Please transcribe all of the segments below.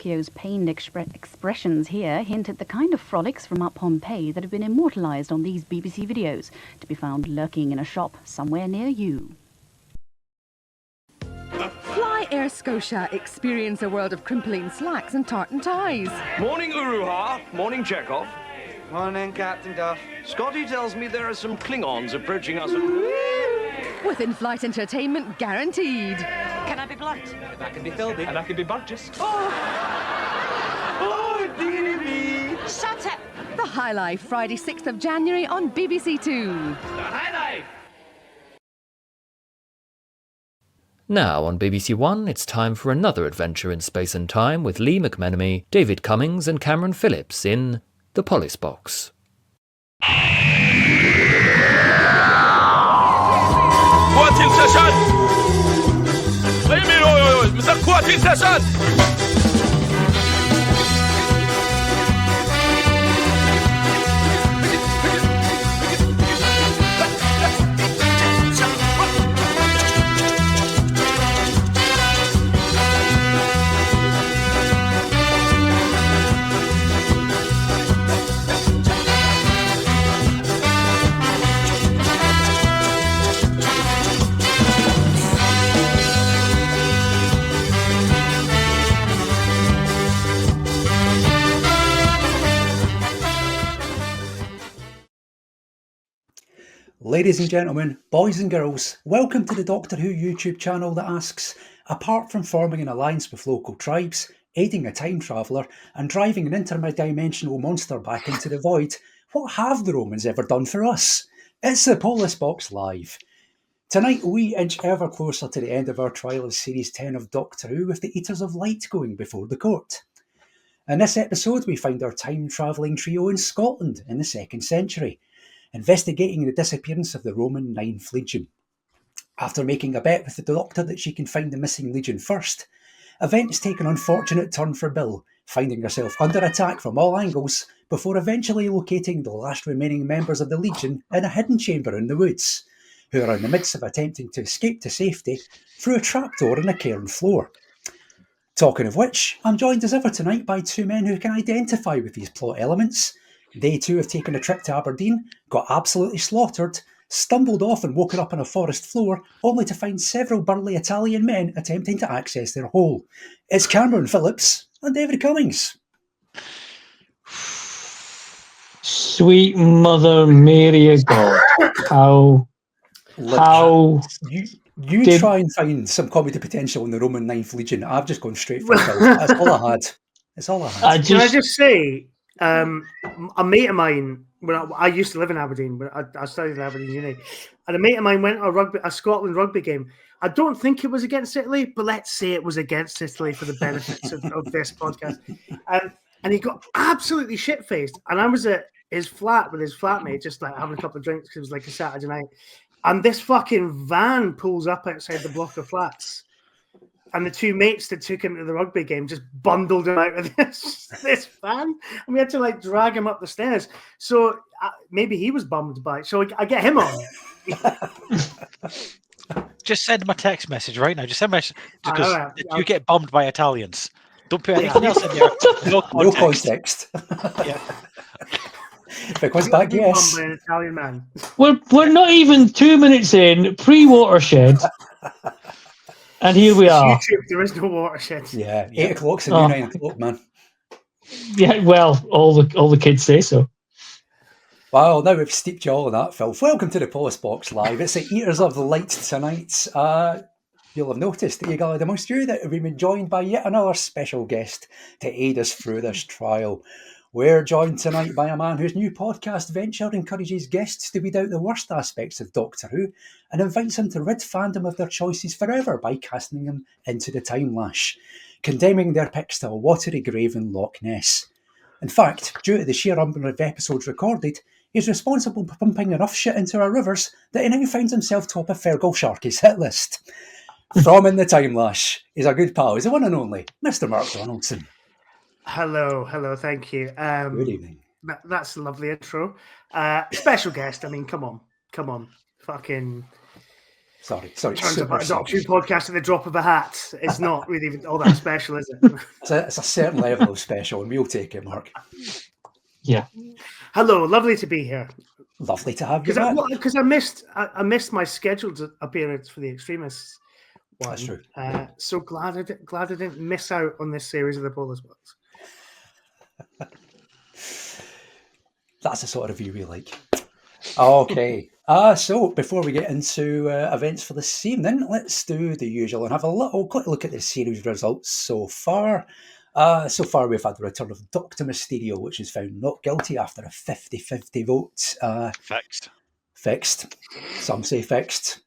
Pinocchio's pained expressions here hint at the kind of frolics from up Pompeii that have been immortalised on these BBC videos, to be found lurking in a shop somewhere near you. Fly Air Scotia. Experience a world of crimpling slacks and tartan ties. Morning, Uruha. Morning, Chekhov. Morning, Captain Duff. Scotty tells me there are some Klingons approaching us. With in-flight entertainment guaranteed. Can I be blunt? And I can be Philby. And I can be Burgess. Oh, dearie me. Shut up! The High Life, Friday 6th of January on BBC Two. The High Life! Now on BBC One, it's time for another adventure in space and time with Lee McMenemy, David Cummings and Cameron Phillips in The Polis Box. Quarantine session! What do you mean, oi? Mr. Quarantine session! Ladies and gentlemen, boys and girls, welcome to the Doctor Who YouTube channel that asks, apart from forming an alliance with local tribes, aiding a time traveller and driving an interdimensional monster back into the void, what have the Romans ever done for us? It's the Polis Box Live. Tonight we inch ever closer to the end of our trial of Series 10 of Doctor Who with the Eaters of Light going before the court. In this episode we find our time-travelling trio in Scotland in the 2nd century, investigating the disappearance of the Roman 9th Legion. After making a bet with the Doctor that she can find the missing Legion first, events take an unfortunate turn for Bill, finding herself under attack from all angles before eventually locating the last remaining members of the Legion in a hidden chamber in the woods, who are in the midst of attempting to escape to safety through a trapdoor in a cairn floor. Talking of which, I'm joined as ever tonight by two men who can identify with these plot elements. They too have taken a trip to Aberdeen, got absolutely slaughtered, stumbled off and woken up on a forest floor, only to find several burly Italian men attempting to access their hole. It's Cameron Phillips and David Cummings. Sweet Mother Mary of God. You try and find some comedy potential in the Roman 9th Legion. I've just gone straight for it. That's all I had. That's all I had. Can I just say, a mate of mine, I used to live in Aberdeen, but I studied at Aberdeen Uni, and a mate of mine went to a Scotland rugby game. I don't think it was against Italy, but let's say it was against Italy for the benefits of this podcast. And he got absolutely shit-faced. And I was at his flat with his flatmate, just like having a couple of drinks because it was like a Saturday night. And this fucking van pulls up outside the block of flats. And the two mates that took him to the rugby game just bundled him out of this van. And we had to like drag him up the stairs. So maybe he was bummed by it. So I get him on. Just send him a text message right now. Just send a message because you get bummed by Italians. Don't put anything else in there. No context. Yeah. Because back, yes. By an Italian man. We're not even 2 minutes in, pre-watershed. And here we are. YouTube, there is no watershed. Yeah, 8 o'clock's the new 9 o'clock, man. Yeah, well, all the kids say so. Well, now we've steeped you all in that filth. Welcome to the Polis Box Live. It's the Eaters of the Light tonight. You'll have noticed, eagerly amongst you, that we've been joined by yet another special guest to aid us through this trial. We're joined tonight by a man whose new podcast venture encourages guests to weed out the worst aspects of Doctor Who and invites them to rid fandom of their choices forever by casting them into the Timelash, condemning their picks to a watery grave in Loch Ness. In fact, due to the sheer number of episodes recorded, he's responsible for pumping enough shit into our rivers that he now finds himself top of Fergal Sharkey's hit list. From in the Timelash is a good pal, he's the one and only Mr. Mark Donaldson. Hello, thank you. Good evening. That's a lovely intro. Special guest, I mean, come on. Fucking Sorry. Turns Super up a Doctor Who sorry. podcast at the drop of a hat. It's not really even all that special, is it? It's a certain level of special, and we'll take it, Mark. Yeah. Hello, lovely to be here. Lovely to have you back. Because I missed my scheduled appearance for the Extremists one. That's true. So glad I didn't miss out on this series of the Polis Box. That's the sort of review we like. Okay. So before we get into events for this evening, let's do the usual and have a quick look at the series results so far. So far, we've had the return of Dr. Mysterio, which is found not guilty after a 50-50 vote. Fixed. Some say fixed.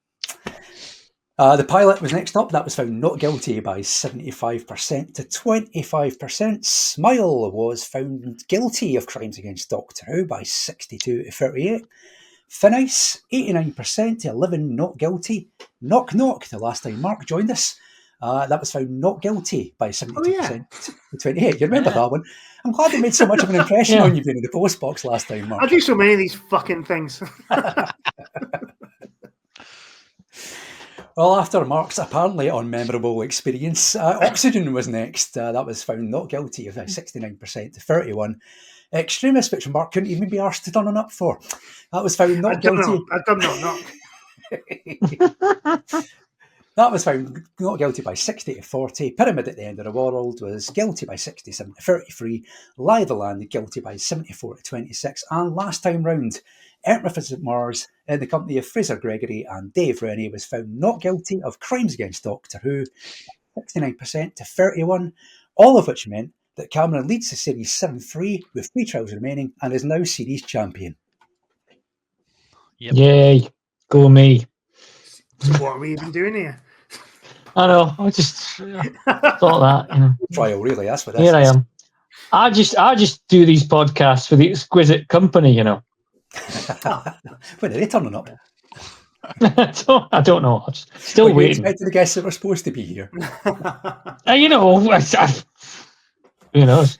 The pilot was next up. That was found not guilty by 75% to 25%. Smile was found guilty of crimes against Doctor Who by 62 to 38. Finice, 89% to 11 not guilty. Knock Knock, the last time Mark joined us, that was found not guilty by 72% to 28. You remember that one? I'm glad it made so much of an impression on you being in the Polis Box last time, Mark. I do so many of these fucking things. Well, after Mark's apparently unmemorable experience, Oxygen was next. That was found not guilty of 69% to 31. Extremist, which Mark couldn't even be arsed to turning up for. That was found not guilty. I don't know. That was found not guilty by 60 to 40. Pyramid at the End of the World was guilty by 67 to 33. Lie the Land guilty by 74 to 26. And last time round, Emperor Visit Mars, in the company of Fraser Gregory and Dave Rennie, was found not guilty of crimes against Doctor Who, 69% to 31, all of which meant that Cameron leads the series 7-3 with 3 trials remaining and is now series champion. Yay, go me. So what are we even doing here? I know, I just thought that. Trial, really, that's what this Here is. I am. I just do these podcasts for the exquisite company, When are they turning up? I don't know. I'm still you waiting. expected the guests that were supposed to be here. Who knows?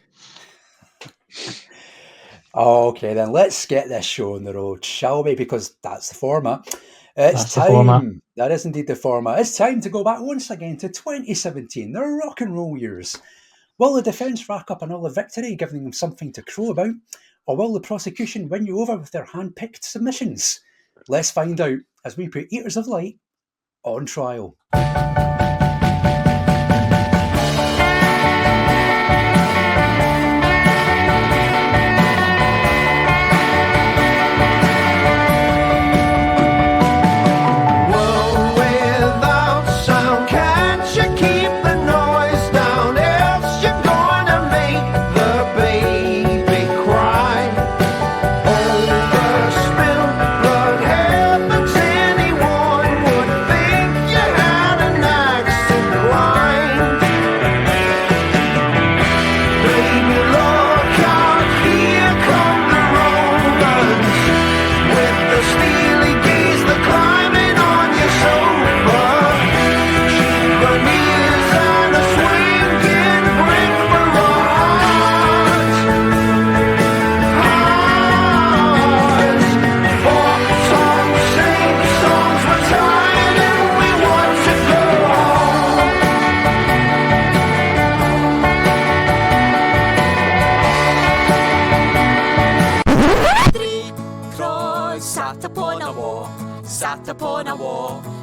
Okay, then let's get this show on the road, shall we? Because that's the format. That's the format. That is indeed the format. It's time to go back once again to 2017, the rock and roll years. Will the defence rack up another victory, giving them something to crow about? Or will the prosecution win you over with their hand-picked submissions? Let's find out as we put Eaters of Light on trial.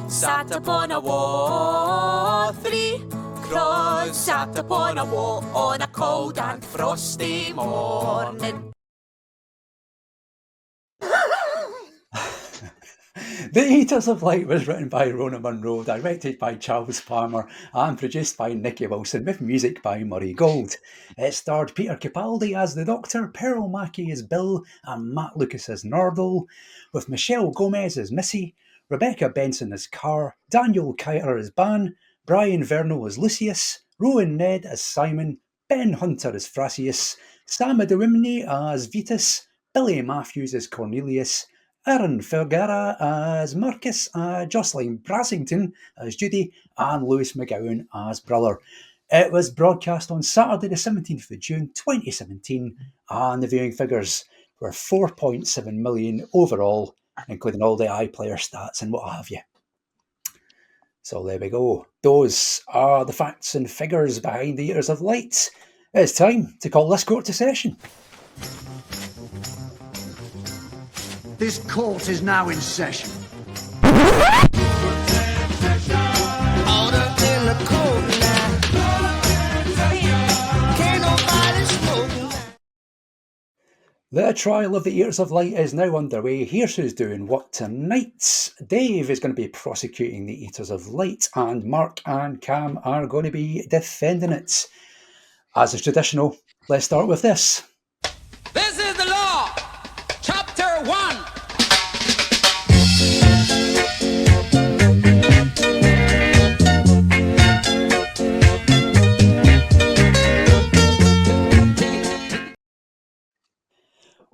Sat upon a wall, 3 crows sat upon a wall on a cold and frosty morning. The Eaters of Light was written by Rona Munro, directed by Charles Palmer, and produced by Nicky Wilson, with music by Murray Gold. It starred Peter Capaldi as the Doctor, Pearl Mackie as Bill, and Matt Lucas as Nardole, with Michelle Gomez as Missy, Rebecca Benson as Carr, Daniel Kiter as Ban, Brian Vernal as Lucius, Rowan Ned as Simon, Ben Hunter as Frasius, Sam Adewimni as Vitus, Billy Matthews as Cornelius, Aaron Fergara as Marcus, Jocelyn Brassington as Judy, and Lewis McGowan as Brother. It was broadcast on Saturday the 17th of June 2017, and the viewing figures were 4.7 million overall, including all the iPlayer stats and what have you. So there we go. Those are the facts and figures behind the Eaters of Light. It's time to call this court to session. This court is now in session. The trial of the Eaters of Light is now underway. Here's who's doing what tonight. Dave is going to be prosecuting the Eaters of Light, and Mark and Cam are going to be defending it. As is traditional, let's start with this. This is the law, chapter 1.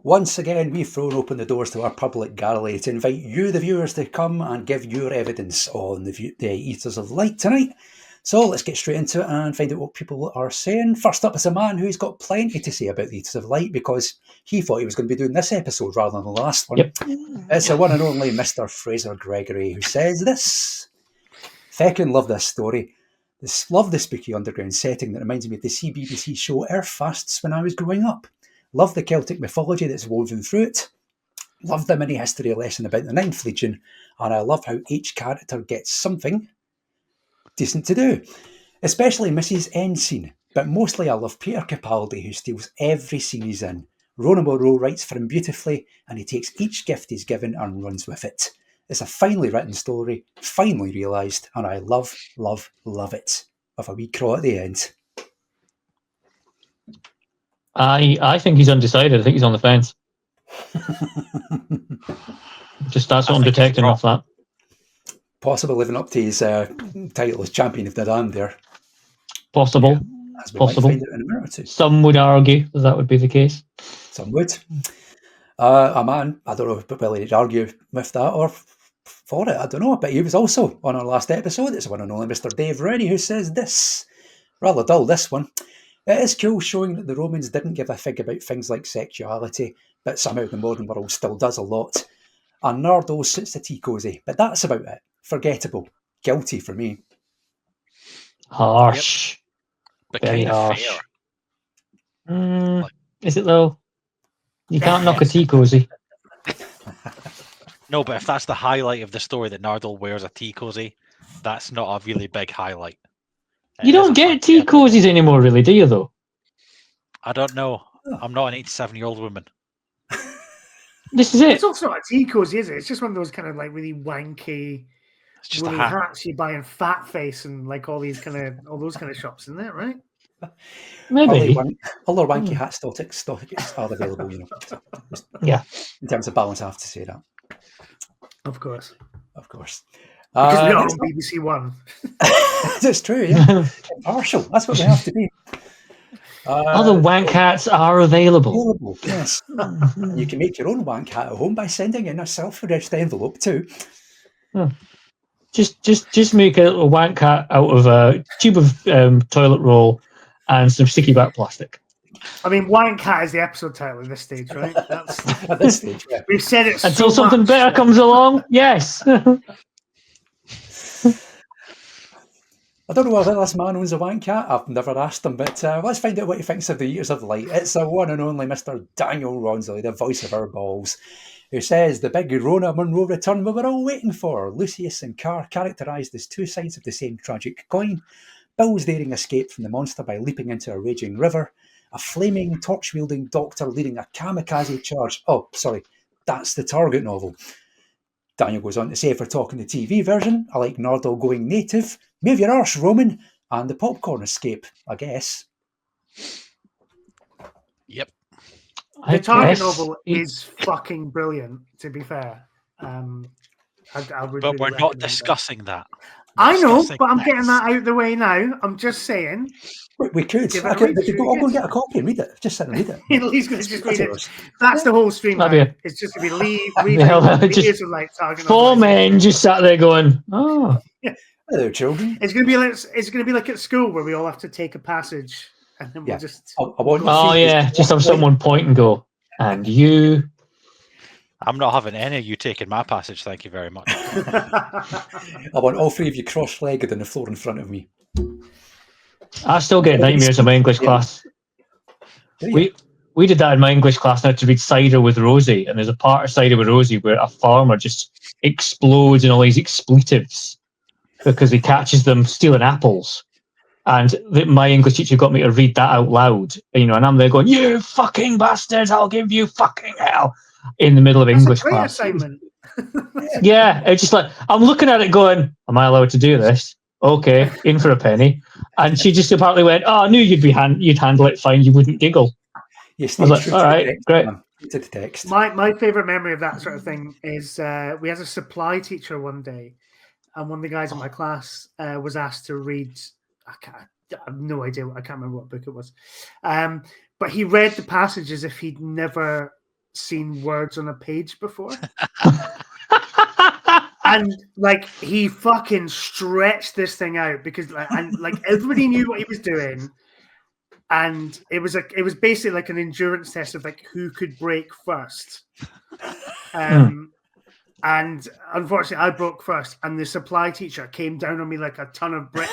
Once again, we've thrown open the doors to our public gallery to invite you, the viewers, to come and give your evidence on the Eaters of Light tonight. So let's get straight into it and find out what people are saying. First up is a man who's got plenty to say about the Eaters of Light because he thought he was going to be doing this episode rather than the last one. Yep. It's the one and only Mr. Fraser Gregory who says this. Feckin' love this story. Love the spooky underground setting that reminds me of the CBBC show Earthfasts when I was growing up. Love the Celtic mythology that's woven through it. Love the mini history lesson about the Ninth Legion. And I love how each character gets something decent to do. Especially Mrs. Ensign. But mostly I love Peter Capaldi, who steals every scene he's in. Rona Munro writes for him beautifully, and he takes each gift he's given and runs with it. It's a finely written story, finely realised, and I love, love, love it. With a wee craw at the end. I think he's undecided. I think he's on the fence. Just that's what I'm detecting off that. Possible living up to his title as champion of the damned there. Possible. Yeah, as we possible. Might find out in a minute or two. Some would argue that would be the case. Some would. A man, I don't know if whether he'd argue with that or for it, I don't know, but he was also on our last episode. It's one and only Mr. Dave Rennie who says this. Rather dull, this one. It is cool showing that the Romans didn't give a fig about things like sexuality, but somehow the modern world still does a lot. And Nardo suits the tea cosy, but that's about it. Forgettable. Guilty for me. Harsh. Yep. But very kind of harsh. fair. Is it though? You can't knock a tea cozy. No, but if that's the highlight of the story that Nardole wears a tea cozy, that's not a really big highlight. You don't get tea cozies anymore, really, do you, though? I don't know. I'm not an 87-year-old woman. This is it. It's also not a tea cozy, is it? It's just one of those kind of like really wanky woolly hats you buy in Fat Face and like all those kind of shops, isn't it? Right? Maybe. Other wanky hat stocks are available, you know. Yeah. In terms of balance, I have to say that. Of course. Of course. Because we are on BBC One. That's true, yeah. Impartial. That's what we have to be. Other wank hats are available. Yes. You can make your own wank hat at home by sending in a self-addressed envelope too. Just make a little wank hat out of a tube of toilet roll and some sticky back plastic. I mean, wank hat is the episode title at this stage, right? That's at this stage, yeah. We've said it until so something much. better comes along. Yes. I don't know whether this man owns a wank cat. I've never asked him, but let's find out what he thinks of the Eaters of Light. It's the one and only Mr. Daniel Ronsley, the voice of our balls, who says the big Rona Munro return we were all waiting for. Lucius and Carr characterised as two sides of the same tragic coin. Bill's daring escape from the monster by leaping into a raging river. A flaming, torch-wielding doctor leading a kamikaze charge. Oh, sorry, that's the Target novel. Daniel goes on to say, if we're talking the TV version, I like Nardole going native, move your arse, Roman, and the popcorn escape, I guess. Yep. The Target novel is fucking brilliant, to be fair. I would but really we're not discussing that. I know, but I'm getting that out of the way now. I'm just saying. We could. I'll go and get a copy and read it. Just sit and read it. He's going to just read it. That's the whole stream. It's just going to be reading videos of like Target. Four men just sat there going, "Oh, hello, children." It's going to be like at school where we all have to take a passage, and then we'll just. Just have someone point and go, and you. I'm not having any of you taking my passage, thank you very much. I want all three of you cross-legged on the floor in front of me. I still get nightmares in my English class. We did that in my English class. I had to read Cider with Rosie, and there's a part of Cider with Rosie where a farmer just explodes in all these expletives because he catches them stealing apples. And my English teacher got me to read that out loud, and I'm there going, "You fucking bastards! I'll give you fucking hell!" in the middle of English Great class. assignment. Yeah, it's just like I'm looking at it going, "Am I allowed to do this?" Okay, in for a penny. And she just apparently went, "Oh, I knew you'd handle it fine. You wouldn't giggle." You I was like, "All right, great." To the text. My favourite memory of that sort of thing is we had a supply teacher one day, and one of the guys in my class was asked to read. I have no idea. I can't remember what book it was, but he read the passage as if he'd never seen words on a page before. And like he fucking stretched this thing out because everybody knew what he was doing, and it was basically like an endurance test of like who could break first. And unfortunately, I broke first, and the supply teacher came down on me like a ton of bricks.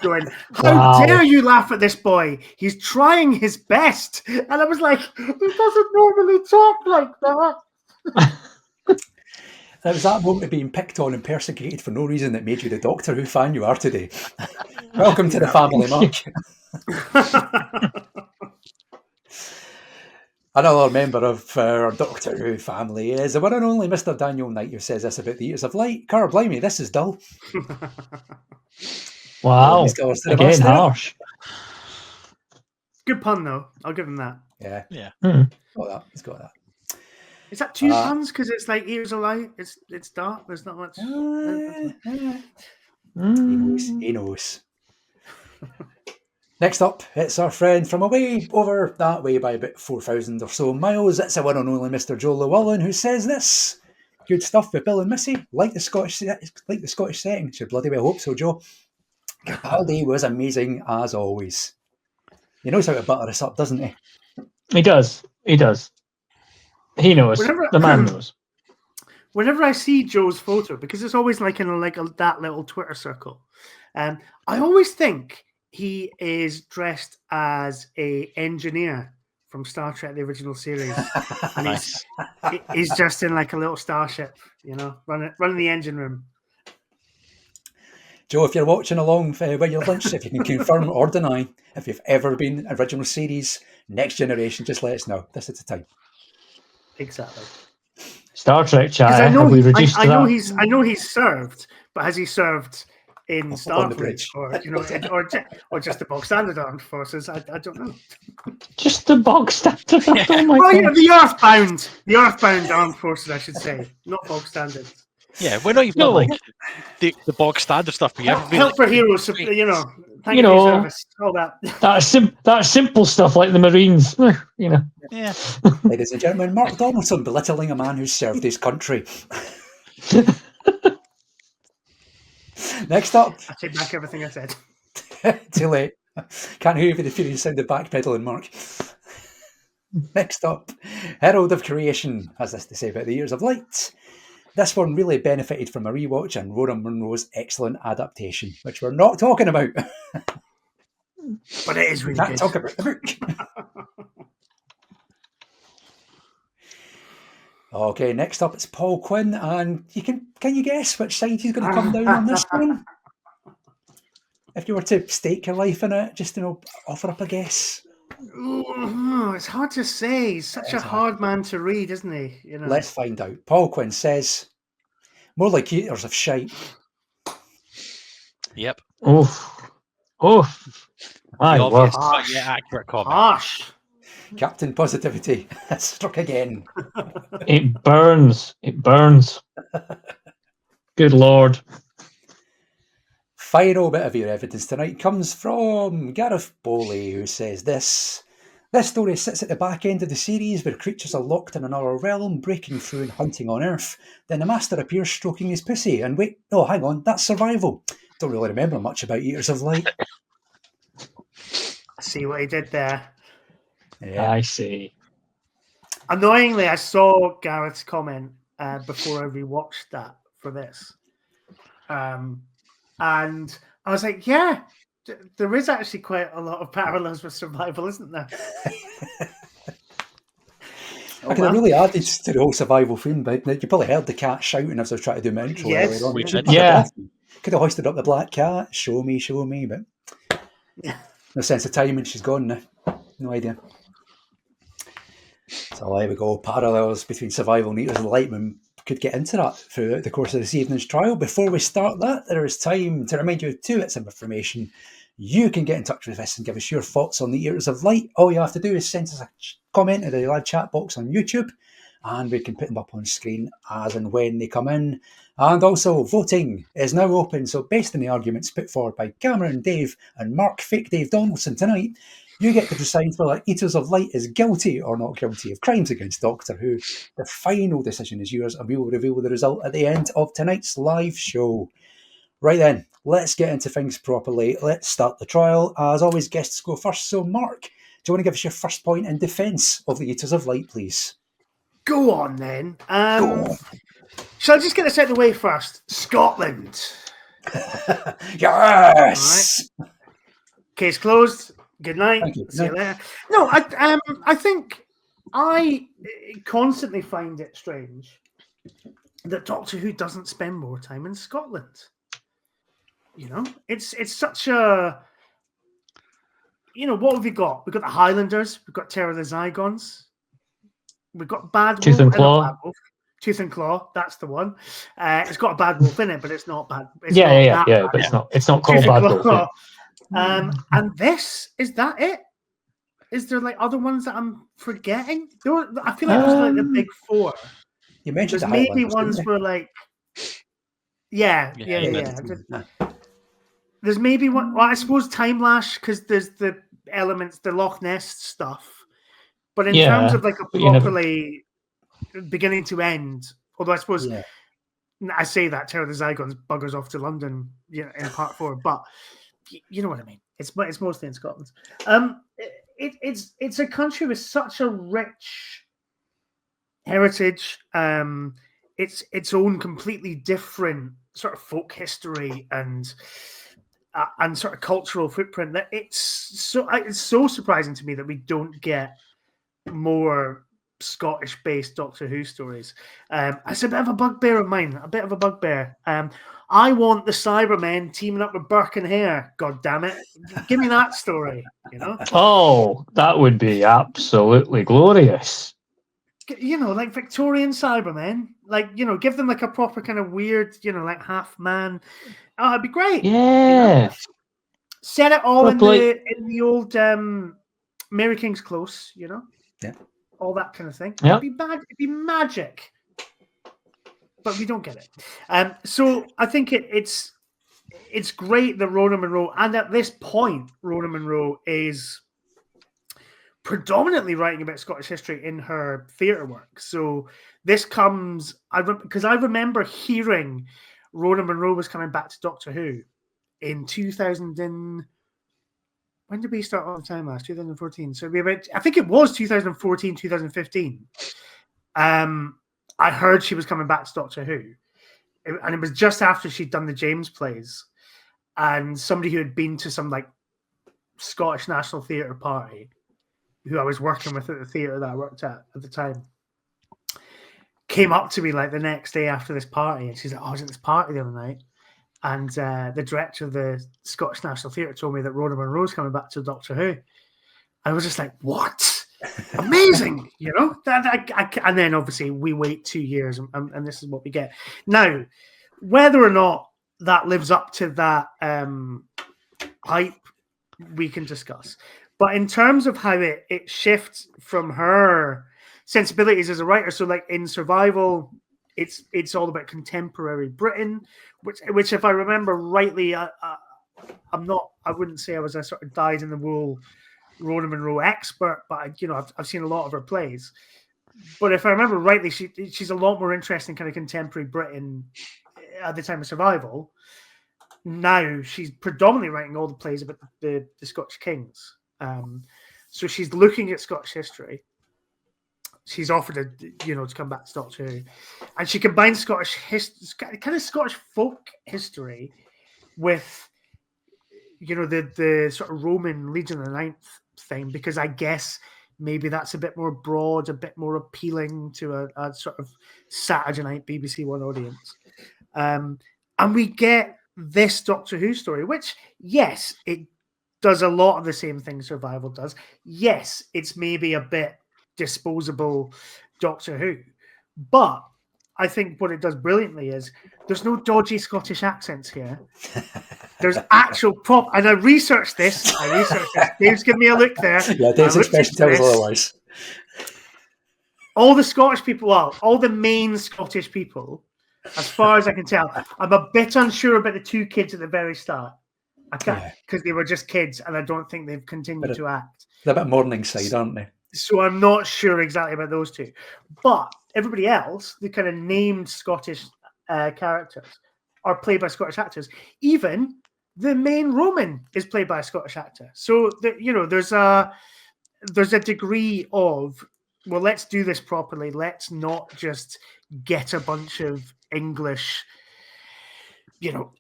Going, how dare you laugh at this boy? He's trying his best. And I was like, he doesn't normally talk like that. It was that moment of being picked on and persecuted for no reason that made you the Doctor Who fan you are today. Welcome to the family, Mark. Another member of our Doctor Who family is the one and only Mr. Daniel Knight, who says this about the Years of Light. Car, blimey, this is dull. Wow. Again, harsh. Good pun, though. I'll give him that. Yeah. He's got that. Is that two puns? Because it's like Years of Light. It's dark. There's not much. He knows. Next up, it's our friend from away over that way by about 4,000 or so miles. It's the one and only Mr. Joe Llewellyn who says this. Good stuff with Bill and Missy. Like the Scottish setting. Should bloody well hope so, Joe. Capaldi was amazing as always. He knows how to butter us up, doesn't he? He does. He knows. The man knows. Whenever I see Joe's photo, because it's always like in that little Twitter circle, I always think he is dressed as a engineer from Star Trek: The Original Series, and he's just in like a little starship, running the engine room. Joe, if you're watching along with your lunch, if you can confirm or deny if you've ever been original series, Next Generation, just let us know. This is the time. Exactly. Star Trek chat. I know he's served, but has he served in Starfleet or just the bog standard armed forces? I don't know. Just the bog standard. Oh the earthbound armed forces, I should say, not bog standard. Yeah, we're not even like the bog standard stuff. But help for heroes, thank you for your service, all that. That simple stuff like the Marines, Yeah. Ladies and gentlemen, Mark Donaldson belittling a man who served his country. Next up. I take back everything I said. Too late. Can't hear even the furious sound of backpedaling, Mark. Next up, Herald of Creation has this to say about the Years of Light. This one really benefited from a rewatch and Rona Munro's excellent adaptation, which we're not talking about. But it is really Can't good. talk about the book. Okay, next up it's Paul Quinn, and can you guess which side he's going to come down on this one? If you were to stake your life in it, just offer up a guess. Ooh, it's hard to say. He's such a hard man to read, isn't he? Let's find out. Paul Quinn says, more like eaters of shite. Yep. Oh, my word. Accurate comment. Harsh. Captain Positivity has struck again. It burns. Good Lord. Final bit of your evidence tonight comes from Gareth Bowley, who says this. This story sits at the back end of the series where creatures are locked in another realm, breaking through and hunting on Earth. Then the Master appears stroking his pussy. And wait, no, hang on, that's survival. Don't really remember much about Eaters of Light. I see what he did there. Yeah. I see. Annoyingly, I saw Gareth's comment before I rewatched that for this. And I was like, yeah, there is actually quite a lot of parallels with survival, isn't there? I could have really added to the whole survival theme, but you probably heard the cat shouting as I was trying to do my intro Yes, earlier on. we did. Could have hoisted up the black cat, show me, but no sense of timing, she's gone now. No idea. So there we go, parallels between survival and Eaters of Light. We could get into that throughout the course of this evening's trial. Before we start that, there is time to remind you of 2 bits of information. You can get in touch with us and give us your thoughts on the Eaters of Light. All you have to do is send us a comment in the live chat box on YouTube, and we can put them up on screen as and when they come in. And also, voting is now open, so based on the arguments put forward by Cameron, Dave, and Mark Fake Dave Donaldson tonight, you get to decide whether Eaters of Light is guilty or not guilty of crimes against Doctor Who. The final decision is yours, and we will reveal the result at the end of tonight's live show. Right then, let's get into things properly. Let's start the trial. As always, guests go first. So, Mark, do you want to give us your first point in defence of the Eaters of Light, please? Go on, then. Go on. Shall I just get this out of the way first? Scotland. Yes! Right. Case closed. Good night. See you later. No, I think I constantly find it strange that Doctor Who doesn't spend more time in Scotland. You know, it's such a, you know, what have we got? We've got the Highlanders, we've got Terror of the Zygons, we've got Bad Tooth Wolf. and Claw. Tooth and Claw, that's the one. It's got a Bad Wolf in it, but it's not bad. It's Yeah, not but it's not called Bad Wolf. Yeah. And this, is that it? Is there like other ones that I'm forgetting? I feel like there's like the big 4. You mentioned there's maybe ones where like, yeah. There's maybe one. Well, I suppose Timelash, because there's the elements, the Loch Ness stuff. But in terms of like a properly beginning to end, although I suppose I say that Terror of the Zygons buggers off to London, in part 4, but you know what I mean. It's mostly in Scotland. It's a country with such a rich heritage. It's its own completely different sort of folk history and sort of cultural footprint that it's so surprising to me that we don't get more Scottish-based Doctor Who stories. It's a bit of a bugbear of mine. I want the Cybermen teaming up with Burke and Hare. God damn it! Give me that story. You know? Oh, that would be absolutely glorious. You know, like Victorian Cybermen. Like, you know, give them like a proper kind of weird, you know, like half man. Oh, it'd be great. Yeah. You know? Set it all in the old Mary King's Close. You know. Yeah. All that kind of thing. Yeah. It'd be magic. But we don't get it. So I think it's great that Rona Munro, and at this point, Rona Munro is predominantly writing about Scottish history in her theatre work. So this comes, because I remember hearing Rona Munro was coming back to Doctor Who in 2000 when did we start on time last? 2014. So I think it was 2014, 2015. I heard she was coming back to Doctor Who. And it was just after she'd done the James plays. And somebody who had been to some like Scottish National Theatre party, who I was working with at the theatre that I worked at the time, came up to me like the next day after this party. And she's like, I was at this party the other night. And the director of the Scottish National Theatre told me that Rona Munro's coming back to Doctor Who. I was just like, what? Amazing, you know? And then obviously we wait 2 years and this is what we get. Now, whether or not that lives up to that hype, we can discuss. But in terms of how it shifts from her sensibilities as a writer, so like in Survival, it's all about contemporary Britain, which if I remember rightly, I wouldn't say I was a sort of dyed-in-the-wool Rona Munro expert, but I've seen a lot of her plays. But if I remember rightly, she's a lot more interested in kind of contemporary Britain at the time of Survival. Now she's predominantly writing all the plays about the Scottish kings. So she's looking at Scottish history. she's offered to come back to Doctor Who, and she combines Scottish kind of Scottish folk history with the sort of Roman Legion of the Ninth thing, because I guess maybe that's a bit more broad, a bit more appealing to a sort of Saturday night BBC One audience. And we get this Doctor Who story, which, yes, it does a lot of the same things Survival does. Yes, it's maybe a bit disposable Doctor Who, but I think what it does brilliantly is there's no dodgy Scottish accents here. There's actual prop, and I researched this. Dave's giving me a look there. Yeah, Dave's expression tells otherwise. All the Scottish people, all the main Scottish people, as far as I can tell, I'm a bit unsure about the two kids at the very start. I can't, because they were just kids, and I don't think they've continued to act. They're a bit Morningside, aren't they? So I'm not sure exactly about those two. But everybody else, the kind of named Scottish characters, are played by Scottish actors. Even the main Roman is played by a Scottish actor. So there's a degree of, well, let's do this properly. Let's not just get a bunch of English,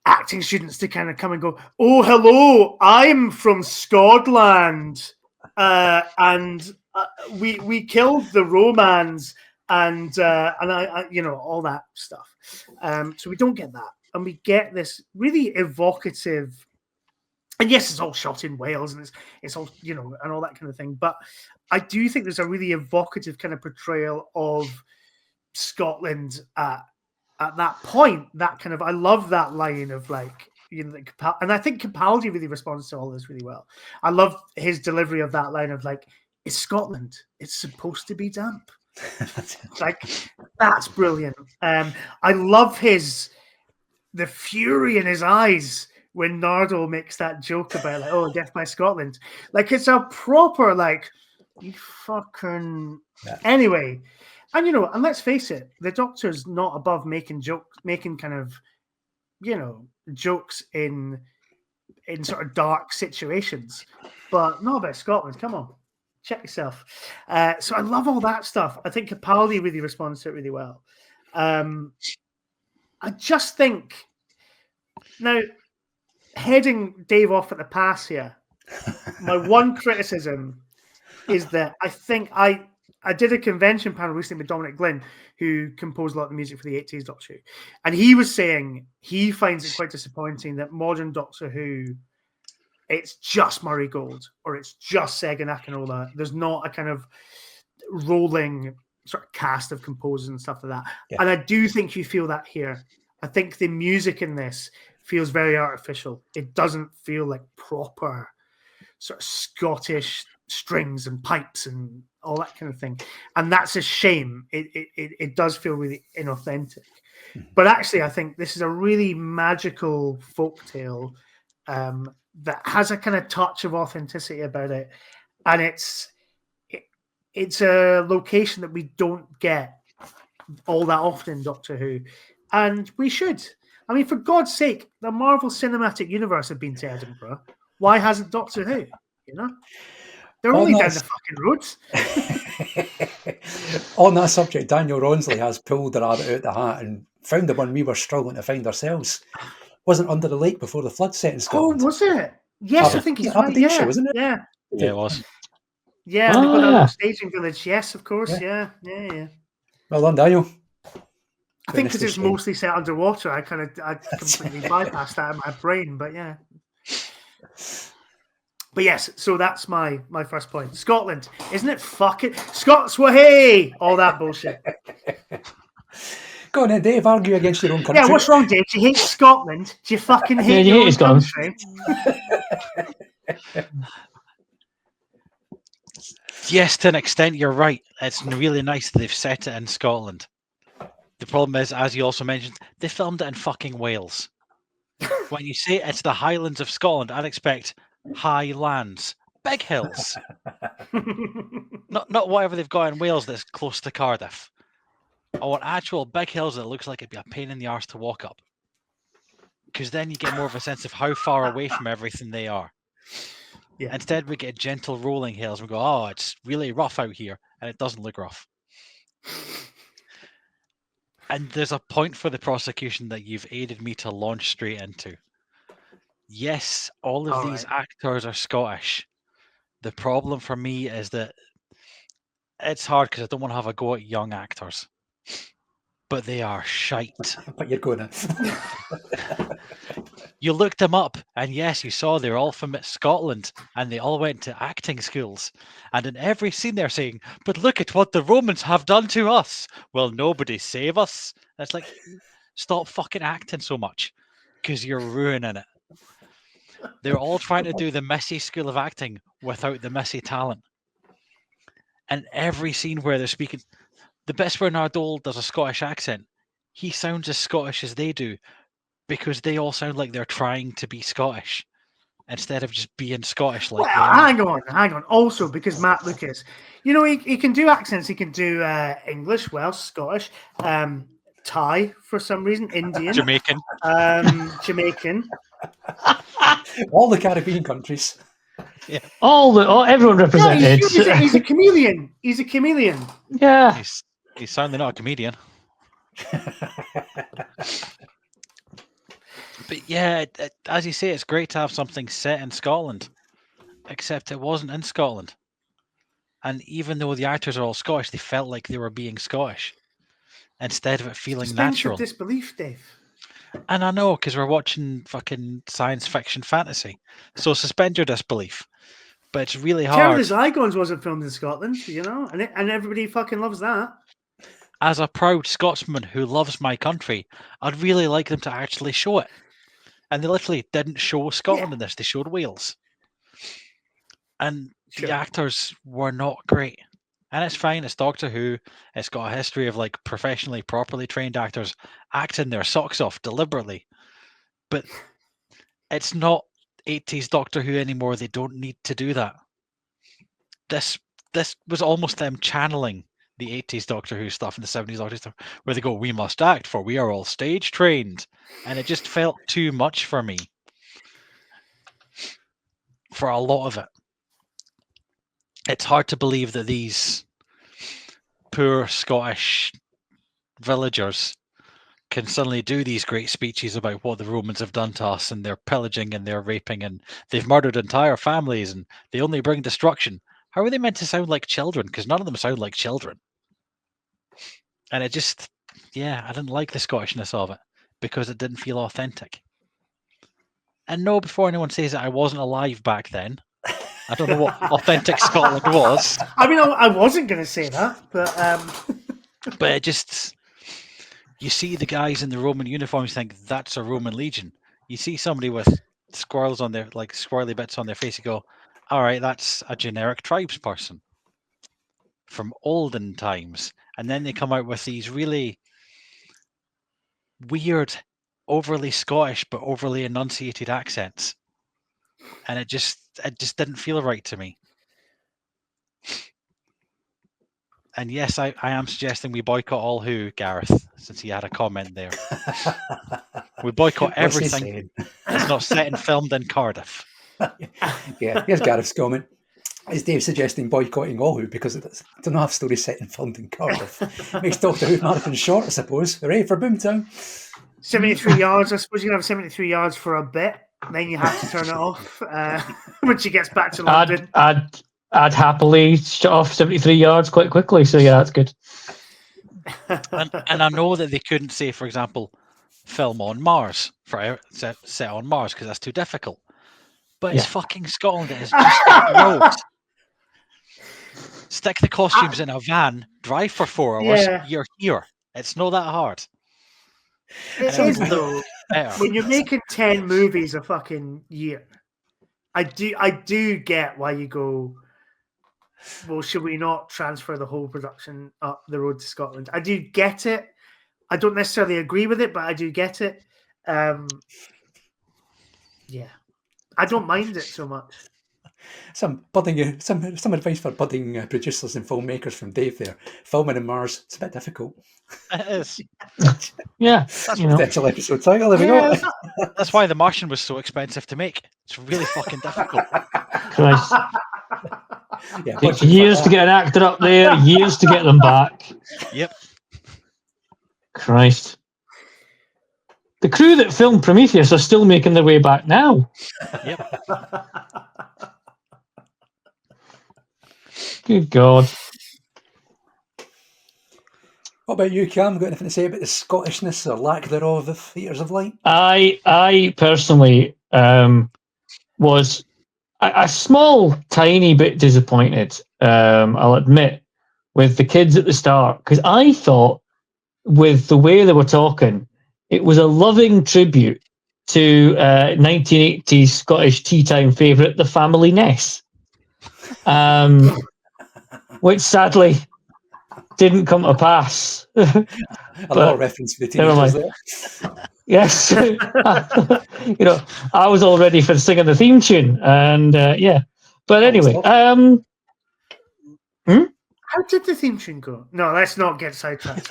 acting students to kind of come and go, oh, hello, I'm from Scotland, and we killed the Romans, and I all that stuff. So we don't get that. And we get this really evocative, and yes, it's all shot in Wales, and it's all and all that kind of thing. But I do think there's a really evocative kind of portrayal of Scotland at that point. That kind of, I love that line of and I think Capaldi really responds to all this really well. I love his delivery of that line of it's Scotland. It's supposed to be damp. That's brilliant. I love the fury in his eyes when Nardole makes that joke about Death by Scotland. It's a proper you fucking anyway. And and let's face it, the Doctor's not above making kind of jokes in sort of dark situations, but not about Scotland. Come on, check yourself. So I love all that stuff. I think Capaldi really responds to it really well. I just think, now, heading Dave off at the pass here, my one criticism is that I think I did a convention panel recently with Dominic Glynn, who composed a lot of the music for the 80s Doctor Who, and he was saying he finds it quite disappointing that modern Doctor Who, it's just Murray Gold or it's just Segun Akinola. There's not a kind of rolling sort of cast of composers and stuff like that. Yeah. And I do think you feel that here. I think the music in this feels very artificial. It doesn't feel like proper sort of Scottish strings and pipes and all that kind of thing. And that's a shame. It does feel really inauthentic. But actually, I think this is a really magical folktale that has a kind of touch of authenticity about it. And it's a location that we don't get all that often in Doctor Who. And we should. I mean, for God's sake, the Marvel Cinematic Universe have been to Edinburgh. Why hasn't Doctor Who? They're only down the fucking roads. On that subject, Daniel Ronsley has pulled the rabbit out the hat and found the one we were struggling to find ourselves. Wasn't under the lake before the flood set in Scotland. Oh, was it? Yes, I think it's right. Aberdeenshire, wasn't it? Yeah. Yeah, it was. Yeah, they've got that staging village. Yes, of course. Yeah. Well done, Daniel. I think because it's mostly set underwater, I completely bypassed that in my brain. But yeah. But yes, so that's my first point. Scotland, isn't it fucking Scots? Wahey! All that bullshit. Go on then, Dave. Argue against your own country. Yeah, what's wrong, Dave? Do you hate Scotland? Do you fucking hate your own country? Yes, to an extent, you're right. It's really nice that they've set it in Scotland. The problem is, as you also mentioned, they filmed it in fucking Wales. When you say it's the Highlands of Scotland, I'd expect high lands, big hills. not whatever they've got in Wales that's close to Cardiff. I want actual big hills that looks like it'd be a pain in the arse to walk up. Because then you get more of a sense of how far away from everything they are. Yeah. Instead, we get gentle rolling hills. We go, oh, it's really rough out here, and it doesn't look rough. And there's a point for the prosecution that you've aided me to launch straight into. Yes, all of these actors are Scottish. The problem for me is that it's hard because I don't want to have a go at young actors. But they are shite. But you're going to. You looked them up, and yes, you saw they're all from Scotland, and they all went to acting schools. And in every scene, they're saying, "But look at what the Romans have done to us. Will nobody save us?" And it's like, stop fucking acting so much, because you're ruining it. They're all trying to do the messy school of acting without the messy talent. And every scene where they're speaking, the best where Nardole does a Scottish accent, he sounds as Scottish as they do, because they all sound like they're trying to be Scottish instead of just being Scottish. Like, hang on. Also, because Matt Lucas, you know, he can do accents. He can do English, Welsh, Scottish, Thai for some reason, Indian, Jamaican, all the Caribbean countries. Yeah, everyone represented. Yeah, he's a chameleon. He's a chameleon. Yeah, he's certainly not a comedian. But yeah, as you say, it's great to have something set in Scotland, except it wasn't in Scotland. And even though the actors are all Scottish, they felt like they were being Scottish instead of it feeling natural. Disbelief, Dave. And I know, because we're watching fucking science fiction fantasy, so suspend your disbelief. But it's really hard. Terror of the Zygons wasn't filmed in Scotland, you know, and everybody fucking loves that. As a proud Scotsman who loves my country, I'd really like them to actually show it. And they literally didn't show Scotland in this, they showed Wales. And the actors were not great. And it's fine, it's Doctor Who, it's got a history of like professionally, properly trained actors acting their socks off deliberately. But it's not 80s Doctor Who anymore, they don't need to do that. This was almost them channeling the 80s Doctor Who stuff and the 70s Doctor Who stuff, where they go, "We must act, for we are all stage trained." And it just felt too much for me. For a lot of it. It's hard to believe that these poor Scottish villagers can suddenly do these great speeches about what the Romans have done to us, and they're pillaging and they're raping and they've murdered entire families and they only bring destruction. How are they meant to sound like children? Because none of them sound like children. And it just, I didn't like the Scottishness of it because it didn't feel authentic. And no, before anyone says that I wasn't alive back then, I don't know what authentic Scotland was. I mean, I wasn't going to say that, but... But it just... You see the guys in the Roman uniforms, think that's a Roman legion. You see somebody with squirrels on their, like squirrely bits on their face, you go, all right, that's a generic tribes person from olden times. And then they come out with these really weird, overly Scottish but overly enunciated accents, and it just didn't feel right to me. And yes, I am suggesting we boycott all Who, Gareth, since he had a comment there. We boycott everything that's not set and filmed in Cardiff. Yeah, here's Gareth's comment. Is Dave suggesting boycotting all Who because it don't have stories set and filmed in Cardiff? Makes Doctor Who marathon short, I suppose. Hooray for Boomtown. 73 yards. I suppose you can have 73 yards for a bit, then you have to turn it off when she gets back to London. I'd happily shut off 73 yards quite quickly. So yeah, that's good. And I know that they couldn't say, for example, film on Mars, set on Mars, because that's too difficult. But it's fucking Scotland. It is just roads. Stick the costumes in a van, drive for 4 hours, you're here. It's not that hard. It is though. When you're making 10 movies a fucking year, I do get why you go, well, should we not transfer the whole production up the road to Scotland? I do get it. I don't necessarily agree with it, but I do get it. I don't mind it so much. Some advice for budding producers and filmmakers from Dave there. Filming in Mars, it's a bit difficult. It is. Yeah. That's potential episode title. There we go. That's why The Martian was so expensive to make. It's really fucking difficult. Yeah, Takes years to get an actor up there, years to get them back. Yep. Christ. The crew that filmed Prometheus are still making their way back now. Yep. Good God. What about you, Cam? Got anything to say about the Scottishness or lack thereof of Eaters of Light? I personally was a small, tiny bit disappointed, I'll admit, with the kids at the start, because I thought with the way they were talking, it was a loving tribute to 1980s Scottish tea time favourite, The Family Ness, which sadly didn't come to pass. A little reference to the teenagers there. Yes. I was all ready for singing the theme tune, and yeah. But anyway, How did the theme tune go? No, let's not get sidetracked.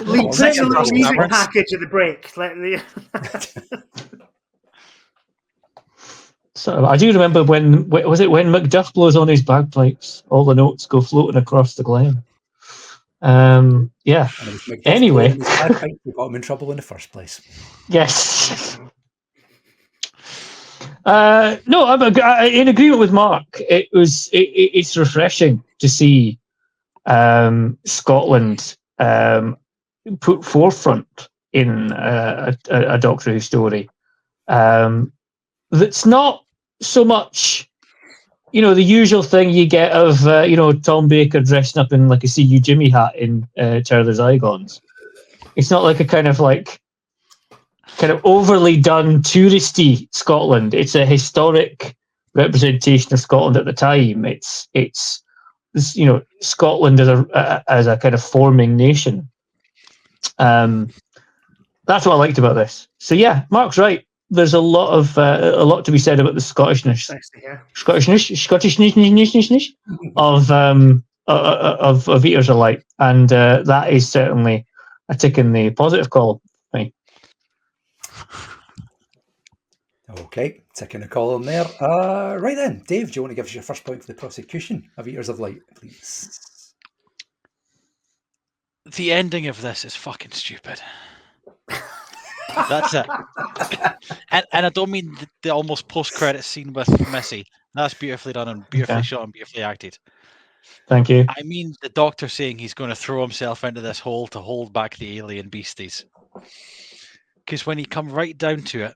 Lee, play a little music package at the break. So I do remember when Macduff blows on his bagpipes, all the notes go floating across the glen. Yeah. Anyway, we got him in trouble in the first place. Yes. No, I'm in agreement with Mark. It's refreshing to see Scotland put forefront in a Doctor Who story. That's not so much, the usual thing you get of, Tom Baker dressing up in like a See You Jimmy hat in Terror of the Zygons. It's not like a kind of overly done touristy Scotland. It's a historic representation of Scotland at the time. It's Scotland as a kind of forming nation. That's what I liked about this. So yeah, Mark's right. There's a lot to be said about the Scottishness of Eaters of Light, and that is certainly a tick in the positive column. Okay, ticking the column there. Right then, Dave, do you want to give us your first point for the prosecution of Eaters of Light, please? The ending of this is fucking stupid. That's it. And I don't mean the almost post-credit scene with Missy. That's beautifully done and beautifully shot and beautifully acted. Thank you. I mean the Doctor saying he's going to throw himself into this hole to hold back the alien beasties. Because when you come right down to it,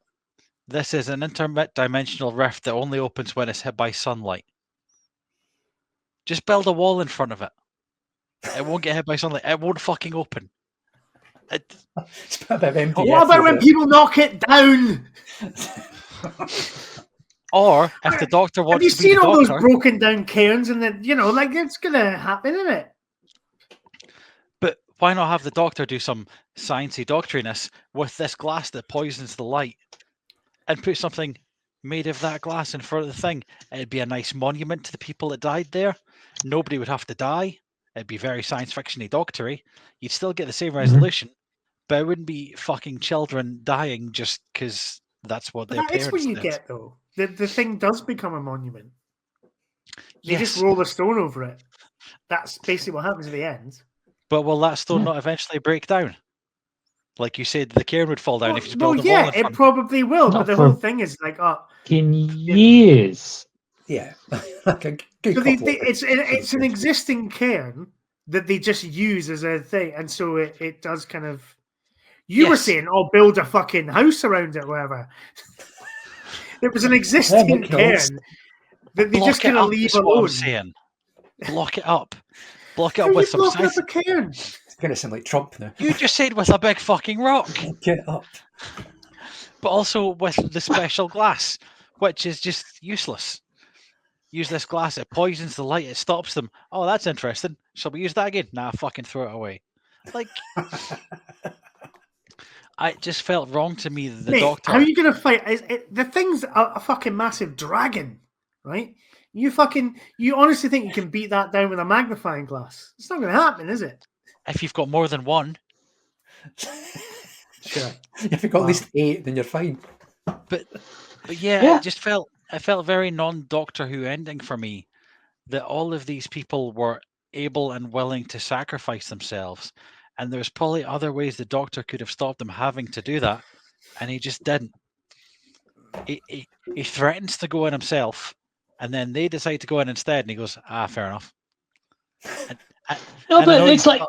this is an interdimensional rift that only opens when it's hit by sunlight. Just build a wall in front of it. It won't get hit by sunlight. It won't fucking open. What about when people knock it down? Or if the Doctor wants have you to be seen the all Doctor, those broken down cairns and then it's gonna happen, isn't it? but why not have the Doctor do some sciencey doctoriness with this glass that poisons the light and put something made of that glass in front of the thing? It'd be a nice monument to the people that died there. Nobody would have to die. It'd be very science fiction-y doctory. You'd still get the same resolution, but it wouldn't be fucking children dying just because that's what their parents did. That's what you get, though. The thing does become a monument. They just roll a stone over it. That's basically what happens at the end. But will that stone not eventually break down? Like you said, the cairn would fall down if you build a wall in front. It probably will. But the whole thing is like, in years. Yeah. It's an existing cairn that they just use as a thing, and so it does kind of. You were saying, build a fucking house around it, or whatever. It was an existing cairn that they just kind of leave alone. Block it up. Block it up with some science. Cairn? It's going to sound like Trump now. You just said with a big fucking rock. Get up. But also with the special glass, which is just useless. Use this glass, it poisons the light, it stops them. Oh, that's interesting. Shall we use that again? Nah, fucking throw it away. Like, it just felt wrong to me that the Doctor... How are you going to fight? The thing's a fucking massive dragon, right? You honestly think you can beat that down with a magnifying glass? It's not going to happen, is it? If you've got more than one. Sure. If you've got at least 8, then you're fine. But yeah, it just felt it felt very non-Doctor Who ending for me, that all of these people were able and willing to sacrifice themselves, and there's probably other ways the Doctor could have stopped them having to do that, and he just didn't. He threatens to go in himself, and then they decide to go in instead, and he goes, fair enough. No, but it's like...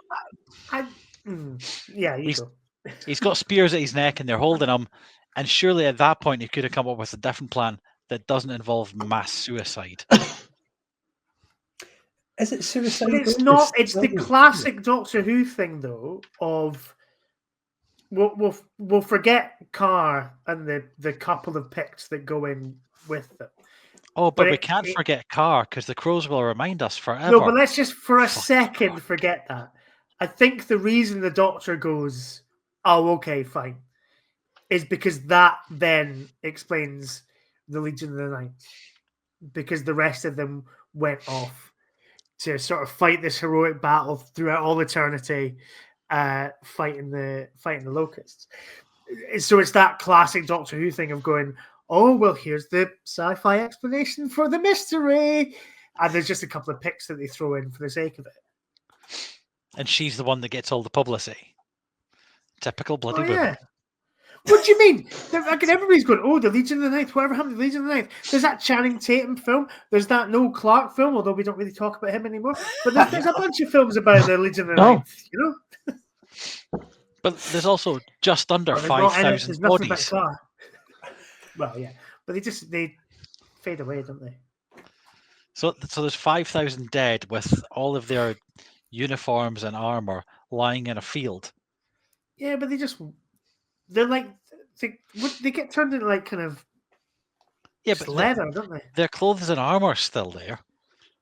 Yeah, he's got spears at his neck, and they're holding him, and surely at that point he could have come up with a different plan that doesn't involve mass suicide. Is it suicide? But it's not. It's the classic Doctor Who thing, though, of we'll forget Carr and the couple of picks that go in with them. Oh, but we can't forget Carr, because the crows will remind us forever. No, but let's just for a second forget that. I think the reason the Doctor goes, "Oh, okay, fine," is because that then explains the Legion of the Ninth, because the rest of them went off to sort of fight this heroic battle throughout all eternity, fighting the locusts. So it's that classic Doctor Who thing of going, oh, well, here's the sci-fi explanation for the mystery, and there's just a couple of picks that they throw in for the sake of it. And she's the one that gets all the publicity. Typical bloody woman. Yeah. What do you mean? Everybody's going, oh, the Legion of the Ninth, whatever happened to the Legion of the Ninth? There's that Channing Tatum film. There's that Noel Clarke film, although we don't really talk about him anymore. But there's a bunch of films about the Legion of the Ninth, you know? But there's also just under 5,000 bodies. Well, yeah. But they fade away, don't they? So there's 5,000 dead with all of their uniforms and armor lying in a field. Yeah, but they're like, they get turned into like kind of leather, don't they? Their clothes and armor are still there.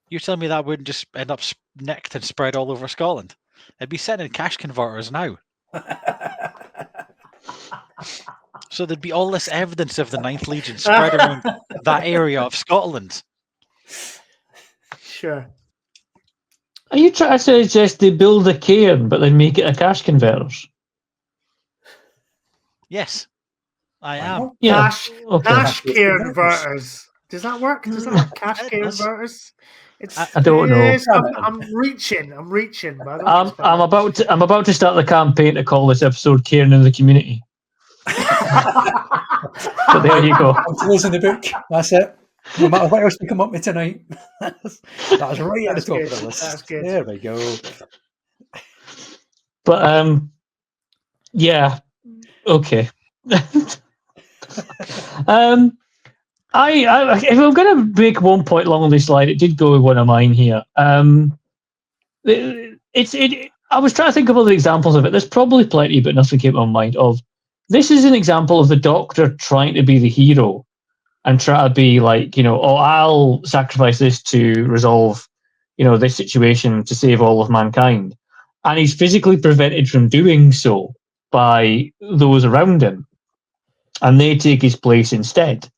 You're telling me that wouldn't just end up nicked and spread all over Scotland? It'd be sent in cash converters now. So there'd be all this evidence of the Ninth Legion spread around that area of Scotland. Sure. Are you trying to suggest they build a cairn but then make it a cash converters? Yes, I am. Yeah. Cash converters. Does that work? Does that work? Cash converters? I don't know. I'm reaching. But I'm about to start the campaign to call this episode "Cairn in the Community." So there you go. I'm closing the book. That's it. No matter what else we come up with tonight, that's right at the top of the list. That's good. There we go. But yeah, okay. If I'm going to make one point along this line, it did go with one of mine here. I was trying to think of other examples of it. There's probably plenty, but nothing came to my mind. This is an example of the Doctor trying to be the hero and try to be like, I'll sacrifice this to resolve, this situation to save all of mankind. And he's physically prevented from doing so by those around him. And they take his place instead.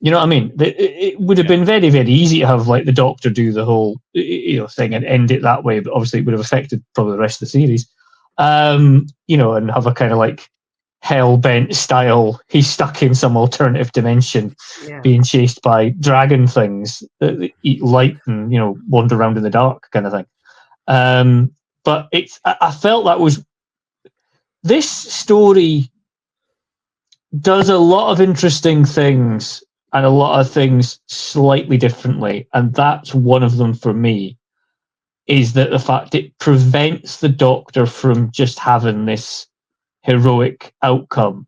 You know what I mean? It would have been very, very easy to have like the Doctor do the whole thing and end it that way, but obviously it would have affected probably the rest of the series. And have a kind of like hell-bent style, he's stuck in some alternative dimension, being chased by dragon things that eat light and wander around in the dark kind of thing. But I felt that was this story does a lot of interesting things and a lot of things slightly differently, and that's one of them for me, is that the fact it prevents the Doctor from just having this heroic outcome,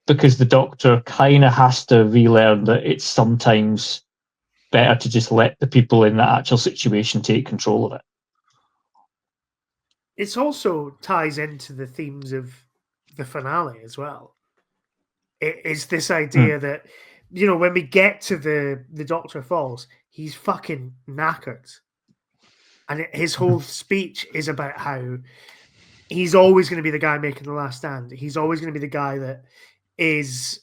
because the Doctor kind of has to relearn that it's sometimes better to just let the people in that actual situation take control of it. It also ties into the themes of the finale as well. It is this idea that, when we get to the Doctor Falls, he's fucking knackered. And his whole speech is about how he's always going to be the guy making the last stand. He's always going to be the guy that is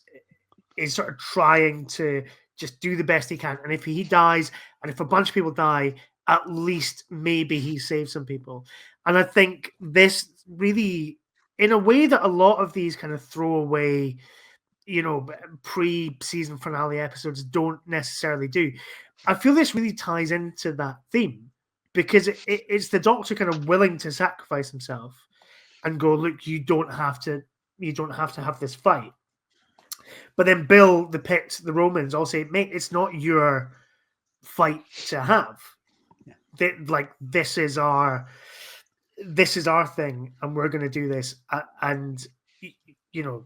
sort of trying to just do the best he can. And if he dies, and if a bunch of people die, at least maybe he saves some people. And I think this really, in a way that a lot of these kind of throwaway pre-season finale episodes don't necessarily do. I feel this really ties into that theme because it's the Doctor kind of willing to sacrifice himself and go, look, you don't have to have this fight. But then Bill, the Picts, the Romans all say, mate, it's not your fight to have. This is our thing, and we're going to do this, and you're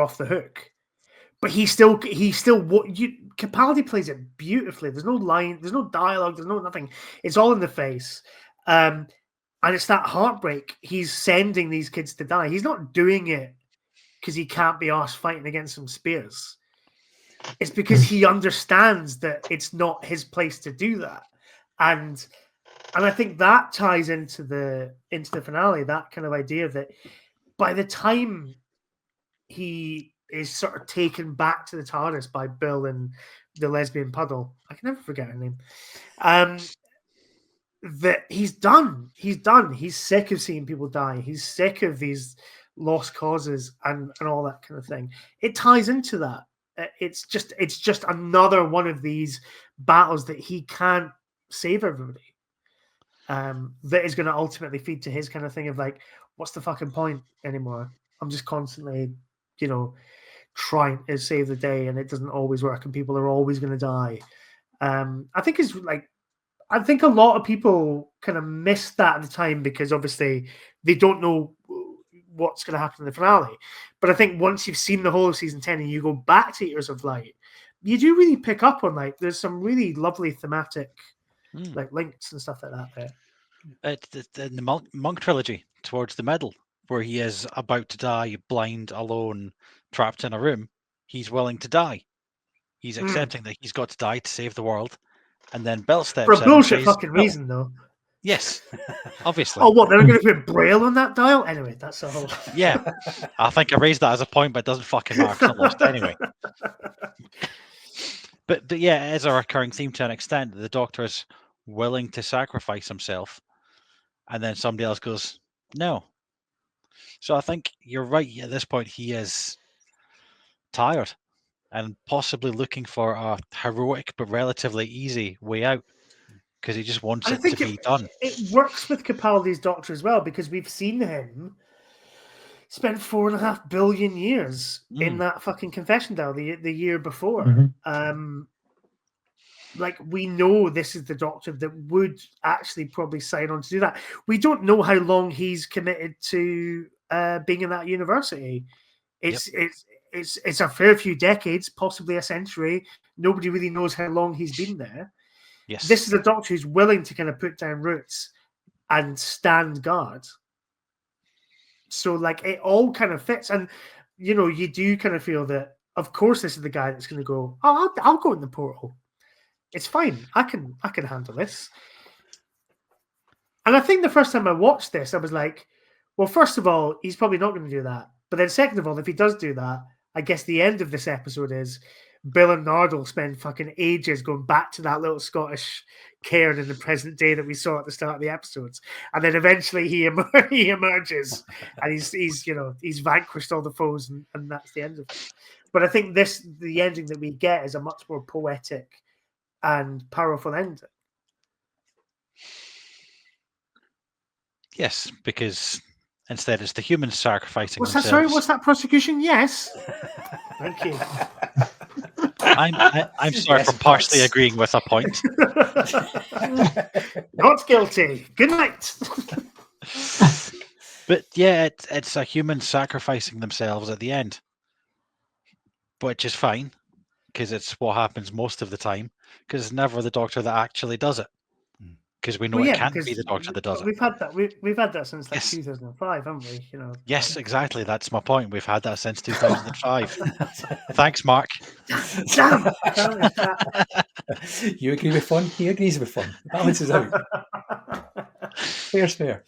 off the hook. But Capaldi plays it beautifully. There's no line, there's no dialogue, there's no nothing. It's all in the face. And it's that heartbreak. He's sending these kids to die. He's not doing it because he can't be arsed fighting against some spears. It's because he understands that it's not his place to do that. And I think that ties into the finale, that kind of idea that by the time he is sort of taken back to the TARDIS by Bill and the lesbian puddle, I can never forget her name, that he's done. He's done. He's sick of seeing people die. He's sick of these lost causes and all that kind of thing. It ties into that. It's just another one of these battles that he can't save everybody. That is going to ultimately feed to his kind of thing of like, what's the fucking point anymore? I'm just constantly, trying to save the day, and it doesn't always work, and people are always going to die. I think a lot of people kind of missed that at the time because obviously they don't know what's going to happen in the finale. But I think once you've seen the whole of season 10 and you go back to Eaters of Light, you do really pick up on there's some really lovely thematic links and stuff like that there. In the Monk trilogy, towards the middle, where he is about to die, blind, alone, trapped in a room, he's willing to die. He's accepting that he's got to die to save the world, and then Bill steps in. For a bullshit fucking reason, though. Yes, obviously. Oh, what? They're going to put Braille on that dial? Anyway, that's a whole... Yeah, I think I raised that as a point, but it doesn't fucking matter. It's not lost anyway. But yeah, it is a recurring theme to an extent that the Doctor is willing to sacrifice himself, and then somebody else goes, no. So I think you're right. At this point, he is tired and possibly looking for a heroic but relatively easy way out because he just wants it to be done. It works with Capaldi's Doctor as well because we've seen him spend 4.5 billion years in that fucking confession dial the year before. We know this is the Doctor that would actually probably sign on to do that. We don't know how long he's committed to being in that university. It's a fair few decades, possibly a century. Nobody really knows how long he's been there. Yes. This is a Doctor who's willing to kind of put down roots and stand guard. So it all kind of fits. And, you do kind of feel that, of course, this is the guy that's going to go, oh, I'll go in the portal. It's fine. I can handle this. And I think the first time I watched this, I was like, well, first of all, he's probably not going to do that. But then second of all, if he does do that, I guess the end of this episode is Bill and Nardole spend fucking ages going back to that little Scottish cairn in the present day that we saw at the start of the episodes. And then eventually he emerges and he's vanquished all the foes and that's the end of it. But I think the ending that we get is a much more poetic and powerful ending. Yes, because instead it's the humans sacrificing What's themselves. that? Sorry, what's that prosecution? Yes. Thank you. I'm sorry for partially agreeing with a point. Not guilty. Good night. But yeah, it's a human sacrificing themselves at the end, which is fine because it's what happens most of the time. Because it's never the Doctor that actually does it. Because we know it can't be the Doctor that does it. We've had that. We've had that since 2005, haven't we? Yes, exactly. That's my point. We've had that since 2005. Thanks, Mark. Damn. You agree with fun. He agrees with fun. Balances out. Fair's fair.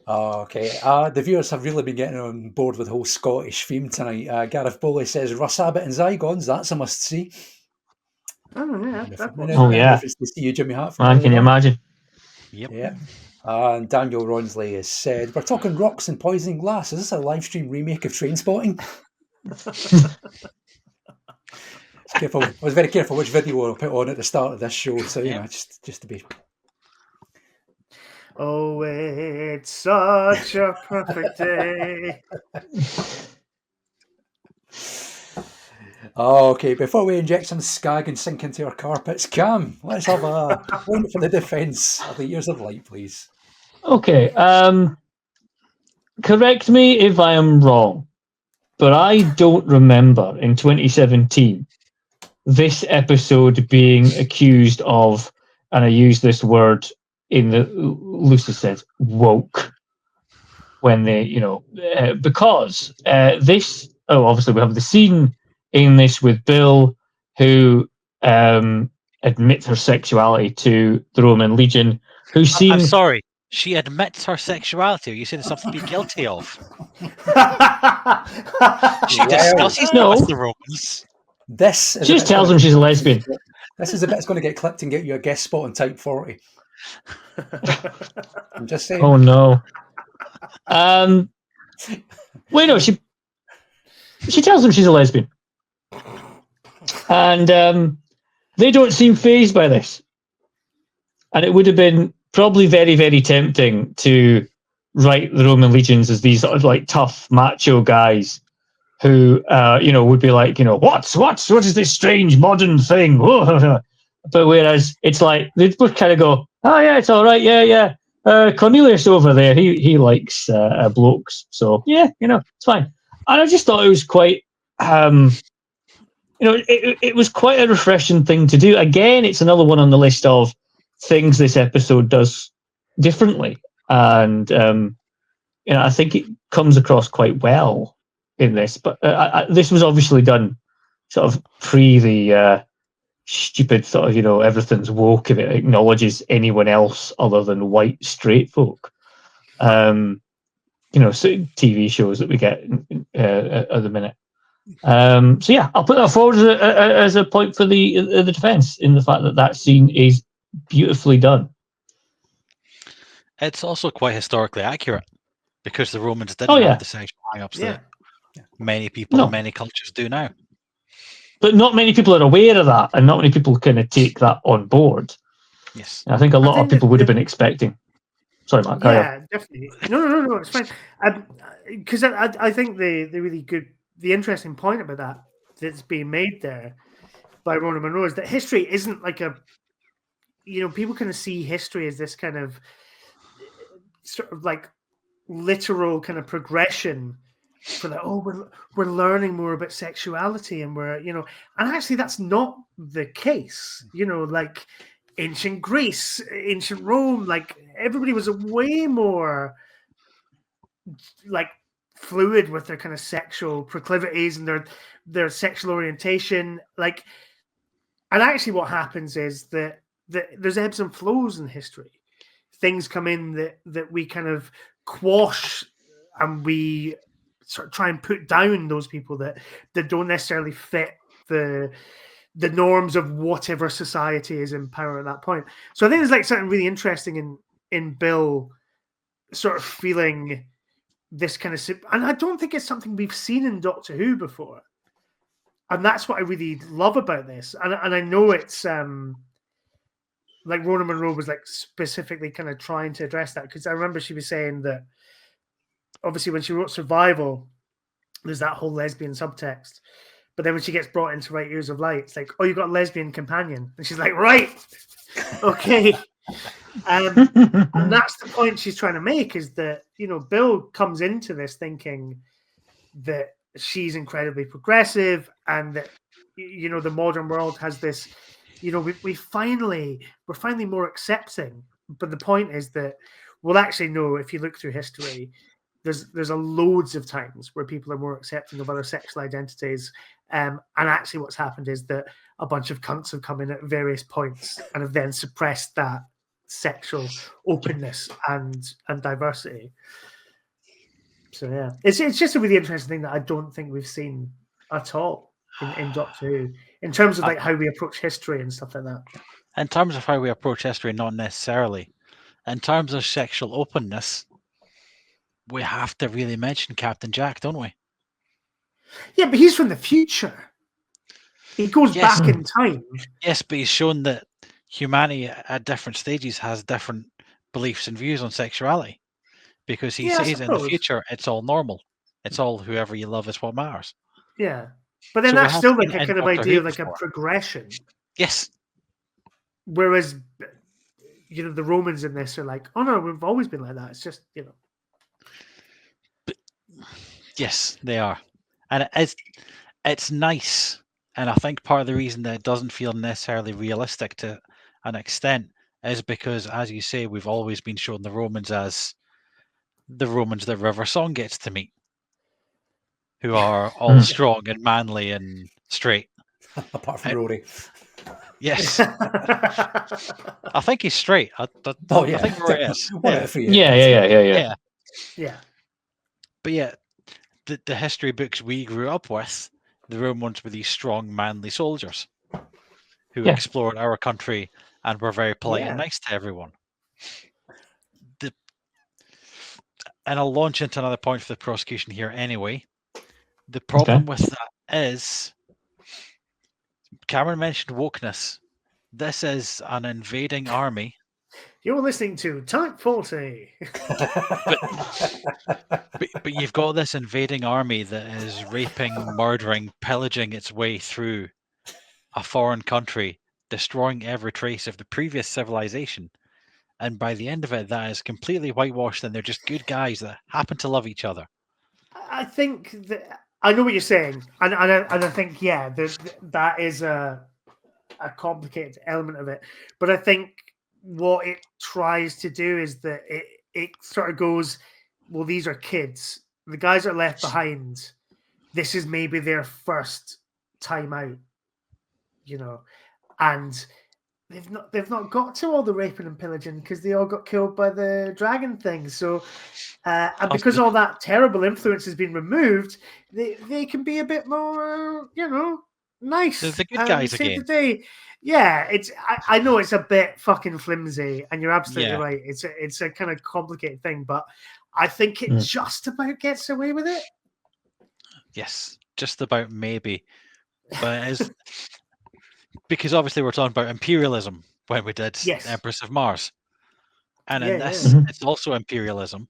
Okay, the viewers have really been getting on board with the whole Scottish theme tonight. Gareth Bowley says Russ Abbott and Zygons, that's a must-see. Oh, yeah. Oh, yeah. To see you, Jimmy Hart. Man, can you imagine? Yep. Yeah. And Daniel Ronsley has said, we're talking rocks and poisoning glass. Is this a live stream remake of Trainspotting? Careful. I was very careful which video I put on at the start of this show, so you know, just to be. Oh, it's such a perfect day. Okay, before we inject some skag and sink into our carpets, Cam, let's have a point for the defence of the Years of Light, please. Okay. Correct me if I am wrong, but I don't remember in 2017 this episode being accused of, and I use this word in the loosely sense, woke. When they, because this. Oh, obviously we have the scene in this with Bill, who admits her sexuality to the Roman Legion, who seems. I'm sorry. She admits her sexuality. You said it's something to be guilty of. She discusses it with the Romans. This she just tells them she's a lesbian. This is a bit that's going to get clipped and get you a guest spot on Type 40. I'm just saying. Oh no. Wait, no, she tells them she's a lesbian. And they don't seem fazed by this. And it would have been probably very, very tempting to write the Roman legions as these sort of like tough macho guys who would be like, what is this strange modern thing? But whereas it's like they would kind of go, oh yeah, it's all right, yeah. Cornelius over there, he likes blokes, so yeah, it's fine. And I just thought it was quite, it was quite a refreshing thing to do. Again, it's another one on the list of things this episode does differently, and I think it comes across quite well in this. But this was obviously done sort of pre the stupid sort of everything's woke if it acknowledges anyone else other than white straight folk. So TV shows that we get at the minute. So yeah, I'll put that forward as a point for the defence in the fact that scene is beautifully done. It's also quite historically accurate because the Romans didn't have the sexual hang-ups that many people in many cultures do now. But not many people are aware of that, and not many people kind of take that on board. Yes, and I think a lot of people would have been expecting. Sorry, Mark. Yeah, definitely. No, it's fine. Because I think the really good, the interesting point about that's being made there by Rona Munro is that history isn't like a, people kind of see history as this kind of sort of like literal kind of progression for that. Oh, we're learning more about sexuality, and we're and actually that's not the case. Like ancient Greece, ancient Rome, like everybody was way more like fluid with their kind of sexual proclivities and their sexual orientation. Like, and actually what happens is that there's ebbs and flows in history. Things come in that we kind of quash, and we sort of try and put down those people that don't necessarily fit the norms of whatever society is in power at that point. So I think there's like something really interesting in Bill sort of feeling this kind of, and I don't think it's something we've seen in Doctor Who before. And that's what I really love about this. And I know it's like Rona Munro was like specifically kind of trying to address that, because I remember she was saying that obviously when she wrote Survival, there's that whole lesbian subtext. But then when she gets brought in to write Years of Light, it's like, oh, you got a lesbian companion. And she's like, right, okay. And that's the point she's trying to make, is that, Bill comes into this thinking that she's incredibly progressive and that, the modern world has this, we're finally more accepting. But the point is that, well, actually, no, if you look through history, there's a loads of times where people are more accepting of other sexual identities. And actually what's happened is that a bunch of cunts have come in at various points and have then suppressed that sexual openness and diversity. So yeah, it's just a really interesting thing that I don't think we've seen at all in Doctor Who, in terms of like how we approach history and stuff like that. In terms of how we approach history, not necessarily. in terms of sexual openness, we have to really mention Captain Jack, don't we? Yeah, but he's from the future. He goes back in time. Yes, but he's shown that humanity at different stages has different beliefs and views on sexuality. Because he says in the future, it's all normal. It's all whoever you love is what matters. Yeah. But then So we that's have still been like a in kind of Doctor idea Who of like a before. progression. Yes. Whereas, the Romans in this are like, oh no, we've always been like that. It's just, Yes, they are. And it's nice. And I think part of the reason that it doesn't feel necessarily realistic to an extent is because, as you say, we've always been shown the Romans as the Romans that River Song gets to meet, who are all strong and manly and straight. Apart from Rory. Yes. I think he's straight. I think Rory is. Yeah. Yeah. But yeah, the history books we grew up with, the Romans were these strong, manly soldiers who explored our country and were very polite and nice to everyone. And I'll launch into another point for the prosecution here anyway. The problem with that is, Cameron mentioned wokeness. This is an invading army. You're listening to Type 40. But you've got this invading army that is raping, murdering, pillaging its way through a foreign country, destroying every trace of the previous civilization. And by the end of it, that is completely whitewashed, and they're just good guys that happen to love each other. I think that I know what you're saying, and I think that is a complicated element of it. But I think what it tries to do is that it sort of goes, well, these are kids. The guys that are left behind, this is maybe their first time out, and they've not got to all the raping and pillaging because they all got killed by the dragon thing. So, and because all that terrible influence has been removed, they can be a bit more, nice. They're the good guys again. Yeah, I know it's a bit fucking flimsy, and you're absolutely right. It's a kind of complicated thing, but I think it just about gets away with it. Yes, just about maybe, but it is. Because obviously we're talking about imperialism when we did Empress of Mars. And in this, it's also imperialism,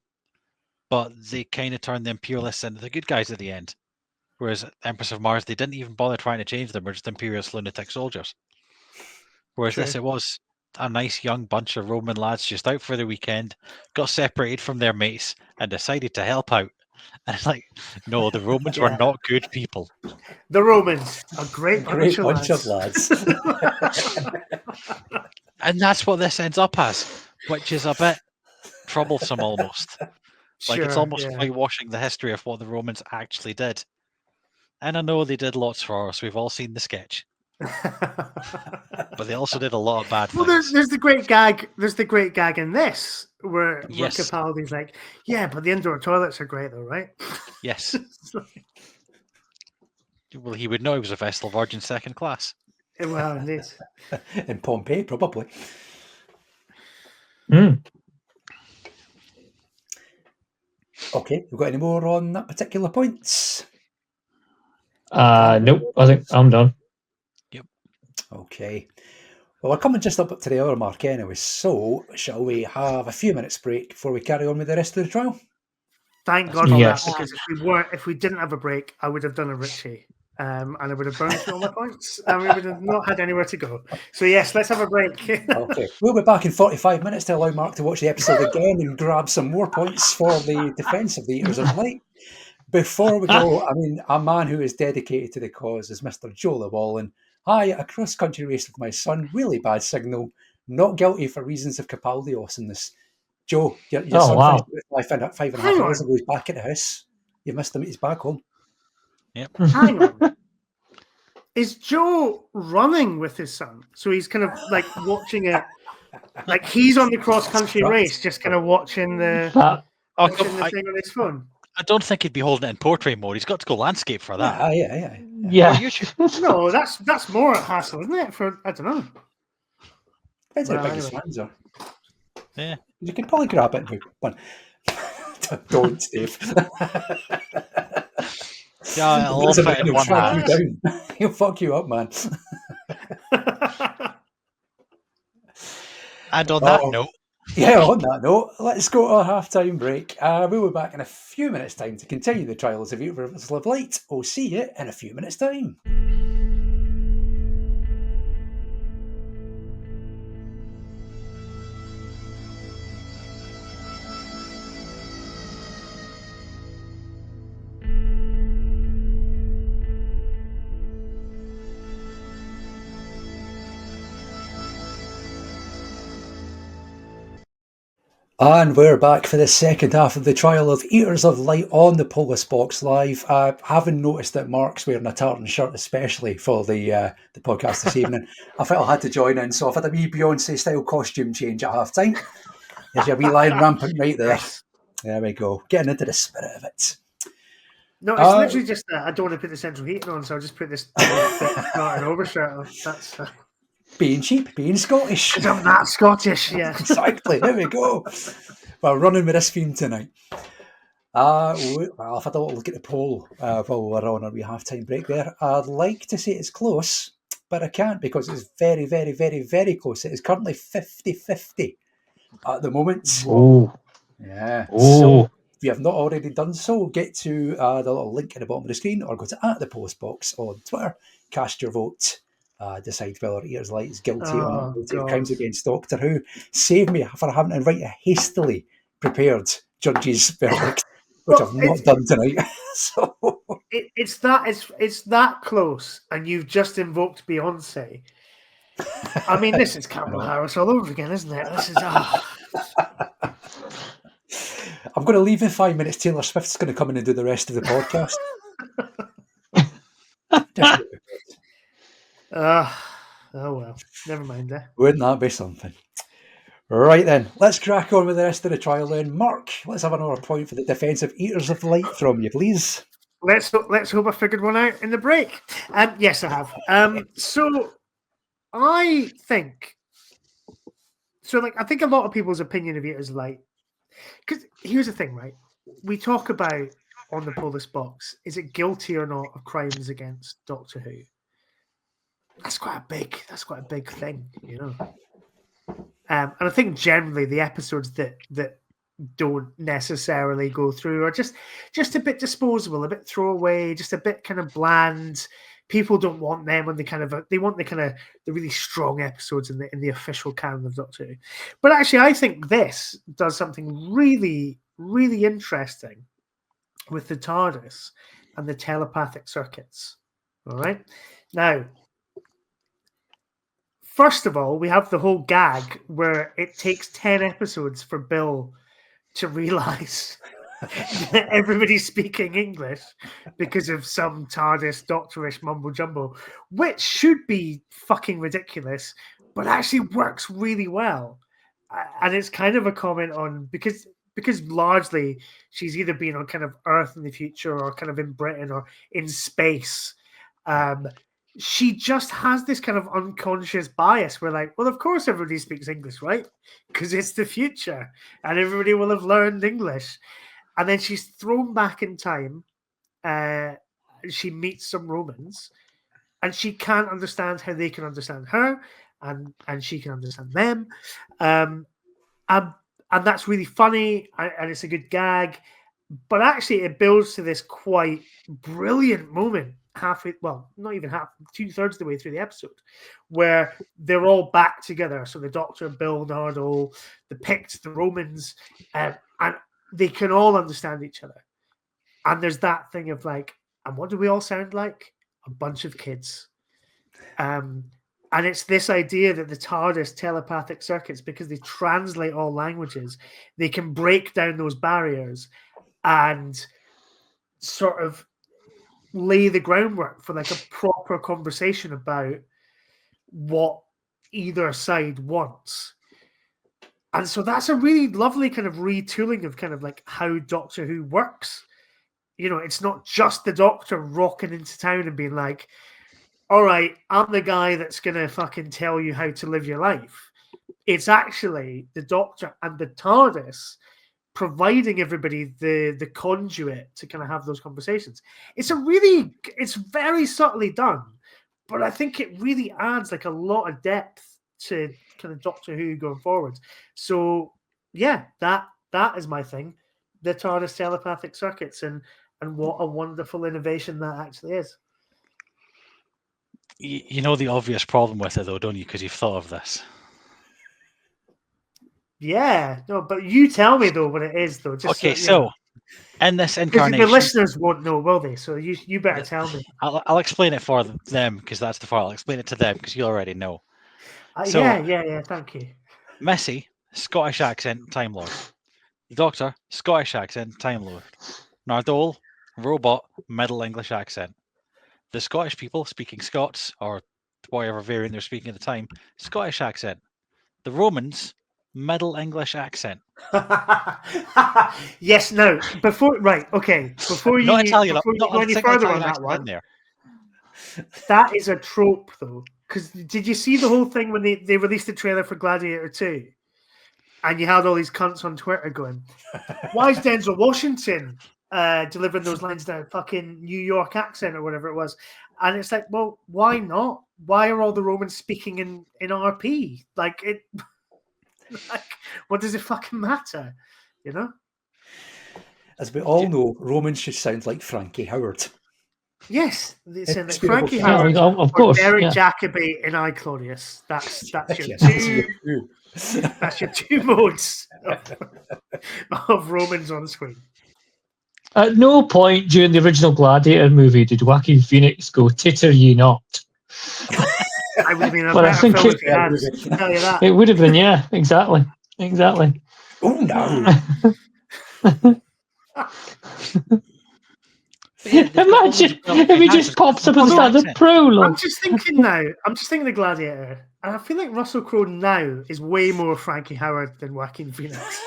but they kind of turned the imperialists into the good guys at the end. Whereas Empress of Mars, they didn't even bother trying to change them. We're just imperialist lunatic soldiers. Whereas this, it was a nice young bunch of Roman lads just out for the weekend, got separated from their mates, and decided to help out. And it's like, no, the Romans were not good people. The Romans, a great bunch of lads. And that's what this ends up as, which is a bit troublesome almost. Like it's almost whitewashing the history of what the Romans actually did. And I know they did lots for us. We've all seen the sketch. But they also did a lot of bad things. Well, there's the great gag. There's the great gag in this where Capaldi's like, "Yeah, but the indoor toilets are great, though, right?" Yes. Well, he would know he was a Vestal Virgin second class. Well, indeed. In Pompeii, probably. Okay, we've got any more on that particular points? Nope. I think I'm done. Okay. Well, we're coming just up to the hour mark anyway, so shall we have a few minutes break before we carry on with the rest of the trial? Thank God for that, because if we didn't have a break, I would have done a Richie, and I would have burned through all my points, and we would have not had anywhere to go. So yes, let's have a break. Okay, we'll be back in 45 minutes to allow Mark to watch the episode again and grab some more points for the defence of the Eaters of Light. Before we go, I mean, a man who is dedicated to the cause is Mr. Joe Llewellyn. Hi, a cross-country race with my son. Really bad signal. Not guilty for reasons of Capaldi awesomeness. Joe, your son finished 5.5 hours ago. He's back at the house. You missed him. He's back home. Yep. Hang on. Is Joe running with his son? So he's kind of like watching it. Like he's on the cross-country race, just kind of watching the thing on his phone. I don't think he'd be holding it in portrait mode. He's got to go landscape for that. Yeah. No, that's more hassle, isn't it? For I don't know. Depends how big his fans are. Yeah. You can probably grab it in one. Don't, Steve. Yeah, I'll That's a fit man in who'll one track hand. you down. He'll fuck you up, man. And on that Oh, note, yeah, on that note, let's go to our half-time break. We'll be back in a few minutes' time to continue the trials of Universal of Light. We'll see you in a few minutes' time. And we're back for the second half of the trial of Eaters of Light on the Polis Box Live. Having noticed that Mark's wearing a tartan shirt, especially for the podcast this evening, I felt I had to join in. So I've had a wee Beyonce style costume change at half time. There's your wee lion rampant right there. Nice. There we go. Getting into the spirit of it. No, it's literally just that I don't want to put the central heating on, so I'll just put this tartan overshirt on. That's being cheap, being Scottish. I'm that Scottish, yeah. Exactly. There we go. We're running with this theme tonight. Well, I've had a little look at the poll while we were on our wee half-time break there. I'd like to say it's close, but I can't because it's very, very, very, very close. It is currently 50-50 at the moment. Oh. Yeah. Oh. So if you have not already done so, get to the little link at the bottom of the screen or go to @the Post Box on Twitter, cast your vote. Decide whether Eaters Light is guilty or not guilty of crimes against Doctor Who. Save me for having to write a hastily prepared judge's verdict, which I've not done tonight. So it's that close, and you've just invoked Beyonce. I mean, this is Kamala Harris all over again, isn't it? This is. I'm going to leave in 5 minutes. Taylor Swift's going to come in and do the rest of the podcast. Oh well, never mind that. Wouldn't that be something? Right then, let's crack on with the rest of the trial then. Mark, let's have another point for the defence of Eaters of Light from you, please. Let's hope I figured one out in the break. Yes, I have. So I think I think a lot of people's opinion of Eaters of Light, because here's the thing, right? We talk about on the Polis Box, is it guilty or not of crimes against Doctor Who? That's quite a big thing, you know. And I think generally the episodes that don't necessarily go through are just a bit disposable, a bit throwaway, just a bit kind of bland. People don't want them when they want the really strong episodes in the official canon of Doctor Who. But actually, I think this does something really, really interesting with the TARDIS and the telepathic circuits. All right, now. First of all, we have the whole gag where it takes 10 episodes for Bill to realise that everybody's speaking English because of some TARDIS doctorish mumbo jumbo, which should be fucking ridiculous, but actually works really well. And it's kind of a comment on because largely she's either been on kind of Earth in the future or kind of in Britain or in space. She just has this kind of unconscious bias. We're like, well, of course everybody speaks English, right? Because it's the future and everybody will have learned English. And then she's thrown back in time. She meets some Romans and she can't understand how they can understand her and she can understand them. And that's really funny and it's a good gag. But actually it builds to this quite brilliant moment halfway, well, not even half, 2/3 of the way through the episode, where they're all back together. So the Doctor, Bill, Nardole, the Picts, the Romans, and they can all understand each other. And there's that thing of like, and what do we all sound like? A bunch of kids. And it's this idea that the TARDIS telepathic circuits, because they translate all languages, they can break down those barriers and sort of lay the groundwork for like a proper conversation about what either side wants. And so that's a really lovely kind of retooling of kind of like how Doctor Who works. You know, it's not just the Doctor rocking into town and being like, all right, I'm the guy that's going to fucking tell you how to live your life. It's actually the Doctor and the TARDIS providing everybody the conduit to kind of have those conversations. It's very subtly done, but I think it really adds like a lot of depth to kind of Doctor Who going forward. So yeah, that is my thing. The TARDIS telepathic circuits and what a wonderful innovation that actually is. You know the obvious problem with it though, don't you? Because you've thought of this. Yeah, no, but you tell me though what it is though. Just Okay, so in this incarnation, the listeners won't know, will they? So you better tell me. I'll explain it for them because that's the part. I'll explain it to them because you already know. So, yeah. Thank you. Missy, Scottish accent, Time Lord. The Doctor, Scottish accent, Time Lord. Nardole, robot, Middle English accent. The Scottish people speaking Scots or whatever variant they're speaking at the time, Scottish accent. The Romans, Middle English accent. Yes, no. Before you Not Italian, before you not go a any single further Italian on that accent one, in there. that is a trope though. Because did you see the whole thing when they released the trailer for Gladiator 2? And you had all these cunts on Twitter going, why is Denzel Washington delivering those lines in a fucking New York accent or whatever it was? And it's like, well, why not? Why are all the Romans speaking in RP? Like, what does it fucking matter? You know? As we all know, Romans just sound like Frankie Howard. Yes, they sound like It's beautiful. Frankie Howard of course, or Derek yeah. Jacobi in I, Claudius. That's your Yeah, two. That's your two modes of Romans on screen. At no point during the original Gladiator movie did Joaquin Phoenix go, "Titter ye not." I would have been a But I better think film if he had. I'll tell you that. It would have been, yeah, exactly. Oh no! Imagine if he just pops up and starts a prologue. I'm just thinking the Gladiator, and I feel like Russell Crowe now is way more Frankie Howard than Joaquin Phoenix.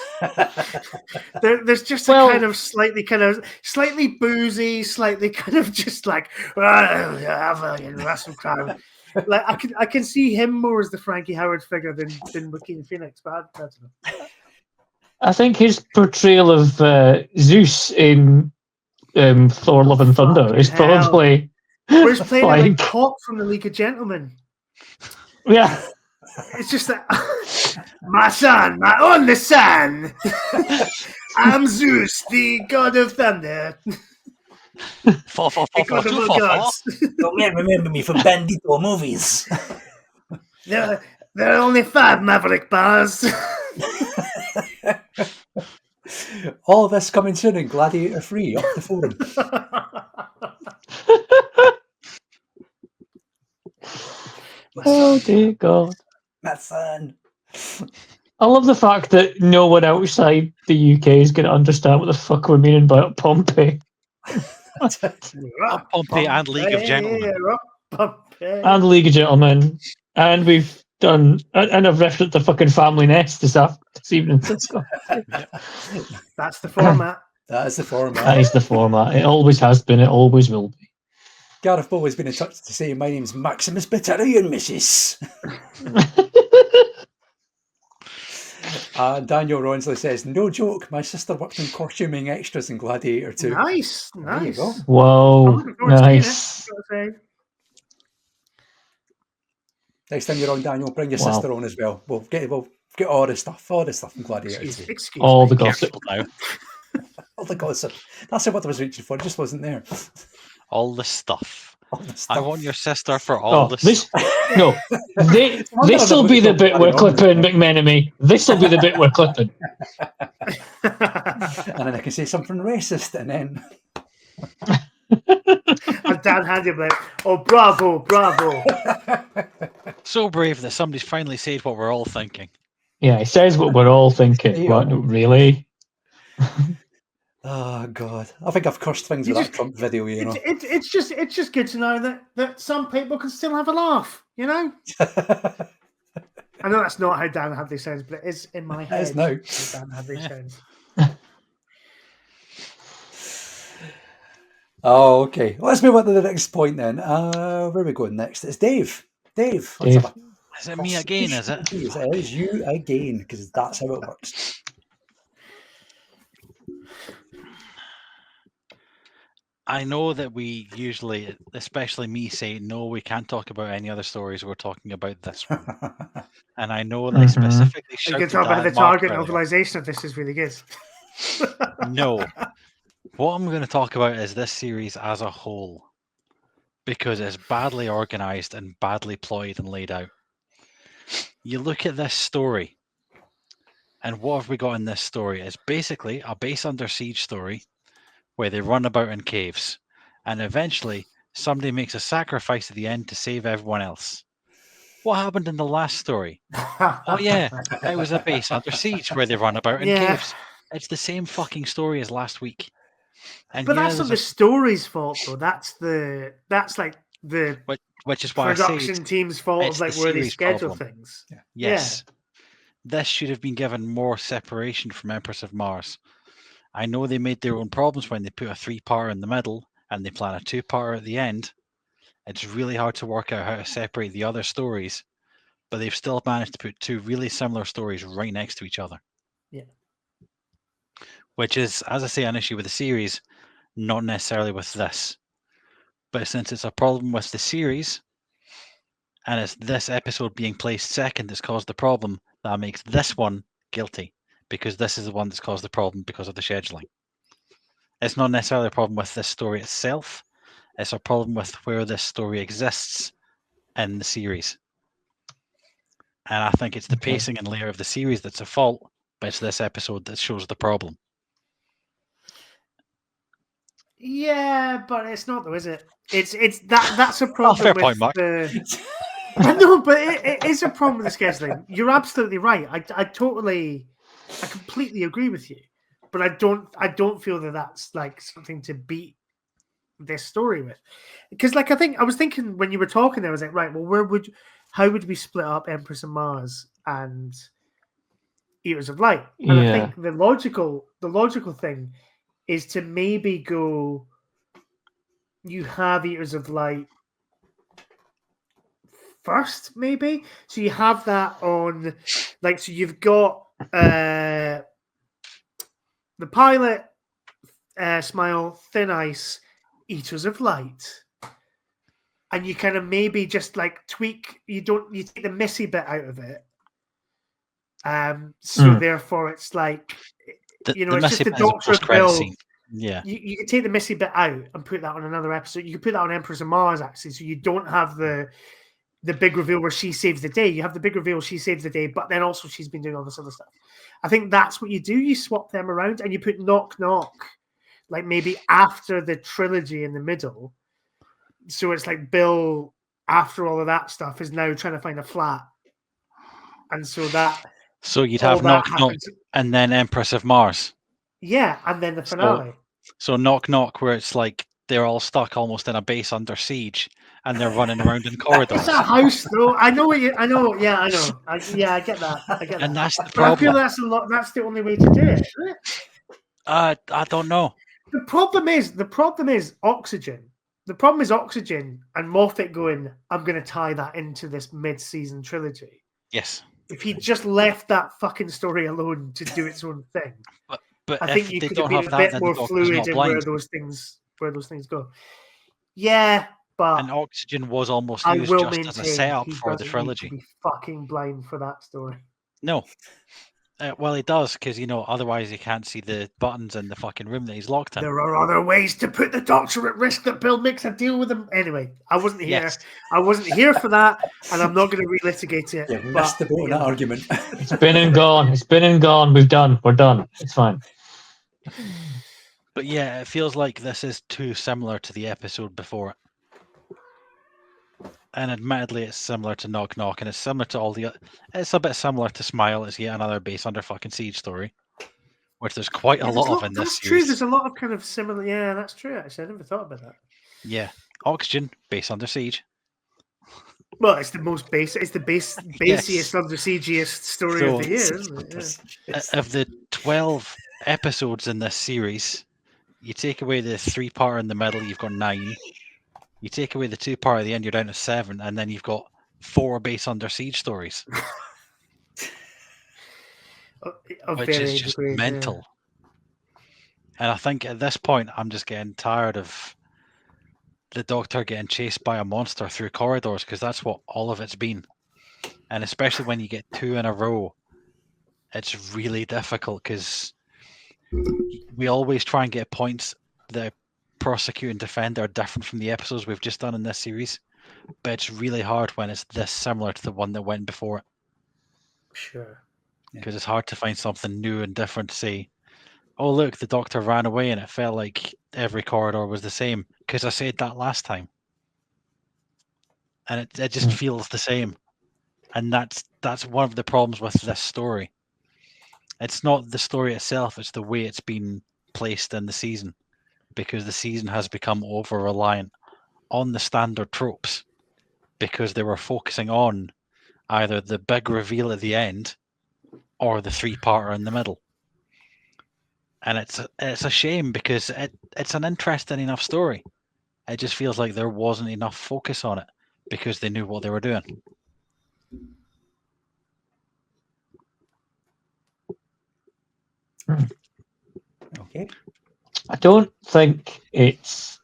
There's just a kind of slightly boozy, slightly kind of just like Russell Crowe. Like I can see him more as the Frankie Howard figure than Joaquin Phoenix, but I don't know. I think his portrayal of Zeus in Thor: Love and Thunder is probably where's playing like Hawk from the League of Gentlemen. Yeah. It's just that my son, my only son. I'm Zeus, the god of thunder. The god of all gods. You may remember me from Bandito movies. There are only 5 Maverick bars. All of this coming soon in Gladiator 3 up the forum. Oh dear God. My son. I love the fact that no one outside the UK is going to understand what the fuck we're meaning by Pompey. Pompey and League of Gentlemen. And League of Gentlemen. And we've done, and I've referenced the fucking Family Nest this evening. That's the format. That is the format. That is the format. It always has been. It always will be. Gareth Bow has been in touch to say, my name's Maximus Batarian, missus. Daniel Ronsley says, no joke, my sister worked in costuming extras in Gladiator 2. Nice. There you go. Whoa, nice. Next time you're on, Daniel, bring your sister on as well. We'll get all the stuff in Gladiator 2. All the gossip. All the gossip. That's what I was reaching for. It just wasn't there. All the stuff. All the stuff. I want your sister for all the stuff. No, this will be the bit we're clipping, McMenemy. This will be the bit we're clipping. And then I can say something racist, and then... And Dan Handy like, oh, bravo. So brave that somebody's finally said what we're all thinking. Yeah, he says what we're all thinking. Yeah. What, really? Oh God, I think I've cursed things with that Trump video. You know, it's just good to know that some people can still have a laugh. You know. I know that's not how Dan Hadley sounds, but it is in my head. It is now. How Dan Hadley sounds. Oh, okay. Let's move on to the next point then. Where are we going next? It's Dave. Let's have Is it me again, is it? It is you again, because that's how it works. I know that we usually, especially me, say, no, we can't talk about any other stories. We're talking about this one. And I know that I specifically You can shouted talk about that the at Mark target earlier. novelization of this is really good. No. What I'm going to talk about is this series as a whole. Because it's badly organized and badly plotted and laid out. You look at this story, and what have we got in this story? It's basically a base under siege story where they run about in caves, and eventually somebody makes a sacrifice at the end to save everyone else. What happened in the last story? Oh yeah, it was a base under siege where they run about in caves. It's the same fucking story as last week. And But yeah, that's not the story's fault, though. That's like the which is why production I say team's fault it's of like the where they series schedule problem. things. Yes. This should have been given more separation from Empress of Mars. I know they made their own problems when they put a 3-parter in the middle and they plan a 2-parter at the end. It's really hard to work out how to separate the other stories, but they've still managed to put 2 really similar stories right next to each other. Yeah. Which is, as I say, an issue with the series, not necessarily with this. But since it's a problem with the series, and it's this episode being placed second that's caused the problem, that makes this one guilty, because this is the one that's caused the problem because of the scheduling. It's not necessarily a problem with this story itself, it's a problem with where this story exists in the series. And I think it's the pacing and layer of the series that's a fault, but it's this episode that shows the problem. Yeah, but it's not though, is it? It's that's a problem fair with point, Mark. I know, but it is a problem with the scheduling. You're absolutely right. I completely agree with you. But I don't feel that that's like something to beat this story with, because like I was thinking when you were talking there, I was like, right, well, how would we split up Empress of Mars and Eaters of Light? And I think the logical thing is to maybe go, you have Eaters of Light first, maybe. So you have that on, like, so you've got the pilot, Smile, Thin Ice, Eaters of Light. And you kind of maybe just like tweak, you take the Missy bit out of it. So therefore it's like, it's just the Doctor of Bill. Yeah. You can take the Missy bit out and put that on another episode. You can put that on Empress of Mars, actually, so you don't have the big reveal where she saves the day. You have the big reveal, she saves the day, but then also she's been doing all this other stuff. I think that's what you do. You swap them around and you put Knock Knock, like maybe after the trilogy in the middle. So it's like Bill, after all of that stuff, is now trying to find a flat. And so you'd have Knock Knock and then Empress of Mars. Yeah, and then the finale. So Knock Knock, where it's like they're all stuck almost in a base under siege and they're running around in corridors. It's a house, though. I know. Yeah, I know. I get that. And that's the But problem. I feel that's the only way to do it, isn't it? I don't know. The problem is Oxygen. The problem is Oxygen and Moffat going, I'm going to tie that into this mid-season trilogy. Yes. If he just left that fucking story alone to do its own thing, but I think you could have been a bit more fluid in where those things go. Yeah, but and Oxygen was almost used just as a setup for the trilogy. Need to be fucking blind for that story. No. Well, he does, because, otherwise he can't see the buttons in the fucking room that he's locked in. There are other ways to put the Doctor at risk that Bill makes a deal with him. Anyway, I wasn't here. Yes. I wasn't here for that, and I'm not going to relitigate it. Yeah, we missed the boat on that argument. It's been and gone. It's been and gone. We're done. It's fine. But yeah, it feels like this is too similar to the episode before it. And admittedly, it's similar to Knock Knock, and it's similar to all the. It's a bit similar to Smile. It's yet another base under fucking siege story, which there's quite a lot of in this That's series. true. There's a lot of kind of similar. Yeah, that's true. Actually, I never thought about that. Yeah, Oxygen, base under siege. Well, it's the most basic. It's the basiest under siegiest story of the year, isn't it? Yeah. Of the 12 episodes in this series, you take away the 3-part in the middle, you've got 9. You take away the 2-part at the end, you're down to 7, and then you've got 4 base under siege stories, Of which is varying just degrees, mental. And I think at this point, I'm just getting tired of the Doctor getting chased by a monster through corridors, because that's what all of it's been. And especially when you get 2 in a row, it's really difficult, because we always try and get points that prosecute and defend are different from the episodes we've just done in this series. But it's really hard when it's this similar to the one that went before it. Sure. Because it's hard to find something new and different to say, oh, look, the Doctor ran away and it felt like every corridor was the same, because I said that last time. And it just feels the same. And that's one of the problems with this story. It's not the story itself, it's the way it's been placed in the season. Because the season has become over-reliant on the standard tropes, because they were focusing on either the big reveal at the end or the 3-parter in the middle. And it's a shame, because it's an interesting enough story. It just feels like there wasn't enough focus on it because they knew what they were doing. Okay. I don't think it's.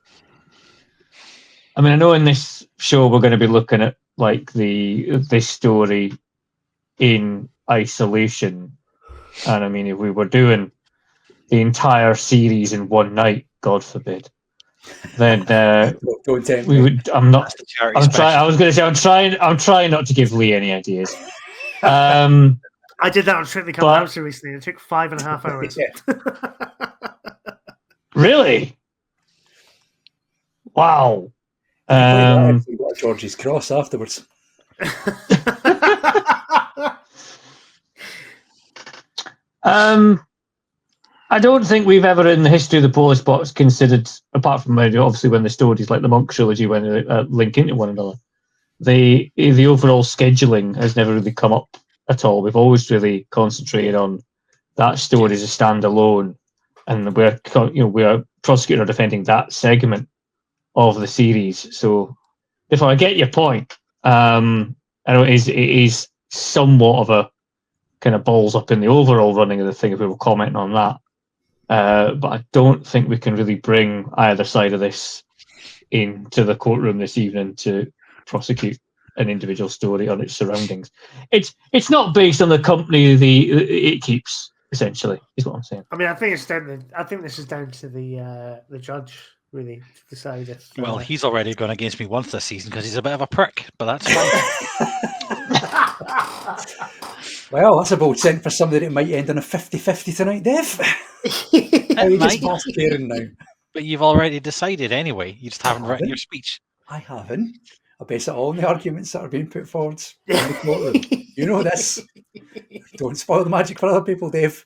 I mean, I know in this show we're going to be looking at like this story in isolation, and I mean, if we were doing the entire series in one night, God forbid, then don't tempt we me. would. I'm not. I'm trying. I was going to say I'm trying not to give Lee any ideas. I did that on Strictly Come Dancing recently. It took 5.5 hours. Really? Wow. You got George's Cross afterwards. I don't think we've ever in the history of the Polis Box considered, apart from obviously when the stories like the Monk trilogy when they link into one another, the overall scheduling has never really come up at all. We've always really concentrated on that story as a standalone, and we're prosecuting or defending that segment of the series. So, if I get your point, I know it is somewhat of a kind of balls up in the overall running of the thing if we were commenting on that. But I don't think we can really bring either side of this into the courtroom this evening to prosecute an individual story on its surroundings. It's not based on the company it keeps, essentially, is what I'm saying. I mean, I think this is down to the judge really to decide if. Well, he's already gone against me once this season because he's a bit of a prick, but that's fine. Well, that's a bold sent for somebody that might end in a 50-50 tonight, Dev. It might. Just past Cairn now. But you've already decided anyway. You just haven't written your speech. I haven't. I base it all on the arguments that are being put forward in the courtroom. You know this. Don't spoil the magic for other people, Dave.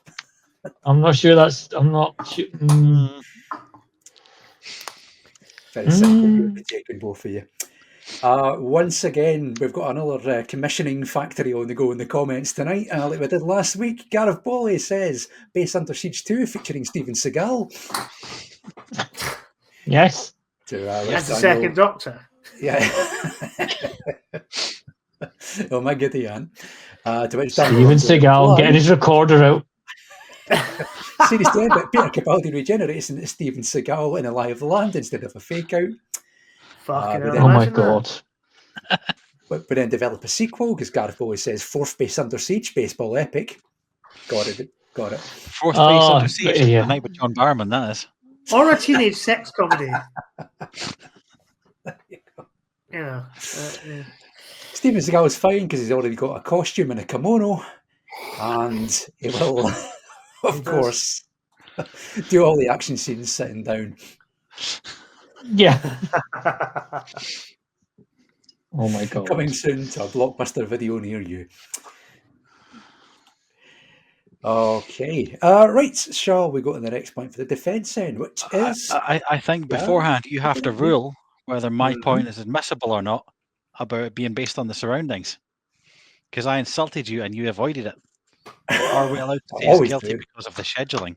I'm not sure I'm not sure. Very simple to take on both of you. Once again, we've got another commissioning factory on the go in the comments tonight. Like we did last week, Gareth Boley says, Base Under Siege 2 featuring Steven Seagal. Yes. That's the second Doctor. Yeah. Oh, my goody, Anne. To which Steven Seagal getting his recorder out. Series 10, but Peter Capaldi regenerates into Steven Seagal in a live land instead of a fake out. Oh my god. But then develop a sequel, because Gareth always says fourth Base Under Siege baseball epic. Got it. Fourth Base Under Siege, the night with John Barrowman, that is. Or a teenage sex comedy. Yeah. Steven Seagal is fine because he's already got a costume and a kimono, and he will, of course, do all the action scenes sitting down. Yeah. Oh my god. Coming soon to a Blockbuster video near you. Okay. Right. Shall we go to the next point for the defence then, which is... I think beforehand you have to rule whether my point is admissible or not about it being based on the surroundings. Because I insulted you and you avoided it. Are we allowed to say it's guilty because of the scheduling?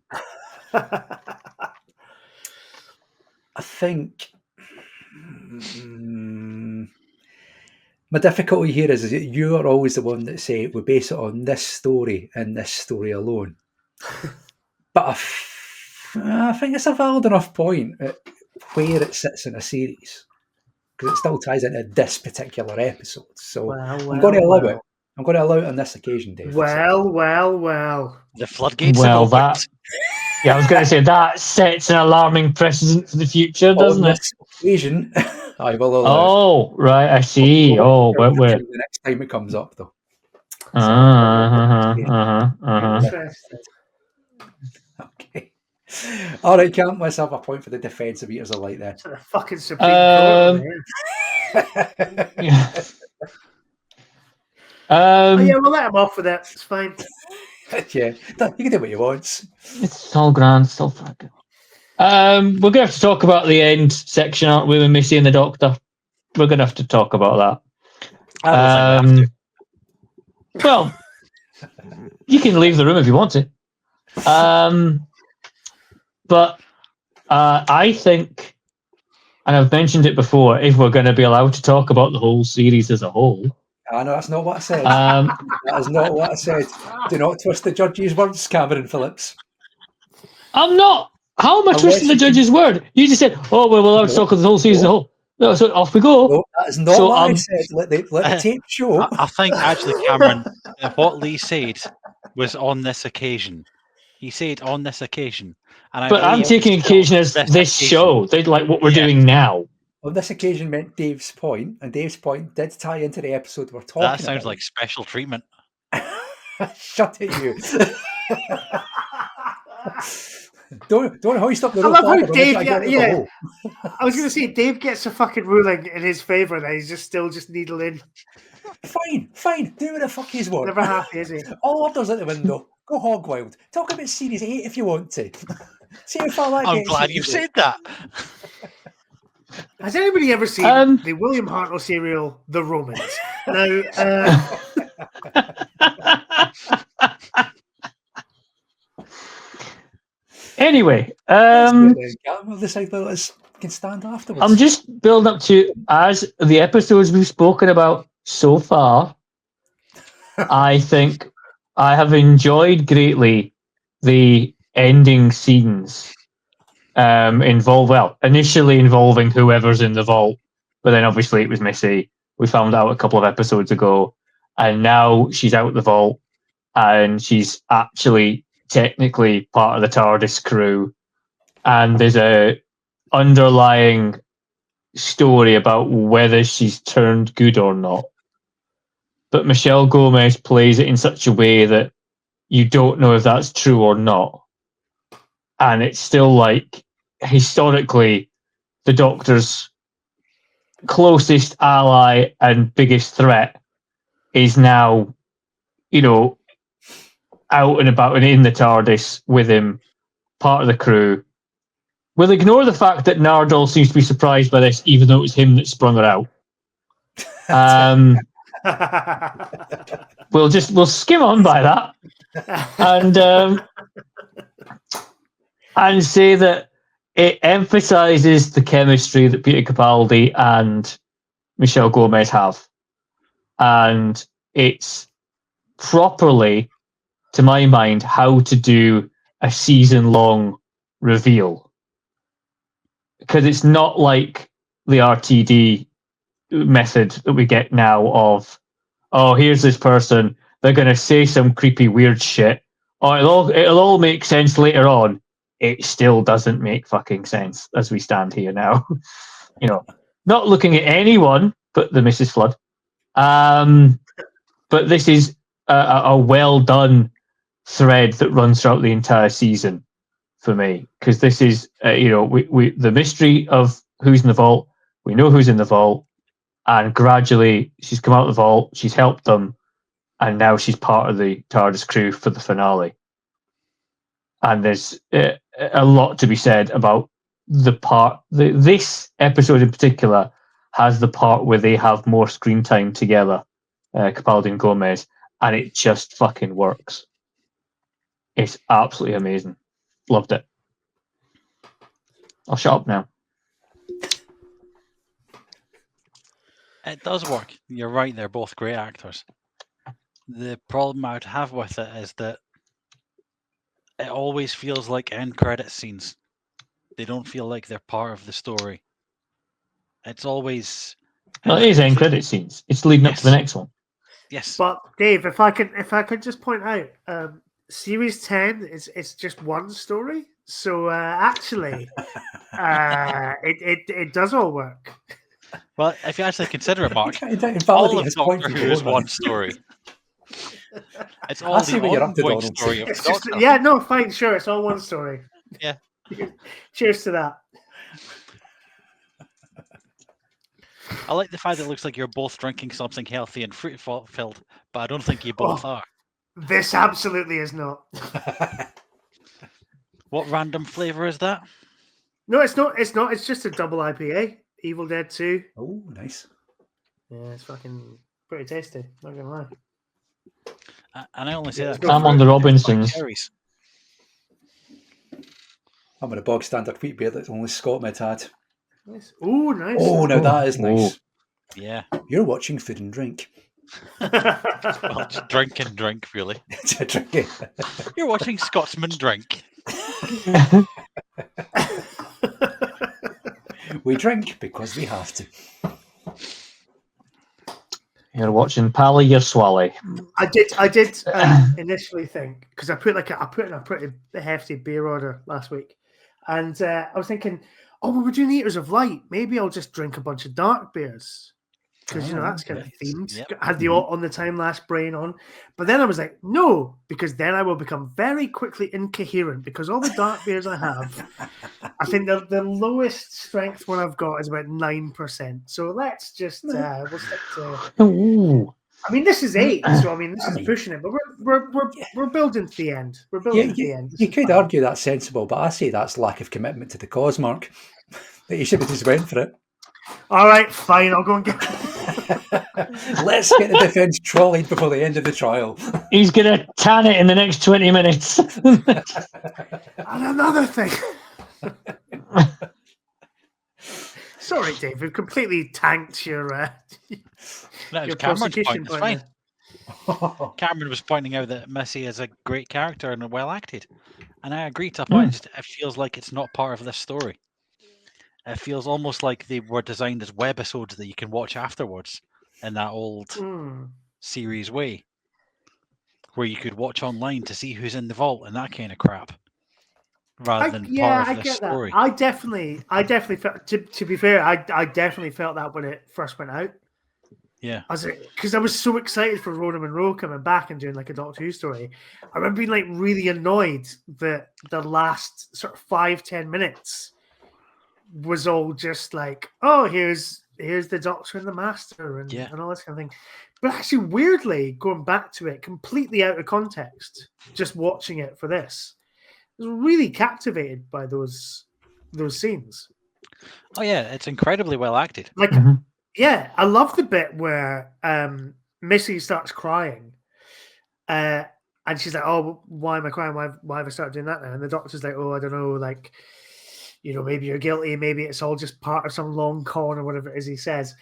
I think My difficulty here is that you are always the one that say we base it on this story and this story alone. But I think it's a valid enough point at where it sits in a series, because it still ties into this particular episode. So I'm going to allow it. I'm going to allow it on this occasion, Dave. Well. The floodgates have opened. Yeah, I was going to say that sets an alarming precedent for the future, doesn't on it? this occasion, I will allow it. Oh, right, I see. Oh, but where? The next time it comes up, though. Interesting. Okay. All right, count myself a point for the defensive eaters of light there. To the fucking Supreme Court, man. Yeah. Oh, yeah, we'll let him off with it. It's fine. Yeah, you can do what you want. It's all grand, it's all fucking. We're going to have to talk about the end section, aren't we, with Missy and the Doctor? We're going to have to talk about that. I don't think we have to. Well, you can leave the room if you want to. But I think, and I've mentioned it before, if we're going to be allowed to talk about the whole series as a whole. I know, that's not what I said. That is not what I said. Do not twist the judge's words, Cameron Phillips. I'm not. How am I twisting the judge's word? You just said, oh, we're allowed to talk about the whole season as a whole. No, so off we go. No, that is not what I said. Let the tape show. I think, actually, Cameron, what Lee said was on this occasion. He said on this occasion. And but I'm taking occasion as this show. They'd like what we're doing now. On this occasion meant Dave's point, and Dave's point did tie into the episode we're talking about. That sounds like special treatment. Shut it, you. don't hoist up the I rope. love how Dave, yeah. I was going to say, Dave gets a fucking ruling in his favour, and he's just needling. Fine. Do what the fuck he's want. Never happy, is he? All orders at the window. Go hog wild. Talk about Series 8 if you want to. See how far that I'm gets glad you you've today. said that. Has anybody ever seen the William Hartnell serial, The Romans? Now, anyway, we'll decide whether it can stand afterwards. I'm just building up to, as the episodes we've spoken about so far, I think I have enjoyed greatly the ending scenes initially involving whoever's in the vault, but then obviously it was Missy. We found out a couple of episodes ago, and now she's out the vault, and she's actually technically part of the TARDIS crew, and there's a underlying story about whether she's turned good or not. But Michelle Gomez plays it in such a way that you don't know if that's true or not. And it's still like, historically, the Doctor's closest ally and biggest threat is now, out and about and in the TARDIS with him, part of the crew. We'll ignore the fact that Nardole seems to be surprised by this, even though it was him that sprung her out. We'll skim on by that, and say that it emphasizes the chemistry that Peter Capaldi and Michelle Gomez have, and it's properly, to my mind, how to do a season-long reveal, because it's not like the RTD method that we get now of, oh, here's this person, they're going to say some creepy weird shit, it'll all make sense later on. It still doesn't make fucking sense as we stand here now. Not looking at anyone but the Mrs. Flood. But this is a well done thread that runs throughout the entire season for me, because this is we the mystery of who's in the vault. We know who's in the vault, and gradually she's come out of the vault, she's helped them, and now she's part of the TARDIS crew for the finale. And there's a lot to be said about the part. This episode in particular has the part where they have more screen time together, Capaldi and Gomez, and it just fucking works. It's absolutely amazing. Loved it. I'll shut up now. It does work. You're right. They're both great actors. The problem I would have with it is that it always feels like end credit scenes. They don't feel like they're part of the story. It's always. No, it is end credit scenes. It's leading up to the next one. Yes. But Dave, if I could just point out, series 10 it's just one story. So actually, it does all work. Well, if you actually consider it, Mark, Invalidate all of his point Doctor to Who go is on, one man. story. It's all I see the what you're up to, ongoing Donald. story of the It's just, Doctor. yeah, no, fine, sure, it's all one story. Yeah. Cheers to that. I like the fact that it looks like you're both drinking something healthy and fruit-filled, but I don't think you both are. This absolutely is not. What random flavour is that? No, it's not. It's not. It's just a double IPA. Evil Dead 2. Oh, nice. Yeah, it's fucking pretty tasty. Not gonna lie. And I only say that. I'm on the Robinsons. Cherries. I'm on a bog standard wheat beer that only Scott might had. Nice. Oh, nice. Oh, now that is nice. Yeah. You're watching Food and Drink. Well, just drink and drink, really. You're watching Scotsman drink. We drink because we have to. You're watching Pally Your Swally. I did initially think, because I put in a pretty hefty beer order last week, and I was thinking, oh, well, we're doing Eaters of Light. Maybe I'll just drink a bunch of dark beers. Because, that's kind of themed. Yep. I had the On the Timelash brain on. But then I was like, no, because then I will become very quickly incoherent because all the dark beers I have, I think the lowest strength one I've got is about 9%. So let's just, we'll stick to... Ooh. I mean, this is 8, so I mean, this is pushing it, but we're building to the end. We're building to the end. You could argue that's sensible, but I say that's lack of commitment to the cause, Mark. That you should have just went for it. All right, fine. I'll go and get. Let's get the defence trolleyed before the end of the trial. He's going to tan it in the next 20 minutes. And another thing. Sorry, Dave. We've completely tanked your. That was your Cameron's prosecution point. It's fine. Cameron was pointing out that Missy is a great character and well acted, and I agree to a point. It feels like it's not part of this story. It feels almost like they were designed as webisodes that you can watch afterwards in that old series way, where you could watch online to see who's in the vault and that kind of crap, rather than part of the story. That. I definitely felt. To be fair, I definitely felt that when it first went out. Yeah, because I was so excited for Rona Munro coming back and doing like a Doctor Who story. I remember being like really annoyed that the last sort of 5-10 minutes was all just like, oh, here's the Doctor and the Master and all this kind of thing. But actually, weirdly, going back to it completely out of context, just watching it for this, I was really captivated by those scenes. Oh yeah, it's incredibly well acted. Like, yeah, I love the bit where Missy starts crying, and she's like, "Oh, why am I crying? Why have I started doing that now?" And the Doctor's like, "Oh, I don't know, like." Maybe you're guilty. Maybe it's all just part of some long con or whatever it is he says.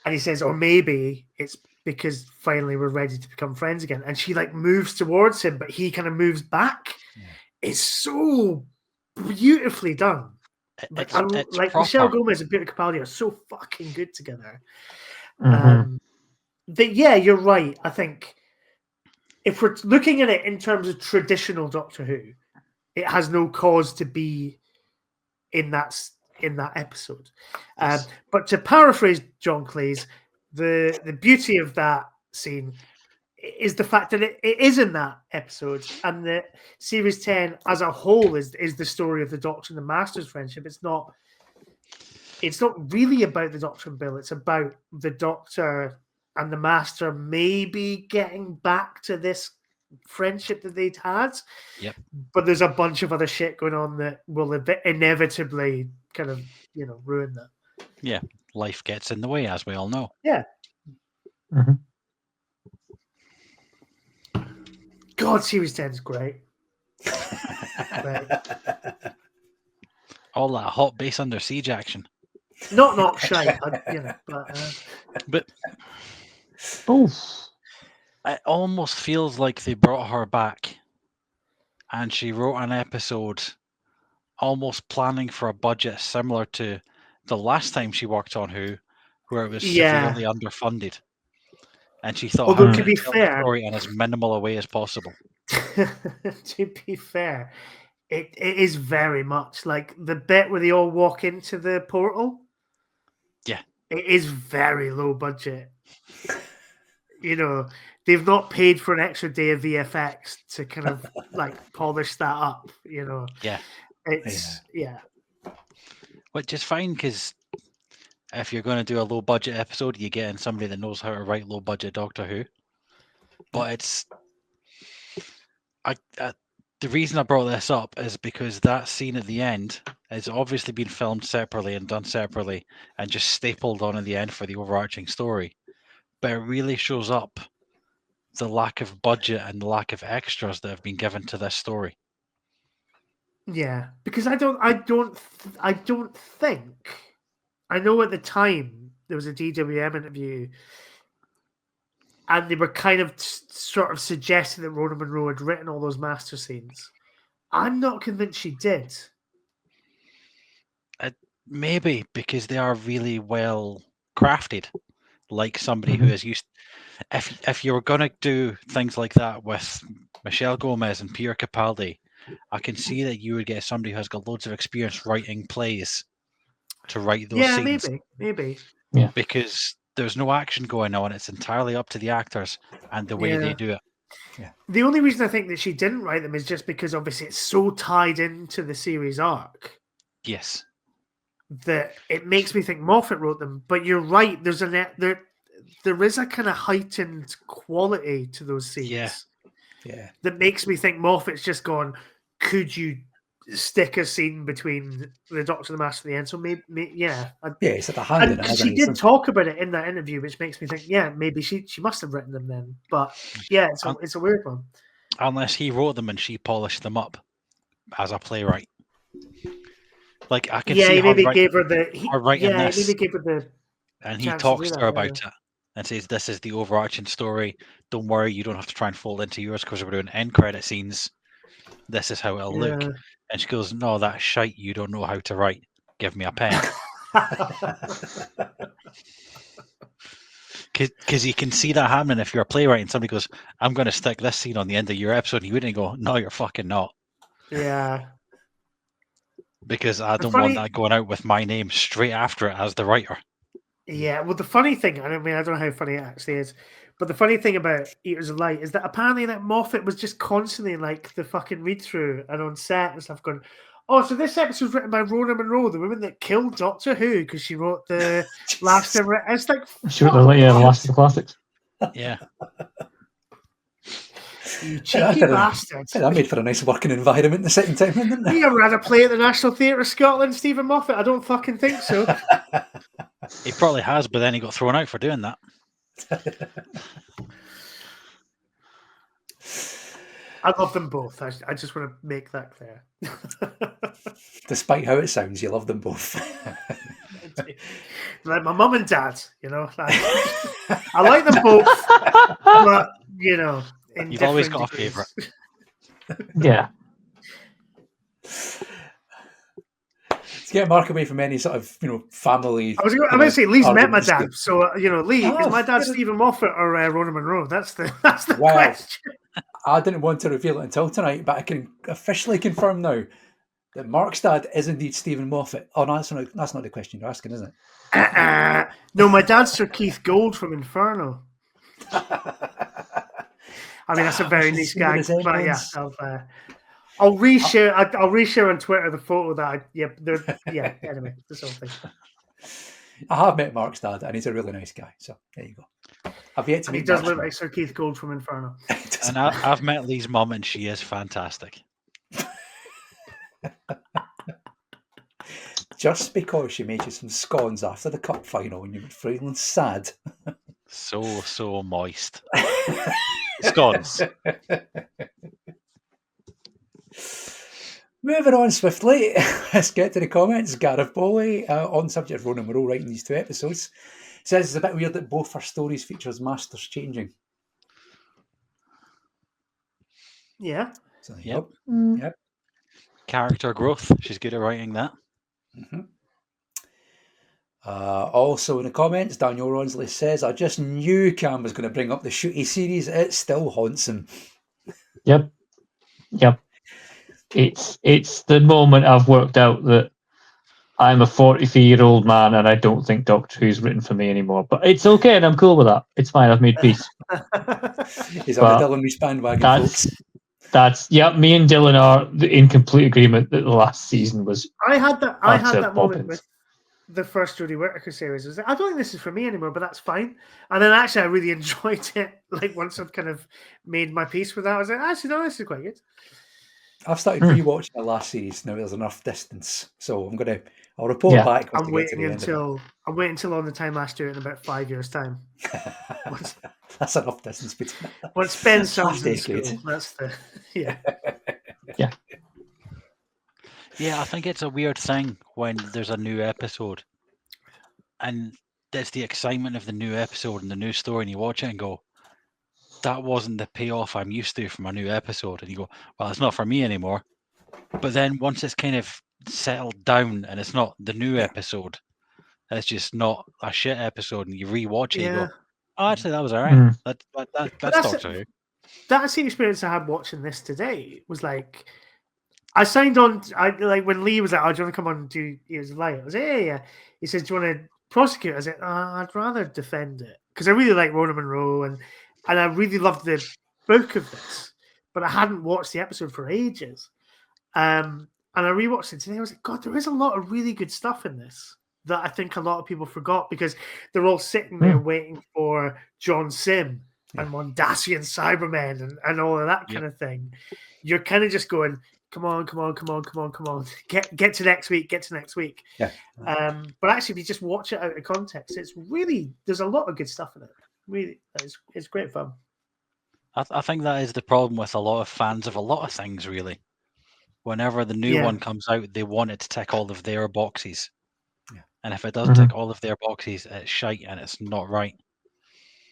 And he says, or maybe it's because finally we're ready to become friends again. And she like moves towards him, but he kind of moves back. Yeah. It's so beautifully done. It's Michelle Gomez and Peter Capaldi are so fucking good together. You're right. I think if we're looking at it in terms of traditional Doctor Who, it has no cause to be in that episode. Yes. But to paraphrase John Cleese, the beauty of that scene is the fact that it is in that episode, and the series 10 as a whole is the story of the Doctor and the Master's friendship. It's not really about the Doctor and Bill. It's about the Doctor and the Master maybe getting back to this friendship that they'd had. Yep. But there's a bunch of other shit going on that will inevitably kind of, ruin that. Yeah. Life gets in the way, as we all know. Yeah. God, Series 10 is great. All that hot base under siege action. Not shy, but But Oof. it almost feels like they brought her back and she wrote an episode almost planning for a budget similar to the last time she worked on Who, where it was Yeah. severely underfunded. And she thought, Although, how to can I be tell the fair, story in as minimal a way as possible? to be fair, it is very much like the bit where they all walk into the portal. Yeah. It is very low budget. You know, they've not paid for an extra day of VFX to kind of like polish that up, you know. Yeah. It's, yeah. Which is fine, because if you're going to do a low budget episode, you get in somebody that knows how to write low budget Doctor Who. But it's... the reason I brought this up is because that scene at the end has obviously been filmed separately and done separately and just stapled on at the end for the overarching story. But it really shows up the lack of budget and the lack of extras that have been given to this story. Yeah, because I don't think, I know at the time there was a DWM interview and they were kind of sort of suggesting that Rona Munro had written all those master scenes. I'm not convinced she did. Maybe because they are really well crafted, like somebody who is used. If you were going to do things like that with Michelle Gomez and Peter Capaldi, I can see that you would get somebody who has got loads of experience writing plays to write those scenes. Maybe. Yeah. Because there's no action going on. It's entirely up to the actors and the way they do it. Yeah. The only reason I think that she didn't write them is just because obviously it's so tied into the series arc. Yes. That it makes me think Moffat wrote them. But you're right. There is a kind of heightened quality to those scenes. Yeah. That makes me think Moffat's just gone, could you stick a scene between the Doctor, the Master, and the End? So maybe yeah. It's at the hand in it. She did talk about it in that interview, which makes me think, maybe she must have written them then. But yeah, it's a weird one. Unless he wrote them and she polished them up as a playwright. Like I can see he maybe her gave her writing this, maybe gave her the and he chance talks to to do her that, about it and says, "This is the overarching story. Don't worry, you don't have to try and fold into yours because we're doing end credit scenes. This is how it'll look." And she goes, "No, that's shite. You don't know how to write. Give me a pen." Because you can see that happening if you're a playwright and somebody goes, "I'm going to stick this scene on the end of your episode," and you wouldn't go, "No, you're fucking not." Yeah. Because I don't want that going out with my name straight after it as the writer. Yeah, well, the funny thing, I don't know how funny it actually is, but the funny thing about Eaters of Light is that apparently that Moffat was just constantly like the fucking read through and on set and stuff going, oh, so this episode's written by Rona Munro, the woman that killed Doctor Who, because she wrote the last of it. It's like, she wrote the last of the classics. Yeah. You cheeky bastards. That made for a nice working environment the second time, didn't it? You ever had a play at the National Theatre of Scotland, Stephen Moffat? I don't fucking think so. He probably has, but then he got thrown out for doing that. I love them both. I just want to make that clear. Despite how it sounds, you love them both. Like my mum and dad, you know. Like, I like them both, but, you know. You've always got a favourite. Yeah. To get Mark away from any sort of, family. I was going to say Lee's met my dad, so Lee, is my dad Stephen Moffat or Rona Munro? That's the question. I didn't want to reveal it until tonight, but I can officially confirm now that Mark's dad is indeed Stephen Moffat. Oh no, that's not the question you're asking, is it? No, my dad's Sir Keith Gold from Inferno. I mean, that's a very nice gag, but yeah, I'll reshare. I'll reshare on Twitter the photo that anyway, this whole thing. I have met Mark's dad, and he's a really nice guy. So there you go. I've yet to meet. He does look like Sir Keith Gold from Inferno. And I've met Lee's mum, and she is fantastic. Just because she made you some scones after the cup final when you were feeling sad. So moist. Scones. Moving on swiftly, let's get to the comments. Gareth Bowley, on the subject of Rona Munro writing these two episodes. Says it's a bit weird that both her stories features masters changing. Yeah. So, Yep. Yep. Character growth. She's good at writing that. Mm-hmm. Also in the comments, Daniel Ronsley says, I just knew Cam was going to bring up the Shooty series. It still haunts him. Yep. It's the moment I've worked out that I'm a 43-year-old man and I don't think Doctor Who's written for me anymore. But it's okay and I'm cool with that. It's fine. I've made peace. He's on the Dylan Reese bandwagon, folks. Me and Dylan are in complete agreement that the last season was. I had that moment bobbins. with the first Jodie Whittaker series. I was like, I don't think this is for me anymore, but that's fine. And then actually, I really enjoyed it. Like once I've kind of made my peace with that, I was like, actually, no, this is quite good. I've started rewatching the last series now. There's enough distance, so I'll report back. I'm waiting until on the Timelash do it in about 5 years' time. That's enough distance between. Once Ben starts in school, that's the yeah. Yeah, I think it's a weird thing when there's a new episode, and there's the excitement of the new episode and the new story, and you watch it and go, that wasn't the payoff I'm used to from a new episode. And you go, well, it's not for me anymore. But then once it's kind of settled down and it's not the new episode, it's just not a shit episode, and you rewatch it, you go, oh, actually, that was all right. That's Doctor Who. That's the experience I had watching this today. Was like, I signed on. Like when Lee was like, "Oh, do you want to come on and do Years of Light?" I was like, yeah. He said, "Do you want to prosecute?" I was like, "I'd rather defend it," because I really like Rona Munro and I really loved the book of this, but I hadn't watched the episode for ages. And I rewatched it today. I was like, God, there is a lot of really good stuff in this that I think a lot of people forgot because they're all sitting there waiting for John Sim and Mondasian Cybermen and all of that kind of thing. You're kind of just going, come on. Get to next week. Yeah. But actually, if you just watch it out of context, it's really, there's a lot of good stuff in it. Really, it's great fun. I think that is the problem with a lot of fans of a lot of things, really. Whenever the new one comes out, they want it to tick all of their boxes. Yeah. And if it doesn't tick all of their boxes, it's shite and it's not right.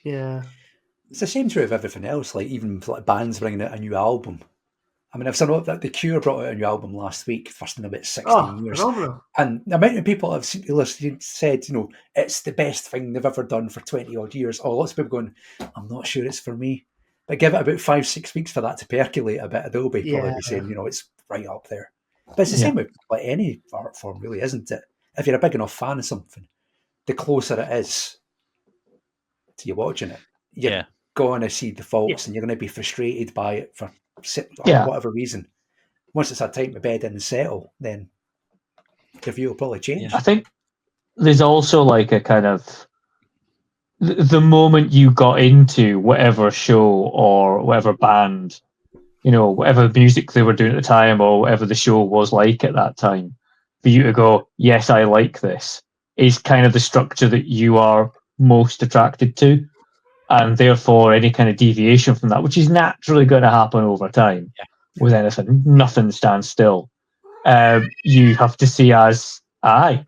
Yeah. It's the same true of everything else, like even like bands bringing out a new album. I mean, I've seen that The Cure brought out a new album last week, first in about 16 years. Phenomenal. And the amount of people I've seen said, it's the best thing they've ever done for 20 odd years. Oh, lots of people going, I'm not sure it's for me. But give it about 5-6 weeks for that to percolate a bit. They'll be probably be saying, it's right up there. But it's the same with like any art form, really, isn't it? If you're a big enough fan of something, the closer it is to you watching it, you're going to see the faults and you're going to be frustrated by it for whatever reason. Once it's had time to bed in and settle, then the view will probably change. I think there's also like a kind of the moment you got into whatever show or whatever band, whatever music they were doing at the time or whatever the show was like at that time, for you to go, yes, I like this, is kind of the structure that you are most attracted to. And therefore, any kind of deviation from that, which is naturally going to happen over time with anything, nothing stands still. You have to see as, kind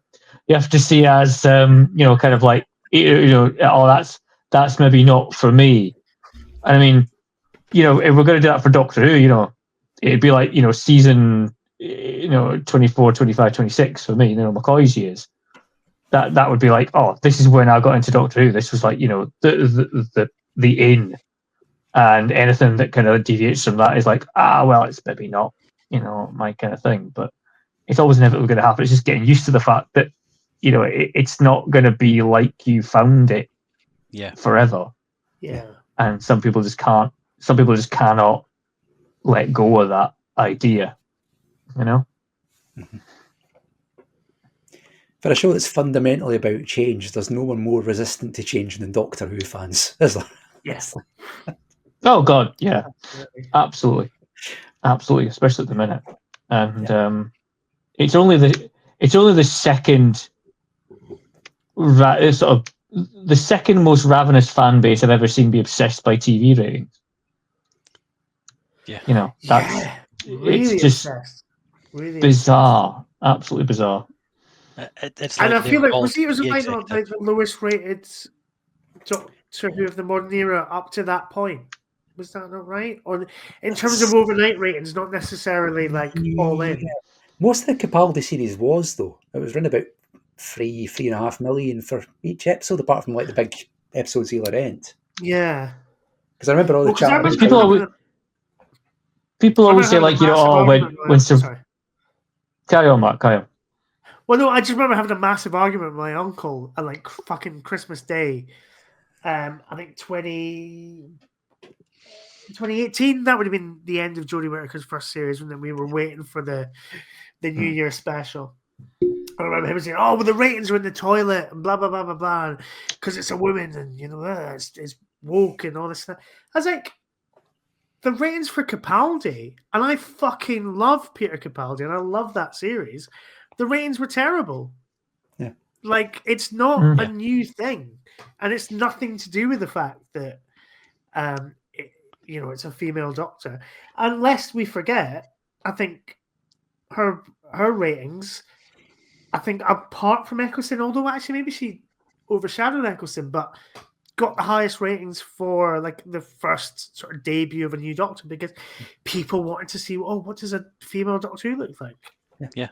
of like, oh, that's maybe not for me. And I mean, if we're going to do that for Doctor Who, it'd be like, season, 24, 25, 26 for me, McCoy's years. That would be like, oh, this is when I got into Doctor Who. This was like, the in, and anything that kind of deviates from that is like, well, it's maybe not, my kind of thing. But it's always inevitably going to happen. It's just getting used to the fact that, it's not going to be like you found it, forever. Yeah. And some people just can't. Some people just cannot let go of that idea. Mm-hmm. For a show that's fundamentally about change, there's no one more resistant to change than Doctor Who fans, is there? Yes. Oh God, yeah, absolutely, especially at the minute. And it's only the second, sort of the second most ravenous fan base I've ever seen be obsessed by TV ratings. Yeah, that's really it's just obsessed. Really bizarre, absolutely bizarre. It's And like I feel like all was he the like the lowest rated Doctor Who of the modern era up to that point? Was that not right? Or in terms of overnight ratings, not necessarily like all in. Most of the Capaldi series was, though. It was around about 3.5 million for each episode, apart from like the big episodes he'll end. Yeah. Because I remember all the chat. People always say, like, sorry. Carry on, Mark, carry on. Well, no, I just remember having a massive argument with my uncle on like fucking Christmas Day. I think 2018, that would have been the end of Jodie Whittaker's first series when we were waiting for the New Year special. I remember him saying, "Oh, well, the ratings are in the toilet and blah blah blah blah blah, because it's a woman and it's woke and all this stuff." I was like, the ratings for Capaldi, and I fucking love Peter Capaldi and I love that series. The ratings were terrible. Yeah, like it's not a new thing, and it's nothing to do with the fact that it's a female Doctor. Unless we forget, I think her ratings, I think apart from Eccleston, although actually maybe she overshadowed Eccleston, but got the highest ratings for like the first sort of debut of a new Doctor, because people wanted to see, what does a female Doctor Who look like? Yeah.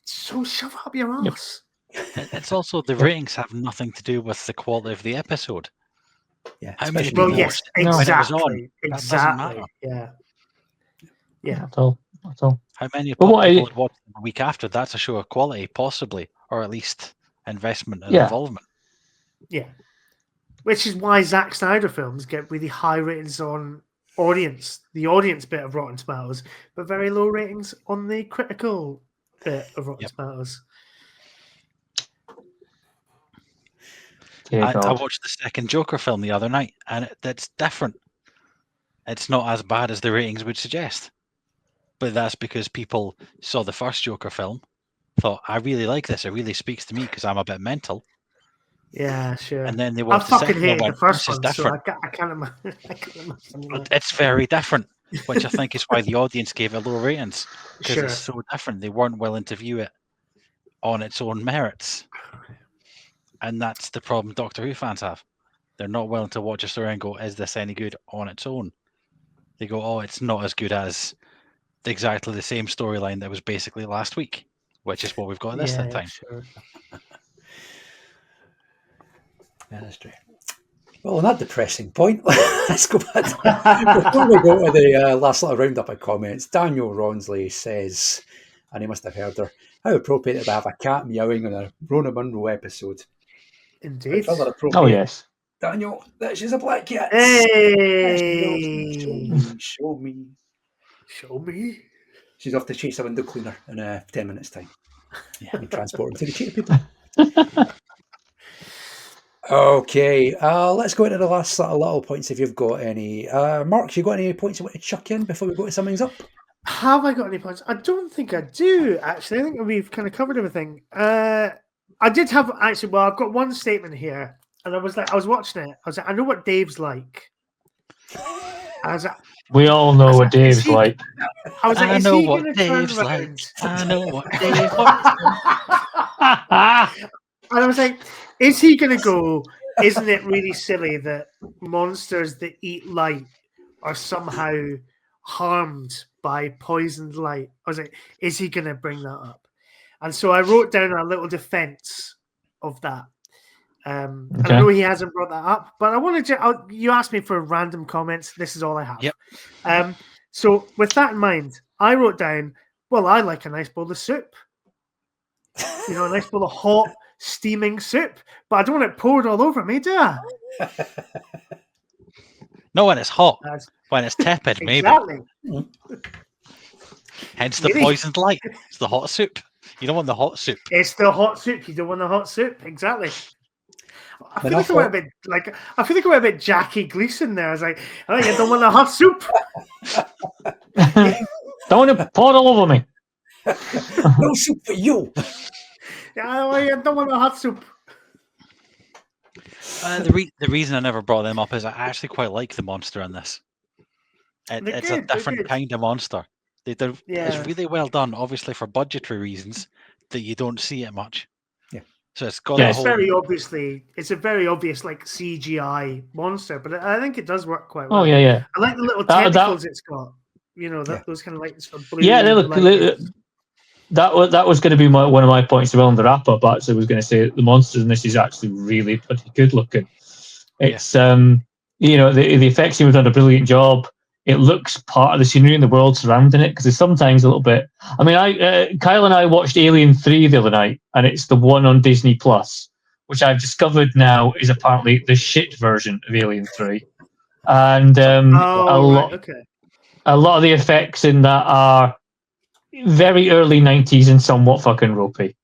So shove up your ass. It's also the ratings have nothing to do with the quality of the episode. Yeah. How many Well, people yes, watched it when it was on? exactly. That doesn't matter. Yeah. Yeah. At all. How many people would watch it a week after? That's a show of quality, possibly, or at least investment and involvement. Yeah. Which is why Zack Snyder films get really high ratings on the audience bit of Rotten Tomatoes, but very low ratings on the critical bit of Rotten Tomatoes. I watched the second Joker film the other night, and that's different. It's not as bad as the ratings would suggest. But that's because people saw the first Joker film, thought, I really like this, it really speaks to me because I'm a bit mental. Yeah, sure. And then they watched I fucking the hated second the first one, one, different. so I can't imagine. It's very different, which I think is why the audience gave it low ratings, because it's so different. They weren't willing to view it on its own merits. And that's the problem Doctor Who fans have. They're not willing to watch a story and go, is this any good on its own? They go, oh, it's not as good as exactly the same storyline that was basically last week, which is what we've got this time. Sure. Yeah, that's true. Well, on that depressing point, let's go back before we go to the last little roundup of comments. Daniel Ronsley says, and he must have heard her, how appropriate to have a cat meowing on a Rona Munro episode. Indeed. Oh, yes. Daniel, she's a black cat. Hey! Show me. She's off to chase a window cleaner in 10 minutes' time. Yeah, and transport them to the cheetah people. Okay, let's go into the last little points if you've got any. Mark, you got any points you want to chuck in before we go to sum things up? Have I got any points? I don't think I do, actually. I think we've kind of covered everything. I did have, actually, I've got one statement here. And I was watching it. I was like, I know what Dave's like. We all know what Dave's like. I was like, I know what Dave's like. I know what Dave wants. And I was like, is he going to go, isn't it really silly that monsters that eat light are somehow harmed by poisoned light? I was like, is he going to bring that up? And so I wrote down a little defense of that. And I know he hasn't brought that up, but I wanted to. You asked me for random comments. This is all I have. Yep. So with that in mind, I wrote down, well, I like a nice bowl of soup. A nice bowl of hot, steaming soup, but I don't want it poured all over me, do I? No, when it's hot. When it's tepid, exactly. Maybe. Hence the poisoned light. It's the hot soup. You don't want the hot soup. It's the hot soup. You don't want the hot soup. Exactly. I feel like I went a bit Jackie Gleason there. I was like, oh, you don't want the hot soup. Don't want to pour it all over me. No soup for you. Yeah, you don't want the hot soup. The reason I never brought them up is I actually quite like the monster in this. It's a different kind of monster. It's really well done, obviously for budgetary reasons. that you don't see it much. Yeah. So it's got Yeah, a It's whole. very obviously, it's a very obvious like CGI monster, but I think it does work quite well. Oh yeah. I like the little That- tentacles it's got. You know, Yeah. those kind of like sort of blue. Yeah, they look. light- That was going to be one of my points as well in the wrap up. Actually, was going to say the monsters in this is actually really pretty good looking. It's the effects team have done a brilliant job. It looks part of the scenery and the world surrounding it because it's sometimes a little bit. I mean, Kyle and I watched Alien 3 the other night, and it's the one on Disney Plus, which I've discovered now is apparently the shit version of Alien 3, and a lot of the effects in that are very early 90s and somewhat fucking ropey.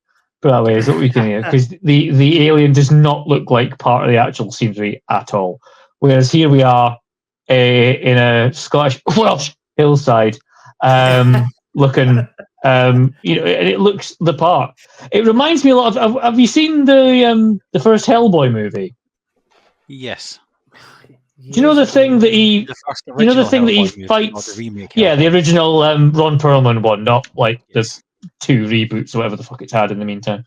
Put that way, is what we can hear. Because the alien does not look like part of the actual scenery at all. Whereas here we are in a Scottish Welsh hillside, looking, and it looks the part. It reminds me a lot of. Have you seen the first Hellboy movie? Yes. Do you know the thing that he? You know the thing that he fights? Yeah, the original Ron Perlman one, not like the 2 reboots or whatever the fuck it's had in the meantime.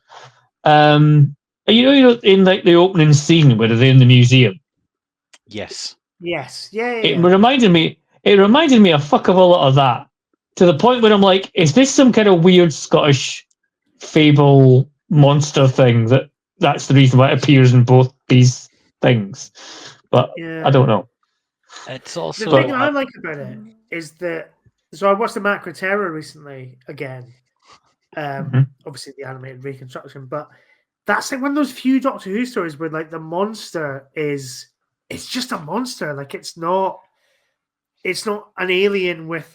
You know, in like the opening scene where they're in the museum. Yes. Yes. Yeah. It reminded me a fuck of a lot of that, to the point where I'm like, is this some kind of weird Scottish fable monster thing that's the reason why it appears in both these things? But I don't know. It's also the thing I like about it is that. So I watched the Macro Terror recently again. Obviously the animated reconstruction, but that's like one of those few Doctor Who stories where like the monster it's just a monster. Like it's not an alien with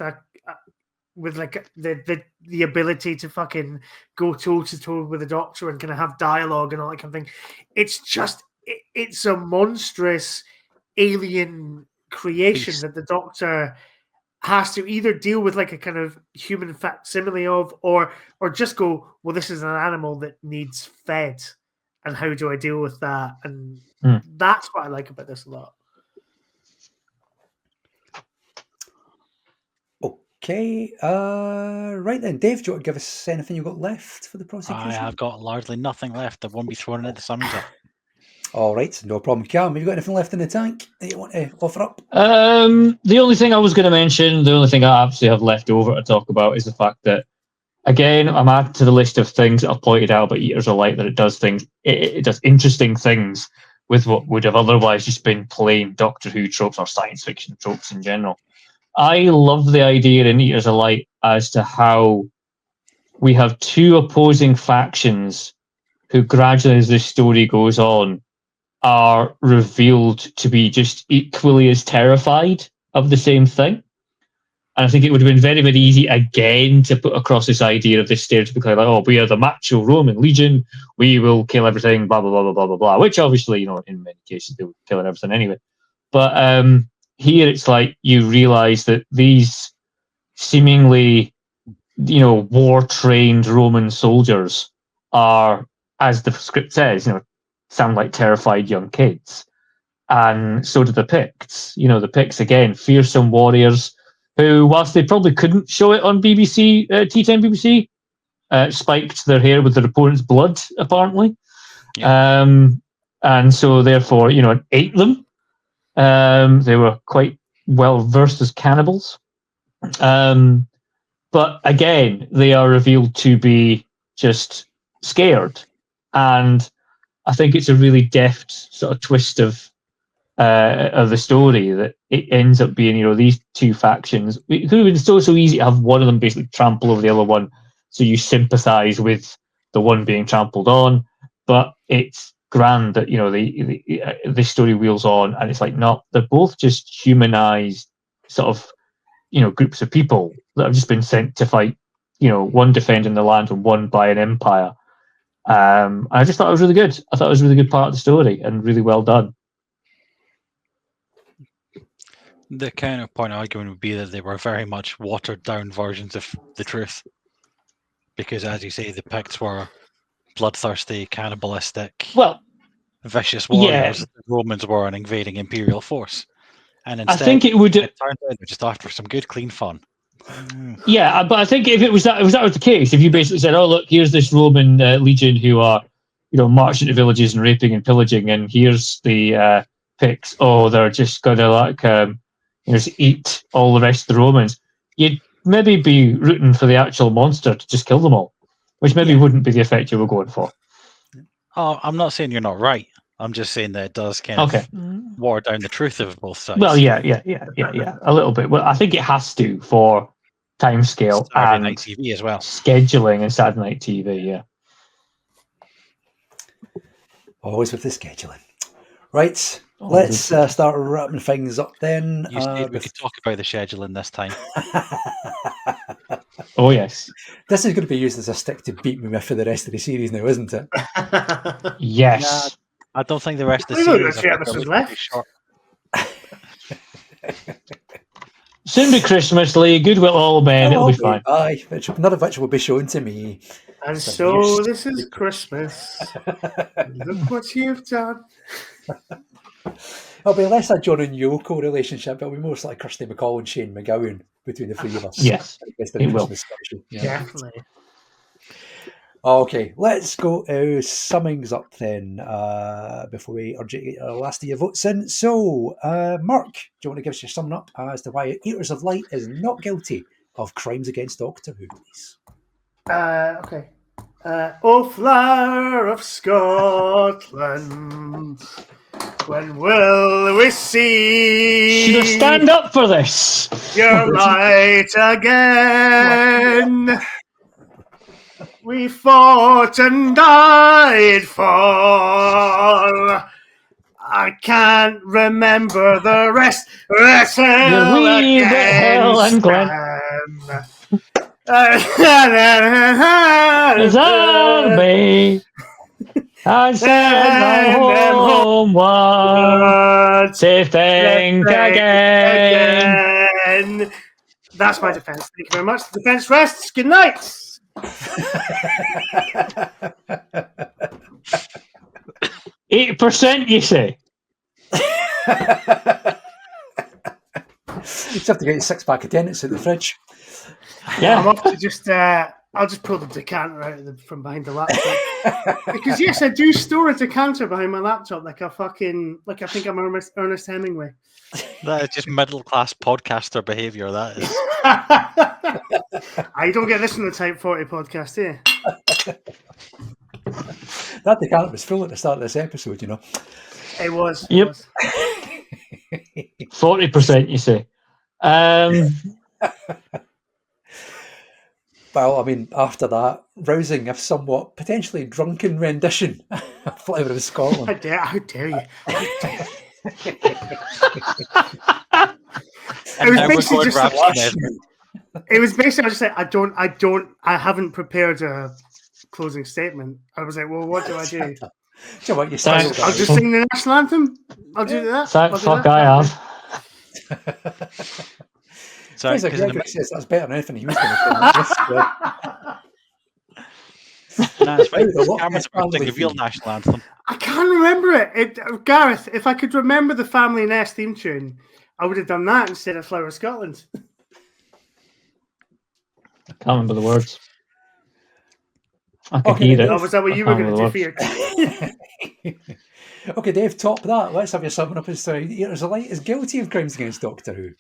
the ability to fucking go toe to toe with the Doctor and kind of have dialogue and all that kind of thing. It's just it's a monstrous alien creation that the Doctor has to either deal with like a kind of human facsimile of, or just go, well, this is an animal that needs fed, and how do I deal with that? And that's what I like about this a lot. Okay, right then, Dave, do you want to give us anything you've got left for the prosecution? I have got largely nothing left that won't be thrown at the sunset. All right, no problem. Cam, have you got anything left in the tank that you want to offer up? The only thing I was going to mention, the only thing I absolutely have left over to talk about is the fact that, again, I'm adding to the list of things that I've pointed out about Eaters of Light, that it does things, it does interesting things with what would have otherwise just been plain Doctor Who tropes or science fiction tropes in general. I love the idea in Eaters of Light as to how we have 2 opposing factions who gradually, as this story goes on, are revealed to be just equally as terrified of the same thing. And I think it would have been very, very easy again to put across this idea of this stereotypical, like, oh, we are the macho Roman legion, we will kill everything, blah, blah, blah, blah, blah, blah, blah, which obviously, you know, in many cases they were killing everything anyway. But here it's like you realize that these seemingly, you know, war-trained Roman soldiers are, as the script says, you know, sound like terrified young kids. And so do the Picts. You know, the Picts, again, fearsome warriors who, whilst they probably couldn't show it on BBC, T10 BBC, spiked their hair with their opponent's blood, apparently. Yeah. And so, therefore, you know, ate them. They were quite well versed as cannibals. But again, they are revealed to be just scared. And I think it's a really deft sort of twist of the story that it ends up being, you know, these 2 factions. It could have been so easy to have one of them basically trample over the other one, so you sympathise with the one being trampled on. But it's grand that, you know, this story wheels on, and it's like, no, they're both just humanised sort of, you know, groups of people that have just been sent to fight, you know, one defending the land and one by an empire. I just thought it was really good. I thought it was a really good part of the story and really well done. The counterpoint argument would be that they were very much watered down versions of the truth. Because, as you say, the Picts were bloodthirsty, cannibalistic, vicious warriors. Yeah. The Romans were an invading imperial force. And instead, it turned out they're just after some good, clean fun. Yeah, but I think if that was the case, if you basically said, "Oh, look, here's this Roman legion who are, marching to villages and raping and pillaging, and here's the pics. Oh, they're just gonna eat all the rest of the Romans." You'd maybe be rooting for the actual monster to just kill them all, which maybe wouldn't be the effect you were going for. Oh, I'm not saying you're not right. I'm just saying that it does kind of water down the truth of both sides. Well, yeah, a little bit. Well, I think it has to for timescale Saturday and night TV as well. scheduling and Saturday night TV. Yeah. Always with the scheduling. Right, let's start wrapping things up then. You said we could talk about the scheduling this time. Oh, yes. This is going to be used as a stick to beat me with for the rest of the series now, isn't it? Yes. Yeah, I don't think the rest of the We've only series got 3 are episodes really left. short. Soon be Christmas, Lee. Goodwill all men. It'll be fine. Aye, none of which will be shown to me. And so this is Christmas. Look what you've done. It'll be less a John and Yoko relationship. It'll be more like Kirsty McCall and Shane McGowan between the three of us. Yes, it will. Definitely. Okay, let's go summings up then before we urge you to get our last of your votes in. So, Mark, do you want to give us your summing up as to why Eaters of Light is not guilty of crimes against Doctor Who, please? Okay. O flower of Scotland, when will we see? Should I stand up for this? Your light again. We fought and died for. I can't remember the rest. Your wee bit hell and Glen. Desire me. I send them homeward. Say think again. That's my defense. Thank you very much. The defense rests. Good night. 8%, you say? You just have to get your 6-pack of Tennants in the fridge. Yeah. I'm off to just, I'll just pull the decanter out from behind the laptop. Because, yes, I do store a decanter behind my laptop like I think I'm Ernest Hemingway. That is just middle-class podcaster behaviour, that is. I don't get this in the Type 40 podcast, yeah. That decanter was full at the start of this episode, you know. It was. Yep. 40%, you say? Well, I mean, after that, rousing, if somewhat potentially drunken rendition of Flower of Scotland. How dare you? It was basically I just said I haven't prepared a closing statement. I was like, well, what do I do? I'll just sing the national anthem. I'll do that. Thank fuck I have. Sorry, says that's better than anything he was going to say. Nah, it's fine. Cameron's about to sing the real national anthem. I can't remember it. Gareth, if I could remember the Family Nest theme tune, I would have done that instead of Flower of Scotland. I can't remember the words. I can hear it. Oh, was that what you were going to do for your Okay, Dave, top that. Let's have your summing up as to Eaters of Light is guilty of crimes against Doctor Who.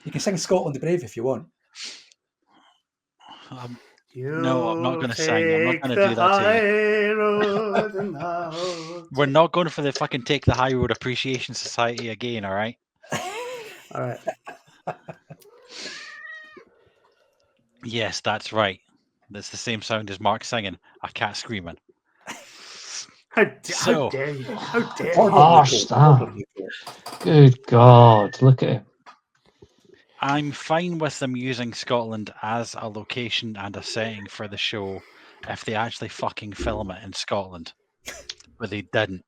You can sing Scotland the Brave if you want. No, I'm not going to sing. I'm not going to do that to you. We're not going for the fucking Take the High Road Appreciation Society again, all right? All right. Yes, that's right. That's the same sound as Mark singing. A cat screaming. How dare you? How dare you? Oh, stop. Good God, look at him. I'm fine with them using Scotland as a location and a setting for the show if they actually fucking film it in Scotland. But they didn't.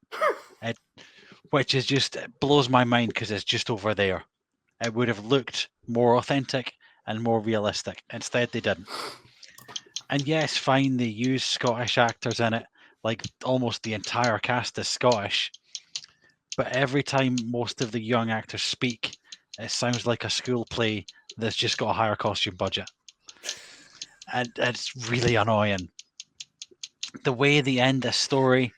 Which is just, it blows my mind because it's just over there. It would have looked more authentic and more realistic. Instead, they didn't. And yes, fine, they use Scottish actors in it. Like, almost the entire cast is Scottish. But every time most of the young actors speak, It sounds like a school play that's just got a higher costume budget. And it's really annoying. The way they end this story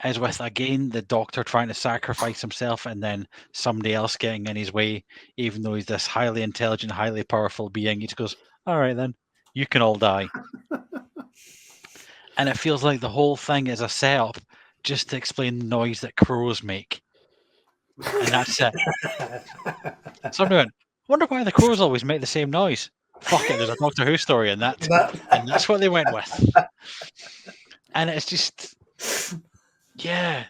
is with, again, the Doctor trying to sacrifice himself and then somebody else getting in his way, even though he's this highly intelligent, highly powerful being. He just goes, all right then, you can all die. And it feels like the whole thing is a setup just to explain the noise that crows make. And that's it. So I'm doing, wonder why the crows always make the same noise. Fuck it, there's a Doctor Who story in that. And that's what they went with. And it's just, yeah.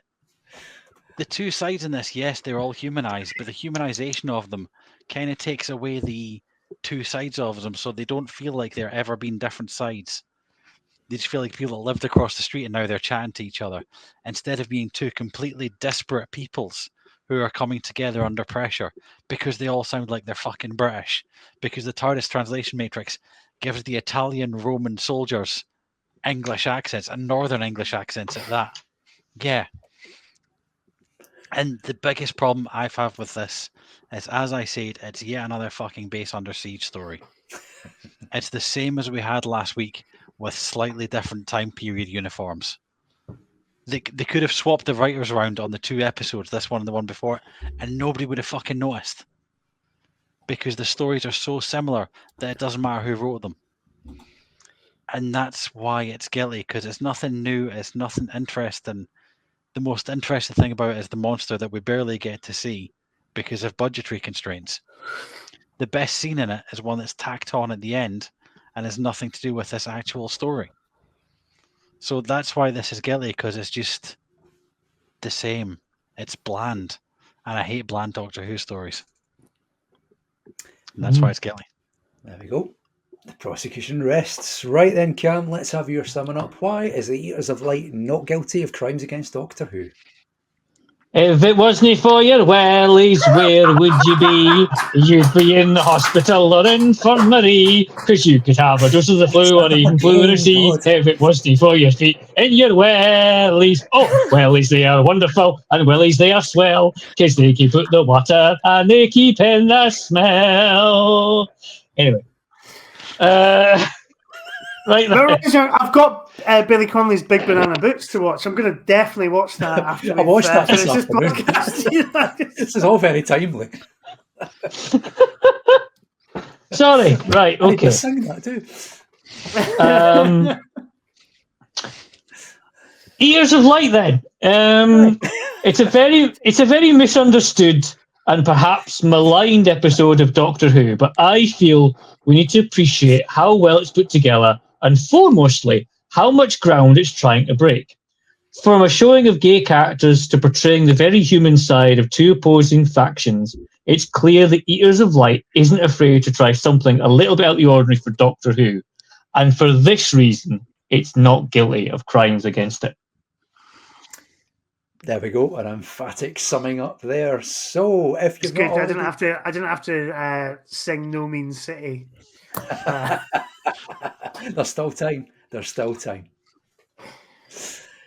The two sides in this, yes, they're all humanized, but the humanization of them kind of takes away the two sides of them, so they don't feel like they're ever been different sides. They just feel like people that lived across the street and now they're chatting to each other, instead of being two completely disparate peoples who are coming together under pressure because they all sound like they're fucking British, because the TARDIS translation matrix gives the Italian Roman soldiers English accents and Northern English accents at that. Yeah. And the biggest problem I've had with this is, as I said, it's yet another fucking base under siege story. It's the same as we had last week with slightly different time period uniforms. They could have swapped the writers around on the two episodes, this one and the one before, and nobody would have fucking noticed. Because the stories are so similar that it doesn't matter who wrote them. And that's why it's guilty, because it's nothing new, it's nothing interesting. The most interesting thing about it is the monster that we barely get to see because of budgetary constraints. The best scene in it is one that's tacked on at the end and has nothing to do with this actual story. So that's why this is guilty, because it's just the same. It's bland. And I hate bland Doctor Who stories. And that's why it's guilty. There we go. The prosecution rests. Right then, Cam, let's have your summing up. Why is the Eaters of Light not guilty of crimes against Doctor Who? If it wasn't for your wellies, where would you be? You'd be in the hospital or infirmary, because you could have a dose of the flu or even flu or C. If it wasn't for your feet and your wellies. Oh, wellies, they are wonderful, and wellies, they are swell, because they keep out the water and they keep in the smell. Anyway. Right now. I've got Billy Connolly's Big Banana Boots to watch. I'm going to definitely watch that after I watched that this this podcast. This is all very timely. Sorry, right, I need to okay. sing that too. Eaters of Light then. It's a very misunderstood and perhaps maligned episode of Doctor Who, but I feel we need to appreciate how well it's put together and, foremostly, how much ground it's trying to break. From a showing of gay characters to portraying the very human side of two opposing factions, it's clear that Eaters of Light isn't afraid to try something a little bit out of the ordinary for Doctor Who, and for this reason, it's not guilty of crimes against it. There we go, an emphatic summing up there. So, if you've It's good. not I didn't have to sing No Mean City. There's still time. There's still time.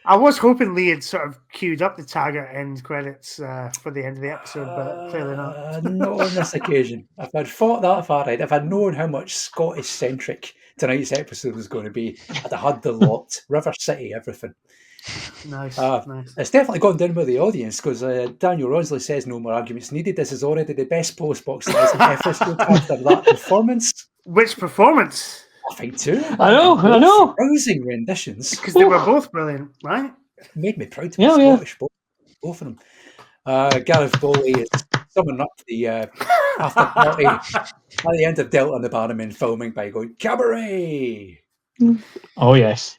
I was hoping Lee had sort of queued up the Taggart end credits for the end of the episode, but clearly not. Not on this occasion. If I'd thought that far ahead, if I'd known how much Scottish-centric tonight's episode was going to be, I'd have had the lot. River City, everything. Nice, nice. It's definitely gone down with the audience, because Daniel Ronsley says no more arguments needed. This is already the best Polis Box episode after that performance. Which performance? I think too. I know. Rousing renditions. Because they were both brilliant, right? Made me proud to be Scottish, both of them. Gareth Bowley is summing up the after party at the end of Delta and the Barnum filming by going, cabaret! Oh, yes.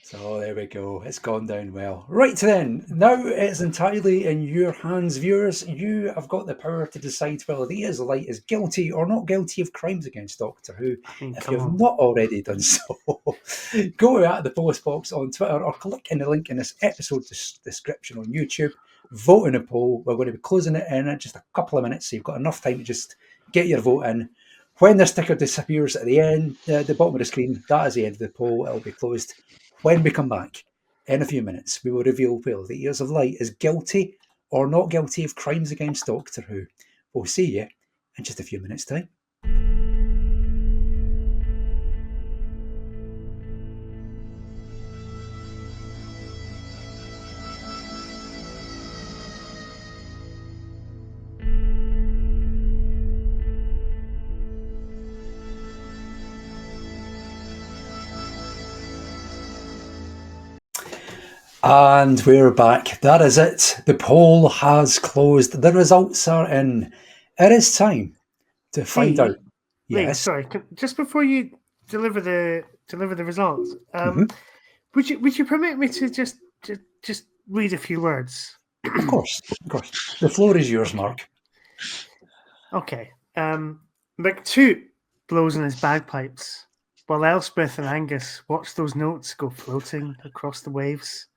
So there we go. It's gone down well. Right then, now it's entirely in your hands, viewers. You have got the power to decide whether the Eaters of Light is guilty or not guilty of crimes against Doctor Who. If you've not already done so, go out to the Polis Box on Twitter or click in the link in this episode description on YouTube. Vote in a poll. We're going to be closing it in just a couple of minutes, so you've got enough time to just get your vote in. When the sticker disappears at the end, the bottom of the screen, that is the end of the poll. It'll be closed. When we come back in a few minutes, we will reveal whether the Eaters of Light is guilty or not guilty of crimes against Doctor Who. We'll see you in just a few minutes' time. And we're back. That is it. The poll has closed. The results are in. It is time to find out. Yes. Sorry, just before you deliver the results, would you permit me to just read a few words? Of course. The floor is yours, Mark. Okay. McToot blows in his bagpipes, while Elspeth and Angus watch those notes go floating across the waves.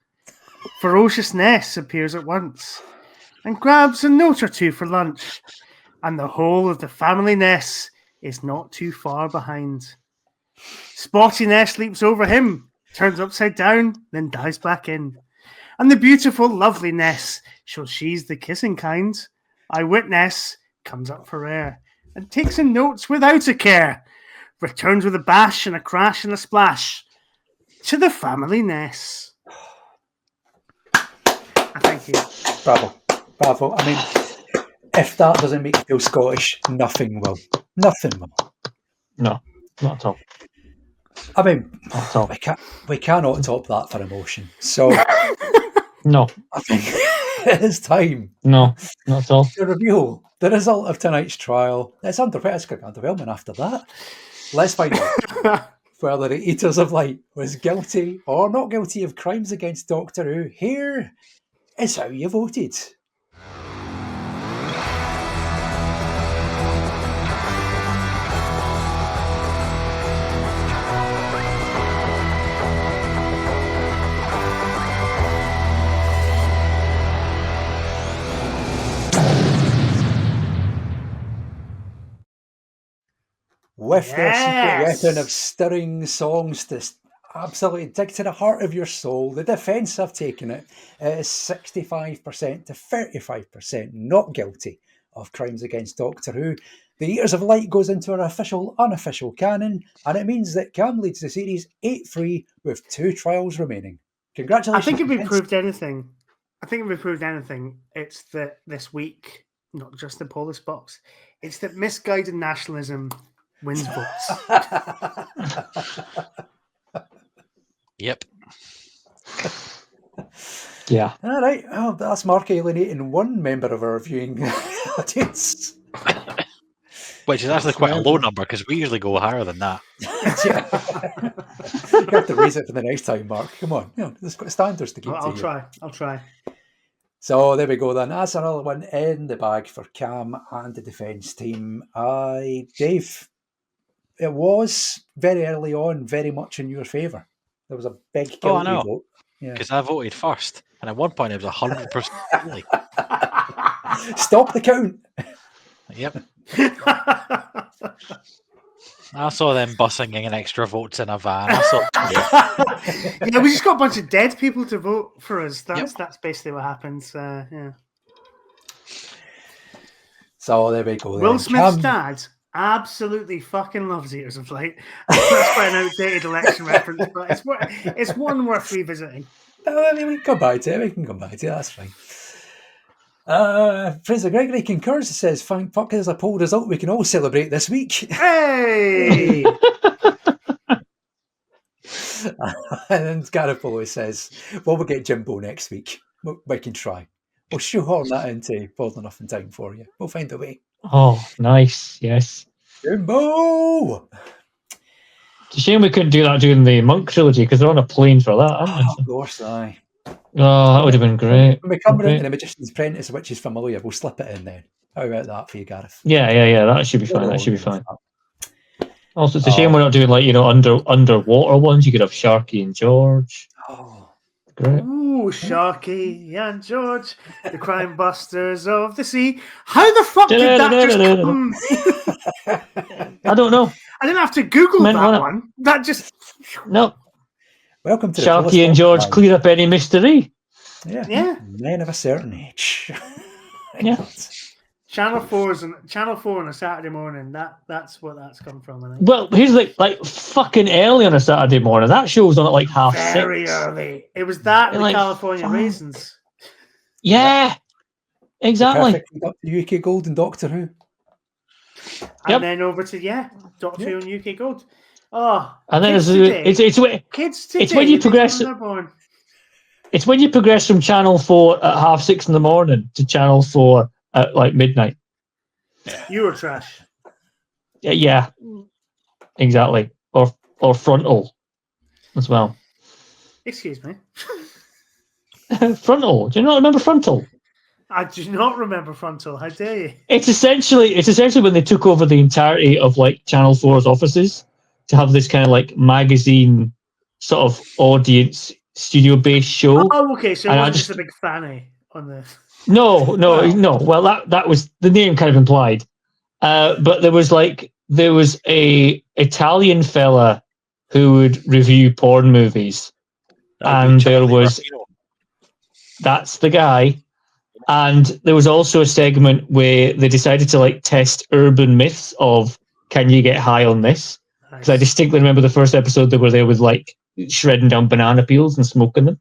Ferocious Ness appears at once and grabs a note or two for lunch, and the whole of the family Ness is not too far behind. Spotty Ness leaps over him, turns upside down, then dives back in. And the beautiful, lovely Ness shows she's the kissing kind. Eyewitness comes up for air and takes in notes without a care. Returns with a bash and a crash and a splash to the family Ness. Thank you. Bravo. I mean, if that doesn't make you feel Scottish, nothing will. Nothing will. No, not at all. I mean, not at all. We cannot top that for emotion. So, no. I think it is time. No, not at all. To reveal the result of tonight's trial. It's underwhelming after that. Let's find out whether the Eaters of Light was guilty or not guilty of crimes against Doctor Who. Here is how you voted. With their secret weapon of stirring songs to absolutely dig to the heart of your soul, the defence have taken it. It is 65% to 35% not guilty of crimes against Doctor Who. The Eaters of Light goes into our official, unofficial canon, and it means that Cam leads the series 8-3 with 2 trials remaining. Congratulations. I think if we proved anything, it's that this week, not just the Polis Box, it's that misguided nationalism wins votes. Yep. Yeah. All right. Oh, that's Mark alienating one member of our viewing audience. Which is actually quite a low number because we usually go higher than that. You have to raise it for the next time, Mark. Come on. There's got standards to keep to. I'll try. So there we go then. That's another one in the bag for Cam and the defence team. Dave, it was very early on very much in your favour. There was a big guilty vote. Because I voted first. And at one point it was 100%. Stop the count. Yep. I saw them bussing in extra votes in a van. Yeah, we just got a bunch of dead people to vote for us. That's basically what happens. Yeah. So there we go. Will Smith's dad absolutely fucking loves Eaters of Light. That's quite an outdated election reference, but it's one worth revisiting. I mean, we can come back to it. That's fine. Fraser Gregory concurs. Says, "Thank fuck, there's a poll result we can all celebrate this week." Hey! And Garofalo says, "Well, we'll get Jimbo next week. We can try. We'll shoehorn that into More Enough in Time for you. We'll find a way." Oh, nice. Yes. Jimbo! It's a shame we couldn't do that during the Monk trilogy because they're on a plane for that, aren't they? Of course, aye. Oh, that would have been great. When we come around to The Magician's Apprentice, which is familiar, we'll slip it in then. How about that for you, Gareth? Yeah. That should be fine. Also, it's a shame we're not doing underwater ones. You could have Sharky and George. Oh, great. Ooh, Sharky and George, the crime busters of the sea. How the fuck did that just come? I don't know. I didn't have to Google that one. That just... No. Welcome to Sharky and George clear up any mystery. Yeah. Men of a certain age. Yeah. Channel 4 on a Saturday morning. That's what that's come from. I think. Well, here's like fucking early on a Saturday morning. That show was on at like 6:30. Very early. It was that and the like, California Raisins. Yeah, exactly. The UK Gold and Doctor Who. And then over to Doctor Who and UK Gold. Oh, and then kids today, it's when you progress. It's when you progress from Channel 4 at 6:30 in the morning to Channel 4 at like midnight. Eurotrash. Yeah, exactly. Or Frontal as well. Excuse me. Frontal. Do you not remember Frontal? I do not remember Frontal. How dare you? It's essentially when they took over the entirety of like Channel 4's offices to have this kind of like magazine sort of audience studio-based show. Oh, okay. So it wasn't just a big fanny on the. No. Well, that was the name kind of implied. But there was a Italian fella who would review porn movies, and that's the guy. And there was also a segment where they decided to like test urban myths of can you get high on this? Because I distinctly remember the first episode they were there with like shredding down banana peels and smoking them.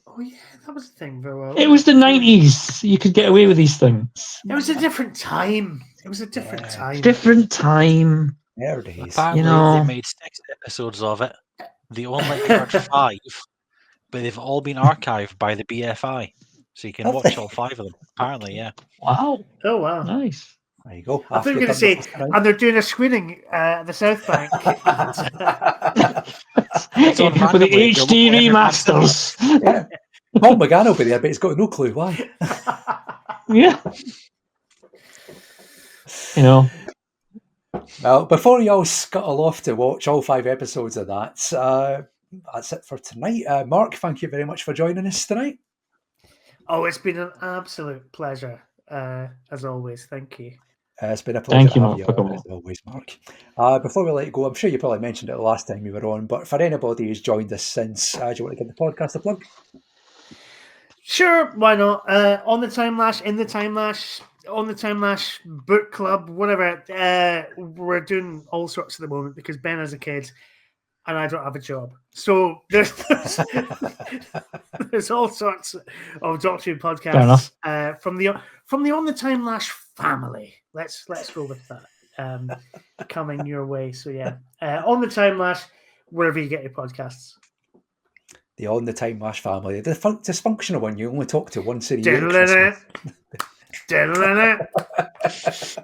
Oh yeah, that was a thing very well. It was the 90s. You could get away with these things. It was a different time. Different time. There it is. Apparently, they made 6 episodes of it. They only aired 5, but they've all been archived by the BFI, so you can watch all 5 of them. Apparently, yeah. Wow. Oh wow. Nice. There you go. I think you're going to say, and they're doing a screening at the South Bank. With the HD remasters. Yeah. Paul McGann will be there, but he's got no clue why. Yeah. You know. Well, before you all scuttle off to watch all 5 episodes of that, that's it for tonight. Mark, thank you very much for joining us tonight. Oh, it's been an absolute pleasure, as always. Thank you. It's been a pleasure. Thank you, Mark. As always, Mark. Before we let you go, I'm sure you probably mentioned it the last time you were on, but for anybody who's joined us since, do you want to give the podcast a plug? Sure, why not? On the Timelash, in the Timelash, on the Timelash book club, whatever. We're doing all sorts at the moment because Ben has a kid and I don't have a job. So there's all sorts of Doctor Who podcasts from the On the Timelash family. Let's go with that. Coming your way. So yeah, On the Timelash, wherever you get your podcasts. The On the Timelash family, the dysfunctional one you only talk to once a year.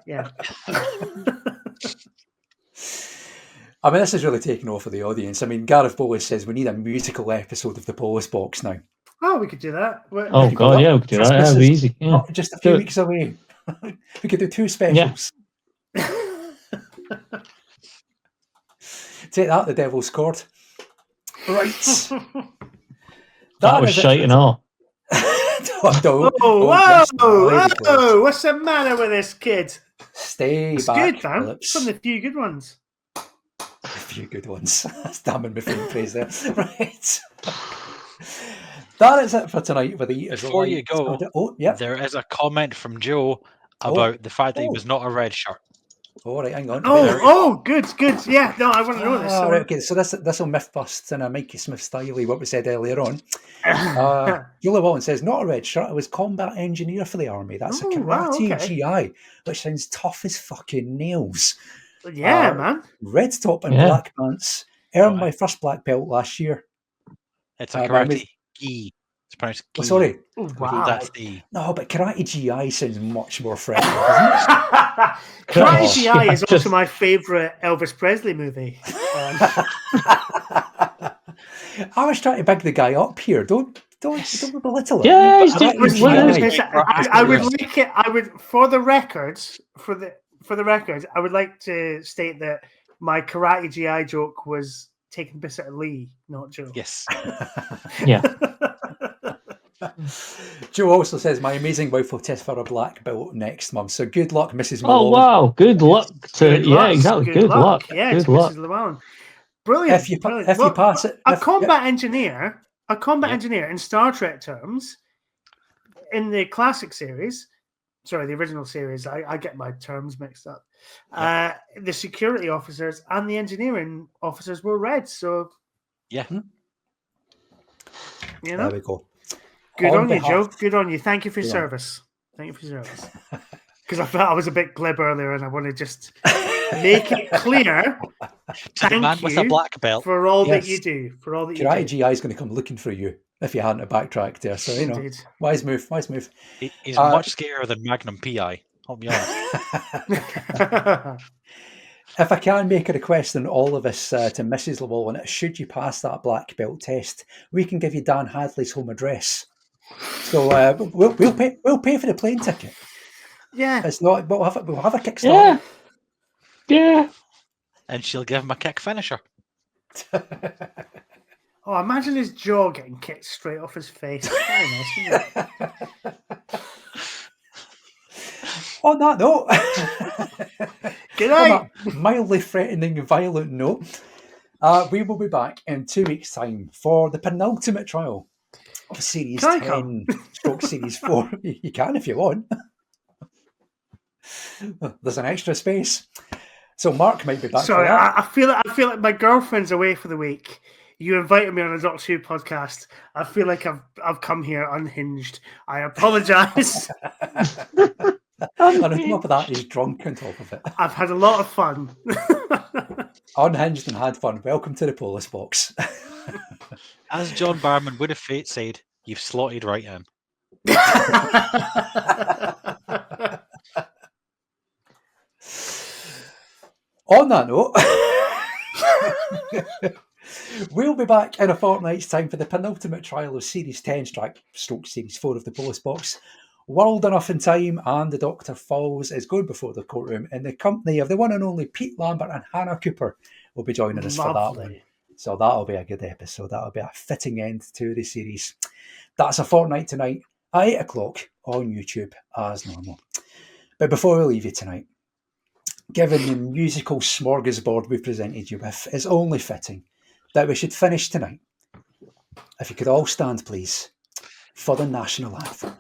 Yeah. I mean, this is really taking off for the audience. I mean, Gareth Bowles says we need a musical episode of the Polis Box now. Oh, we could do that. Oh God, yeah, we could do that. That'd be easy. Yeah. Just a few weeks away. We could do 2 specials. Yeah. Take that, the Devil's Court. Right. That was shite and all. Whoa! What's the matter with this kid? Stay back, good, man. Phillips. Some of the few good ones. A few good ones. That's damning my favorite phrase there. Right. That is it for tonight with the Eaters. Before you go, there is a comment from Joe about the fact that he was not a red shirt. All right, hang on. Good. Yeah, no, I want to know this. Right, okay, so this will myth bust in a Mikey Smith style, what we said earlier on. Yola Wallen says, not a red shirt, I was combat engineer for the army. That's a karate GI, which sounds tough as fucking nails. Yeah, man. Red top and black pants. Earned my first black belt last year. It's a karate gi. It's pronounced gi. Oh, sorry. Oh, wow. That's the... No, but karate GI sounds much more friendly, doesn't it? Karate GI is also my favourite Elvis Presley movie. I was trying to big the guy up here. Don't belittle it. Yeah, I would like it. I would, for the records, I would like to state that my karate GI joke was taking piss out of Lee, not Joe. Yes. Yeah. Joe also says, my amazing wife will test for a black belt next month. So good luck, Mrs. Malone. Oh, wow. Good luck. Good luck. Yeah, good luck. Mrs. Malone. Brilliant. If you pass it. A combat engineer a combat engineer in Star Trek terms, in the classic series, sorry, the original series, I get my terms mixed up. The security officers and the engineering officers were red. So, yeah. You know, there we go. Good on you, Joe. Good on you. Thank you for your service. Thank you for your service. Because I felt I was a bit glib earlier, and I want to just make it clear. To the man with a black belt for all that you do. For all that you do. IGI is going to come looking for you if you hadn't backtracked there. So you know, Indeed. wise move, wise move. He's much scarier than Magnum PI. I'll be honest. If I can make a request on all of us to Mrs. Llewellyn, should you pass that black belt test, we can give you Dan Hadley's home address. So we'll pay for the plane ticket. Yeah, it's not. We'll have a Kickstarter. Yeah. And she'll give him a kick finisher. Oh, imagine his jaw getting kicked straight off his face. Very nice, isn't it? On that note, good night. On that mildly threatening and violent note, we will be back in 2 weeks' time for the penultimate trial of Series 10 / Series 4. You can if you want. There's an extra space. So Mark might be back. Sorry, for that. I feel like my girlfriend's away for the week. You invited me on a Doctor Who podcast. I feel like I've come here unhinged. I apologise. And on top of that, he's drunk on top of it. I've had a lot of fun. Unhinged and had fun. Welcome to the Polis Box. As John Barrowman would have said, you've slotted right in. On that note, we'll be back in a fortnight's time for the penultimate trial of Series 10 / Series 4 of the Polis Box. World Enough in Time and the Dr. Falls is going before the courtroom in the company of the one and only Pete Lambert and Hannah Cooper will be joining us for that one. So that'll be a good episode. That'll be a fitting end to the series. That's a fortnight tonight, 8 o'clock on YouTube as normal. But before we leave you tonight, given the musical smorgasbord we presented you with, it's only fitting that we should finish tonight. If you could all stand, please, for the national anthem.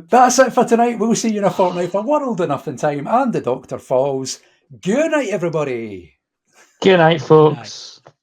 That's it for tonight. We'll see you in a fortnight for World Enough in Time and the Dr. Falls. Good night, everybody. Good night, folks. Good night.